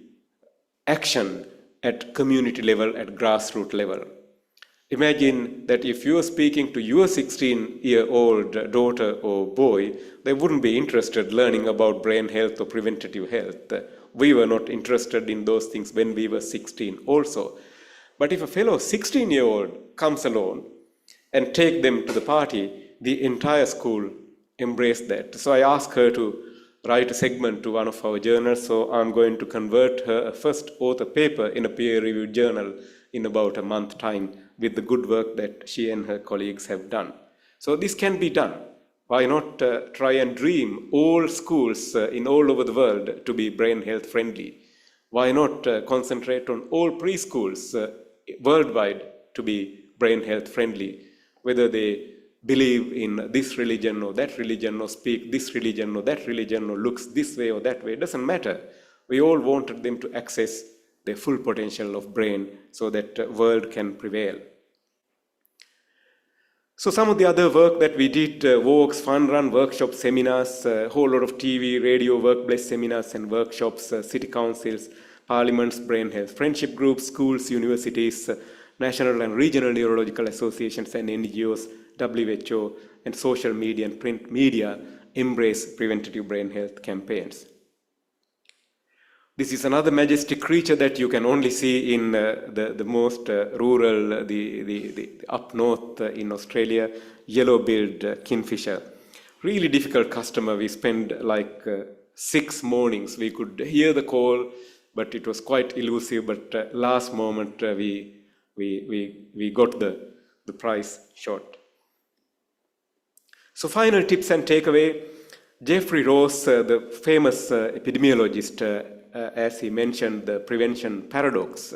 action at community level, at grassroots level. Imagine that if you are speaking to your 16-year-old daughter or boy, they wouldn't be interested learning about brain health or preventative health. We were not interested in those things when we were 16 also. But if a fellow 16-year-old comes along and take them to the party, the entire school embraced that. So I asked her to write a segment to one of our journals, so I'm going to convert her first author paper in a peer-reviewed journal in about a month's time with the good work that she and her colleagues have done. So this can be done. Why not try and dream all schools in all over the world to be brain health friendly? Why not concentrate on all preschools worldwide to be brain health friendly, whether they believe in this religion or that religion, or speak this religion or that religion, or looks this way or that way. It doesn't matter. We all wanted them to access the full potential of brain so that the world can prevail. So some of the other work that we did, walks, fun run, workshops, seminars, a whole lot of TV, radio, workplace seminars and workshops, city councils, parliaments, brain health, friendship groups, schools, universities, national and regional neurological associations and NGOs, WHO, and social media and print media embrace preventative brain health campaigns. This is another majestic creature that you can only see in the most rural, the up north in Australia, yellow-billed kingfisher. Really difficult customer. We spent like 6 mornings. We could hear the call, but it was quite elusive. But last moment, we got the price short. So final tips and takeaway. Jeffrey Ross, the famous epidemiologist, as he mentioned the prevention paradox.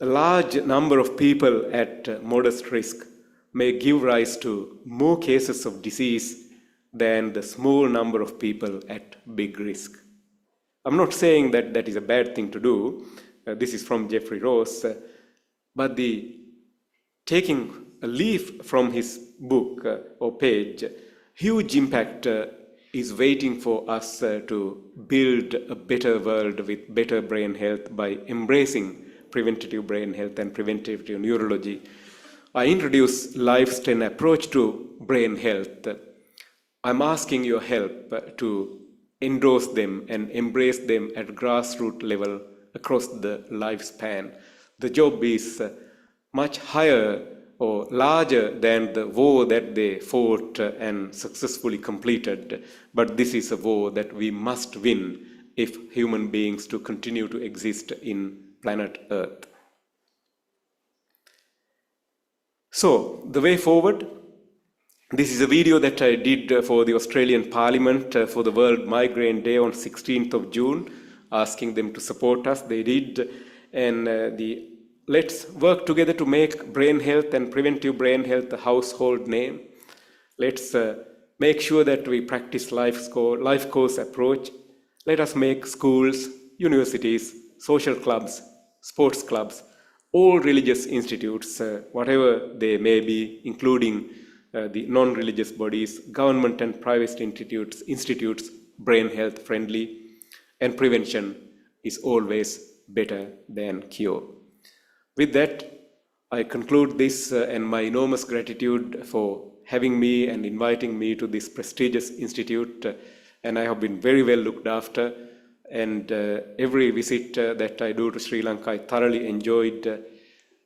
A large number of people at modest risk may give rise to more cases of disease than the small number of people at big risk. I'm not saying that that is a bad thing to do. This is from Jeffrey Ross. But the taking a leaf from his book or page, huge impact is waiting for us to build a better world with better brain health by embracing preventative brain health and preventative neurology. I introduce Life's 10 approach to brain health. I'm asking your help to endorse them and embrace them at grassroots level across the lifespan. The job is much higher or larger than the war that they fought and successfully completed. But this is a war that we must win if human beings to continue to exist in planet Earth. So, the way forward, this is a video that I did for the Australian Parliament for the World Migraine Day on 16th of June, asking them to support us. They did. And let's work together to make brain health and preventive brain health a household name. Let's make sure that we practice life course approach. Let us make schools, universities, social clubs, sports clubs, all religious institutes, whatever they may be, including the non-religious bodies, government and private institutes, brain health friendly, and prevention is always better than cure. With that, I conclude this and my enormous gratitude for having me and inviting me to this prestigious institute. And I have been very well looked after. And every visit that I do to Sri Lanka, I thoroughly enjoyed.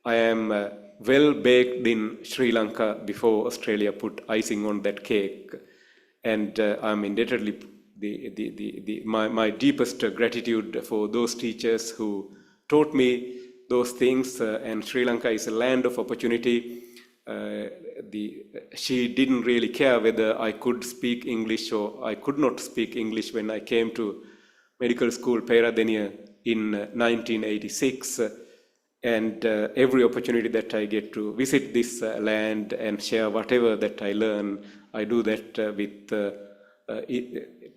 I am well baked in Sri Lanka before Australia put icing on that cake. And I'm indebtedly my deepest gratitude for those teachers who taught me those things. And Sri Lanka is a land of opportunity. She didn't really care whether I could speak English or I could not speak English when I came to medical school Peradeniya in 1986. And every opportunity that I get to visit this land and share whatever that I learn, I do that with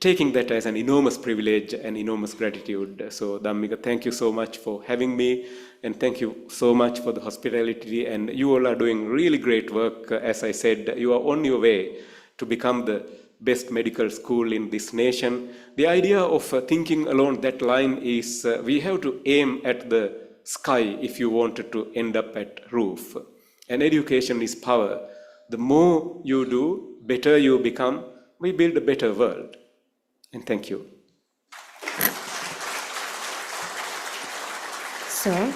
taking that as an enormous privilege and enormous gratitude. So Dhammika, thank you so much for having me, and thank you so much for the hospitality. And you all are doing really great work. As I said, you are on your way to become the best medical school in this nation. The idea of thinking along that line is we have to aim at the sky if you wanted to end up at roof. And education is power. The more you do, better you become, we build a better world. And thank you. Sir,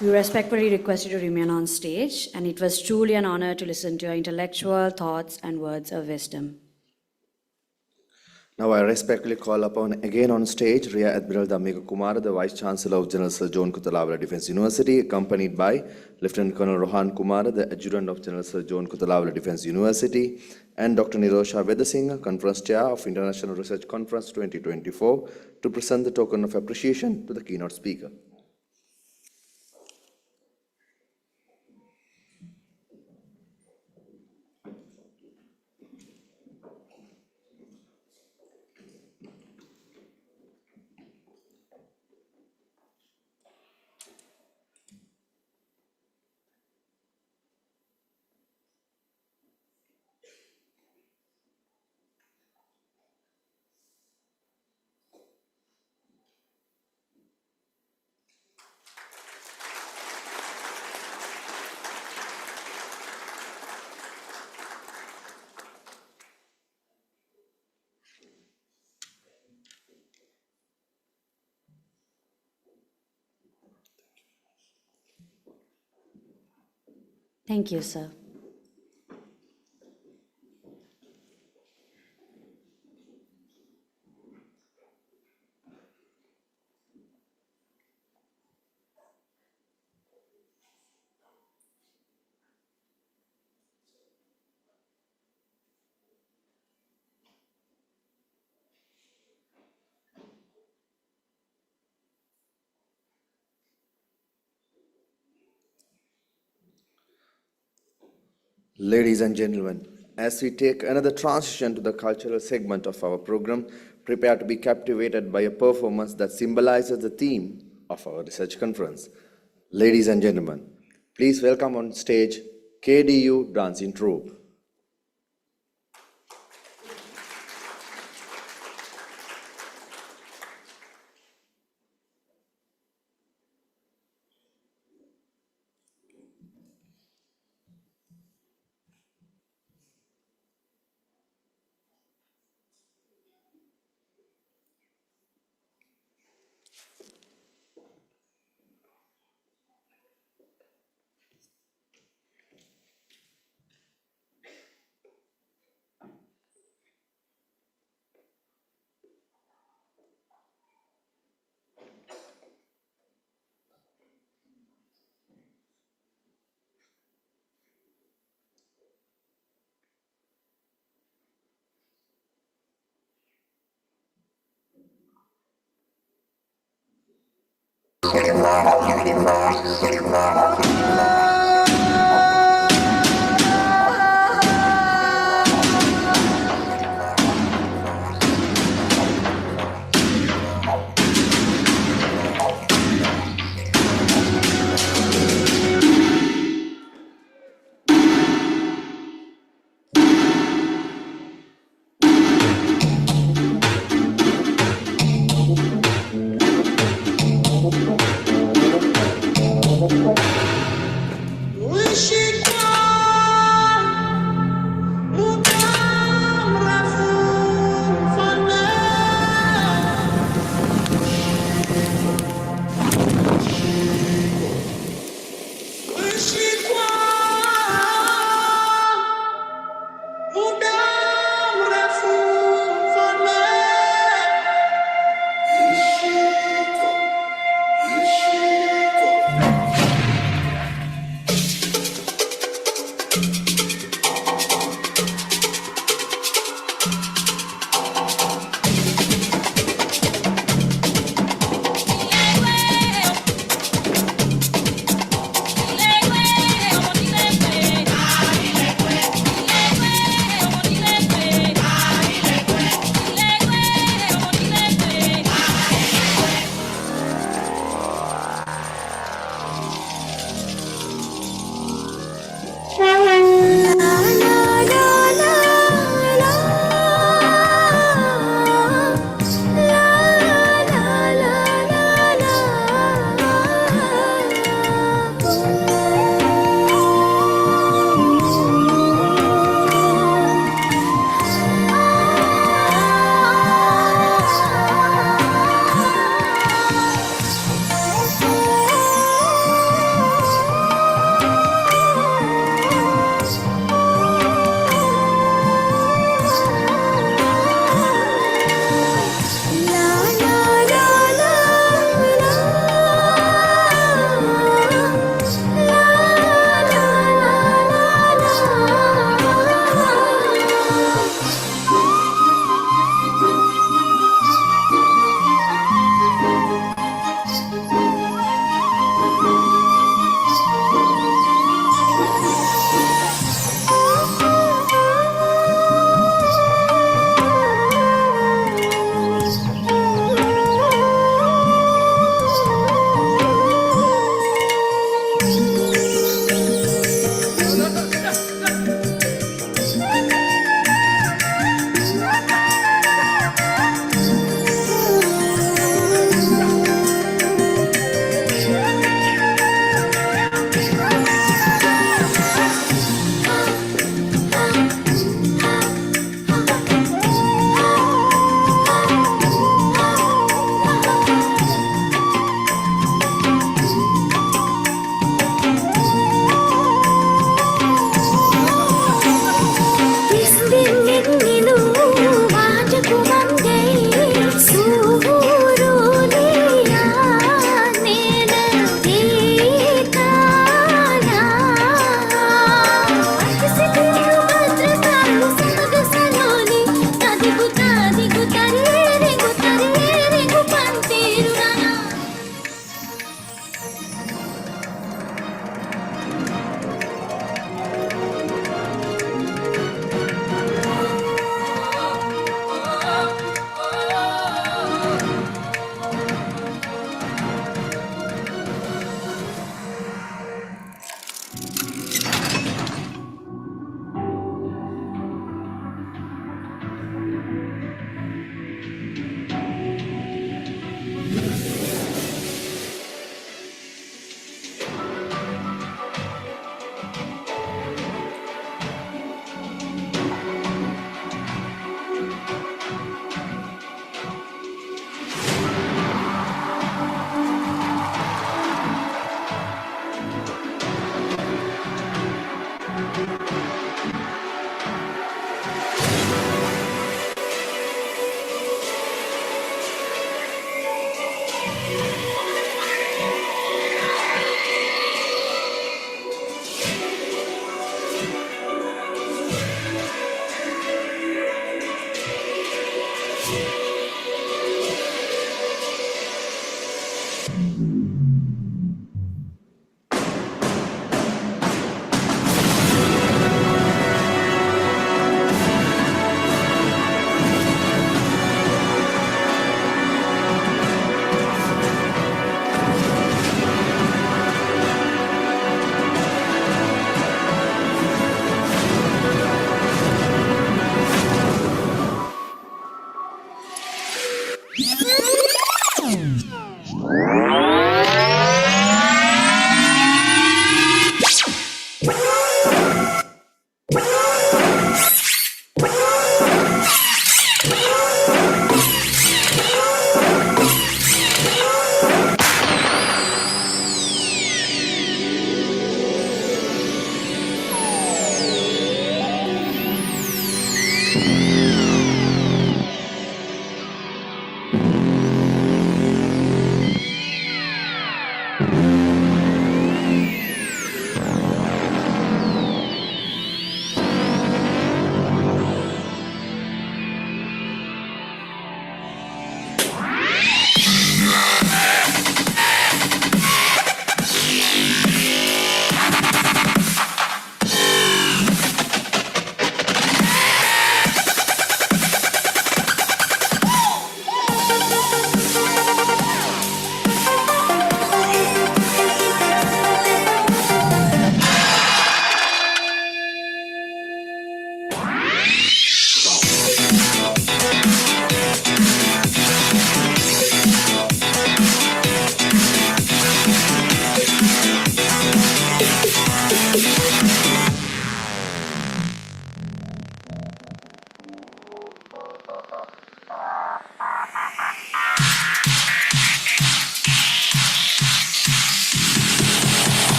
we respectfully request you to remain on stage, and it was truly an honor to listen to your intellectual thoughts and words of wisdom. Now I respectfully call upon again on stage Rear Admiral Dhammika Kumara, the Vice Chancellor of General Sir John Kotalawala Defence University, accompanied by Lieutenant Colonel Rohan Kumara, the Adjutant of General Sir John Kotalawala Defence University, and Dr. Nirosha Vedasinghe, Conference Chair of International Research Conference 2024, to present the token of appreciation to the keynote speaker. Thank you, sir. Ladies and gentlemen, as we take another transition to the cultural segment of our program, prepare to be captivated by a performance that symbolizes the theme of our research conference. Ladies and gentlemen, please welcome on stage KDU Dancing Troupe.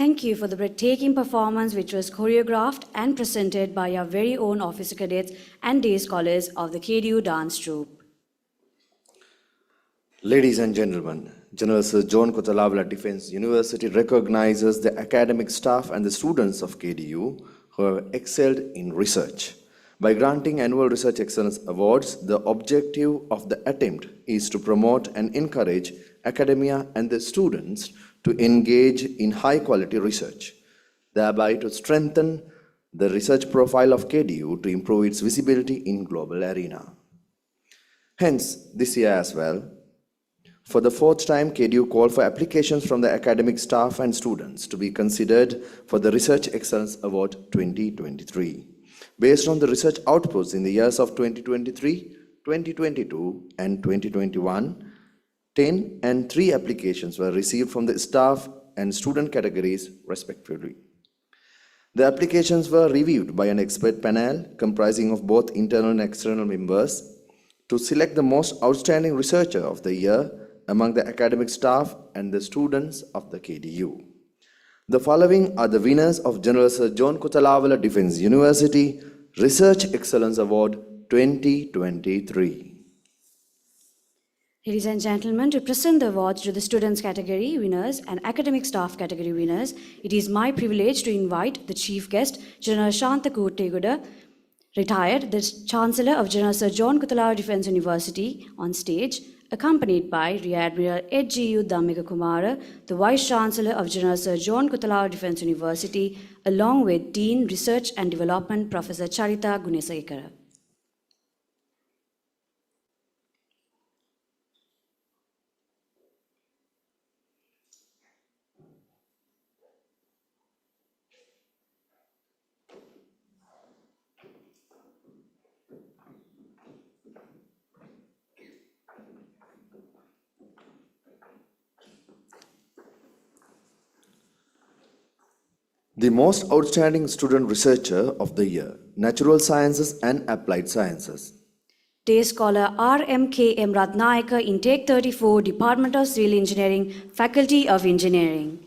Thank you for the breathtaking performance which was choreographed and presented by our very own officer cadets and day scholars of the KDU dance troupe. Ladies and gentlemen, General Sir John Kotalawala Defence University recognizes the academic staff and the students of KDU who have excelled in research. By granting annual Research Excellence Awards, the objective of the attempt is to promote and encourage academia and the students to engage in high-quality research, thereby to strengthen the research profile of KDU to improve its visibility in global arena. Hence, this year as well, for the fourth time, KDU called for applications from the academic staff and students to be considered for the Research Excellence Award 2023. Based on the research outputs in the years of 2023, 2022, and 2021, 10 and 3 applications were received from the staff and student categories, respectively. The applications were reviewed by an expert panel comprising of both internal and external members to select the most outstanding researcher of the year among the academic staff and the students of the KDU. The following are the winners of General Sir John Kotalawala Defence University Research Excellence Award 2023. Ladies and gentlemen, to present the awards to the students category winners and academic staff category winners, it is my privilege to invite the chief guest, General Shantha Kurteguda, retired, the Chancellor of General Sir John Kotalawala Defence University, on stage, accompanied by Rear Admiral H.G.U. Dhammika Kumara, the Vice Chancellor of General Sir John Kotalawala Defence University, along with Dean Research and Development Professor Charita Gunesekara. The most outstanding student researcher of the year, Natural Sciences and Applied Sciences. Day Scholar R.M.K.M. Ratnayaka, Intake 34, Department of Civil Engineering, Faculty of Engineering.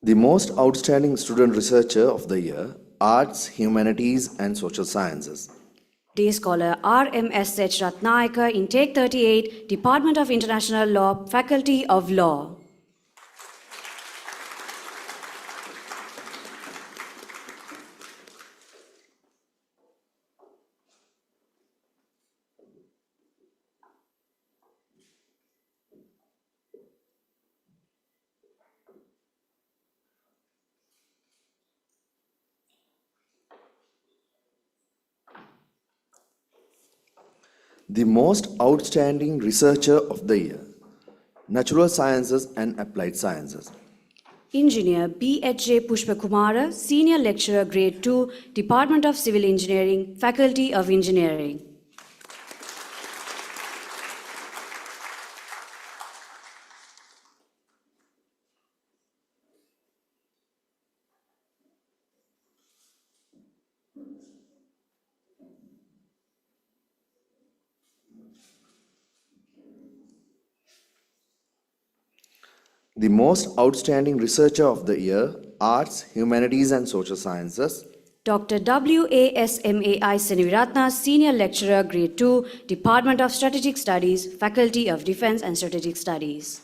The most outstanding student researcher of the year, Arts, Humanities and Social Sciences. Day Scholar R.M.S.H. Ratnayaka, Intake 38, Department of International Law, Faculty of Law. The most outstanding researcher of the year, Natural Sciences and Applied Sciences. Engineer B.H.J. Pushpakumara, Senior Lecturer, Grade 2, Department of Civil Engineering, Faculty of Engineering. The most outstanding researcher of the year, Arts, Humanities and Social Sciences. Dr. W.A.S.M.A.I. Seniviratna, Senior Lecturer, Grade 2, Department of Strategic Studies, Faculty of Defense and Strategic Studies.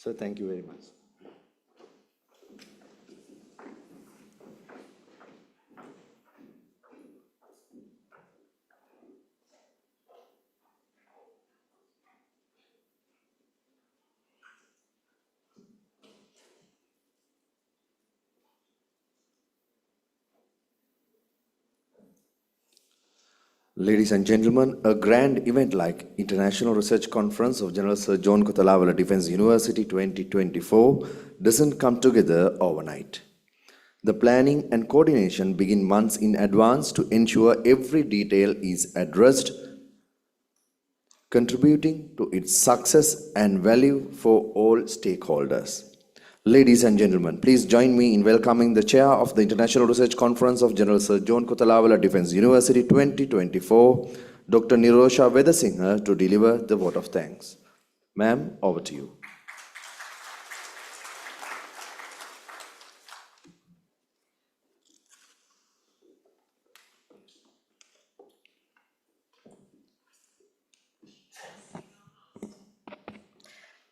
So thank you very much. Ladies and gentlemen, a grand event like International Research Conference of General Sir John Kotalawala Defence University 2024 doesn't come together overnight. The planning and coordination begin months in advance to ensure every detail is addressed, contributing to its success and value for all stakeholders. Ladies and gentlemen, please join me in welcoming the Chair of the International Research Conference of General Sir John Kotalawala Defence University 2024, Dr. Nirosha Vedasinghe, to deliver the vote of thanks. Ma'am, over to you.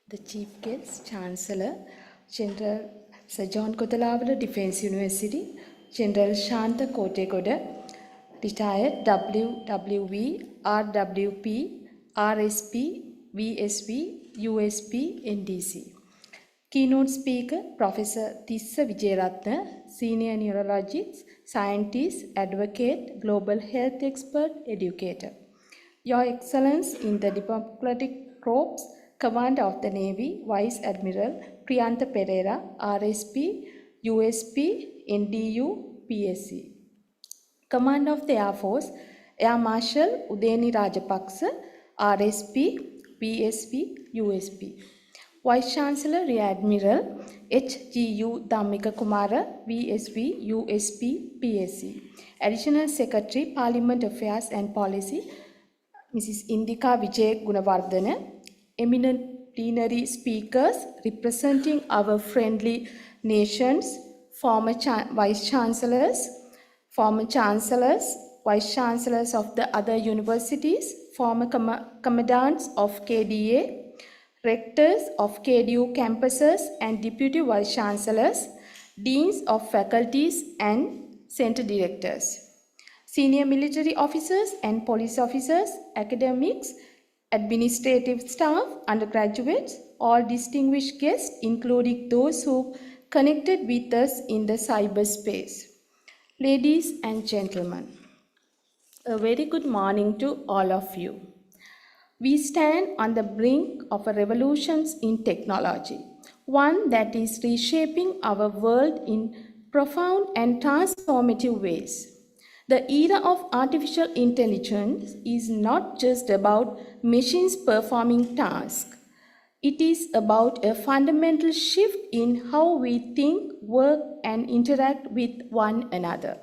The Chief Guest, Chancellor, General Sir John Kotalawala Defence University, General Shanta Kotekoda, retired WWV, RWP, RSP, VSV, USP, NDC. Keynote speaker, Professor Tissa Wijeratna, Senior Neurologist, Scientist, Advocate, Global Health Expert, Educator. Your Excellence in the Diplomatic Corps, Commander of the Navy, Vice Admiral Priyantha Pereira, RSP, USP, NDU, PSC. Commander of the Air Force, Air Marshal Udeni Rajapaksa, RSP, PSP, USP. Vice Chancellor Rear Admiral HGU Dhammika Kumara, VSV, USP, PSC. Additional Secretary, Parliament Affairs and Policy, Mrs. Indika Vijay Gunawardena. Eminent plenary speakers representing our friendly nations, former vice chancellors, vice chancellors of the other universities, former commandants of KDA, rectors of KDU campuses and deputy vice chancellors, deans of faculties and center directors, senior military officers and police officers, academics, administrative staff, undergraduates, all distinguished guests, including those who connected with us in the cyberspace. Ladies and gentlemen, a very good morning to all of you. We stand on the brink of a revolution in technology, one that is reshaping our world in profound and transformative ways. The era of artificial intelligence is not just about machines performing tasks. It is about a fundamental shift in how we think, work, and interact with one another.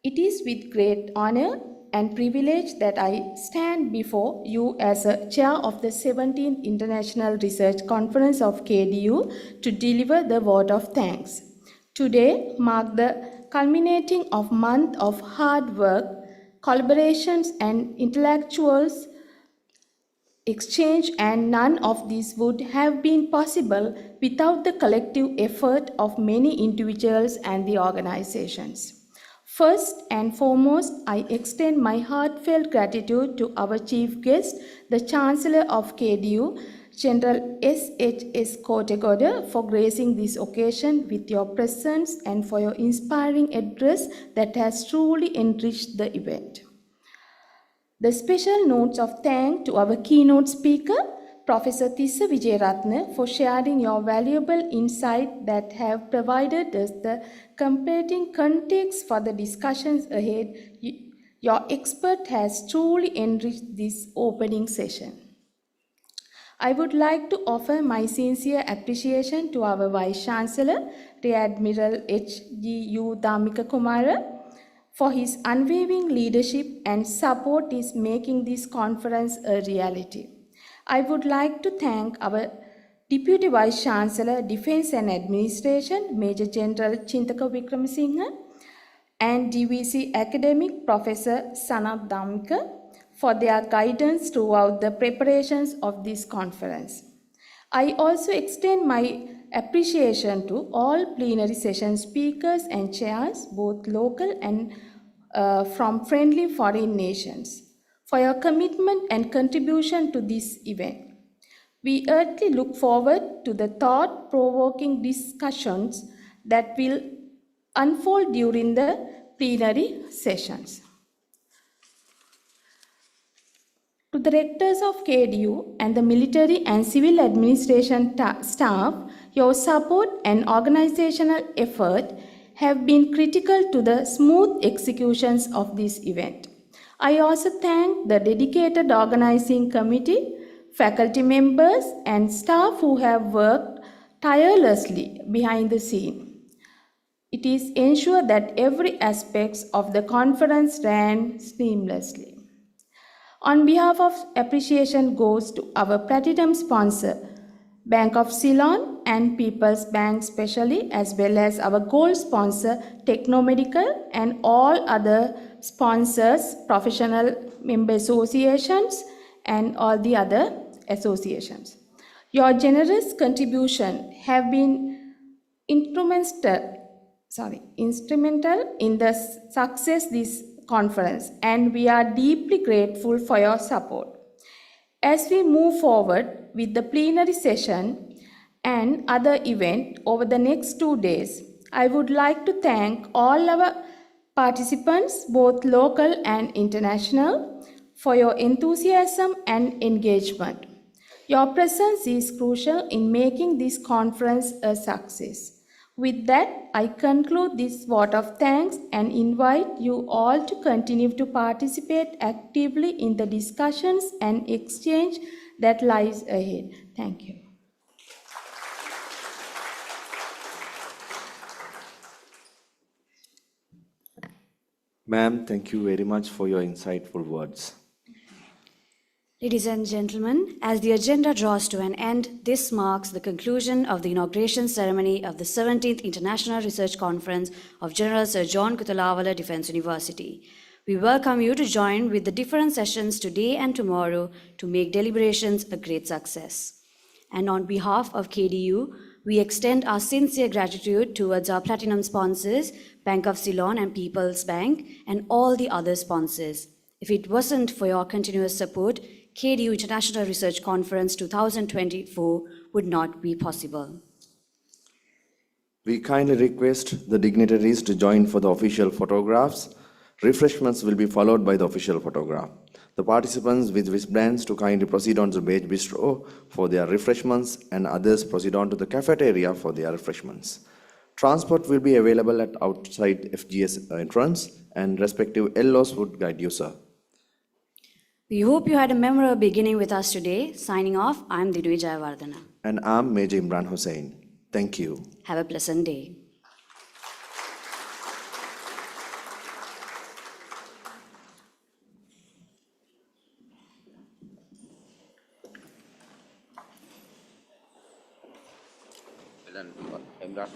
It is with great honor and privilege that I stand before you as a chair of the 17th International Research Conference of KDU to deliver the vote of thanks. Today marks the culminating of month of hard work, collaborations, and intellectuals exchange, and none of this would have been possible without the collective effort of many individuals and the organizations. First and foremost, I extend my heartfelt gratitude to our chief guest, the Chancellor of KDU, General S.H.S. Kotegoda, for gracing this occasion with your presence and for your inspiring address that has truly enriched the event. The special notes of thanks to our keynote speaker, Professor Tissa Wijeratne, for sharing your valuable insight that have provided us the competing context for the discussions ahead. Your expert has truly enriched this opening session. I would like to offer my sincere appreciation to our Vice Chancellor, Rear Admiral H.G.U. Dhammika Kumara, for his unwavering leadership and support in making this conference a reality. I would like to thank our Deputy Vice Chancellor, Defence and Administration, Major General Chintaka Wickramasinghe, and DVC academic Professor Sanath Dhammika for their guidance throughout the preparations of this conference. I also extend my appreciation to all plenary session speakers and chairs, both local and from friendly foreign nations, for your commitment and contribution to this event. We earnestly look forward to the thought-provoking discussions that will unfold during the plenary sessions. To the rectors of KDU and the military and civil administration staff, your support and organizational effort have been critical to the smooth executions of this event. I also thank the dedicated organizing committee, faculty members, and staff who have worked tirelessly behind the scene. It is ensured that every aspect of the conference ran seamlessly. On behalf of appreciation goes to our platinum sponsor, Bank of Ceylon and People's Bank specially, as well as our gold sponsor, Technomedical, and all other sponsors, professional member associations, and all the other associations. Your generous contribution have been instrumental in the success this conference, and we are deeply grateful for your support. As we move forward with the plenary session and other events over the next 2 days, I would like to thank all our participants, both local and international, for your enthusiasm and engagement. Your presence is crucial in making this conference a success. With that, I conclude this vote of thanks and invite you all to continue to participate actively in the discussions and exchange that lies ahead. Thank you. Ma'am, thank you very much for your insightful words. Ladies and gentlemen, as the agenda draws to an end, this marks the conclusion of the inauguration ceremony of the 17th International Research Conference of General Sir John Kotalawala Defence University. We welcome you to join with the different sessions today and tomorrow to make deliberations a great success. And on behalf of KDU, We extend our sincere gratitude towards our platinum sponsors, Bank of Ceylon and People's Bank, and all the other sponsors. If it wasn't for your continuous support, KDU International Research Conference 2024 would not be possible. We kindly request the dignitaries to join for the official photographs. Refreshments will be followed by the official photograph. The participants with wristbands to kindly proceed on to the beige bistro for their refreshments, and others proceed on to the cafeteria for their refreshments. Transport will be available at outside FGS entrance, and respective LOs would guide you, sir. We hope you had a memorable beginning with us today. Signing off, I'm Dinui Jayawardena. And I'm Major Imran Hussain. Thank you. Have a pleasant day. Imran,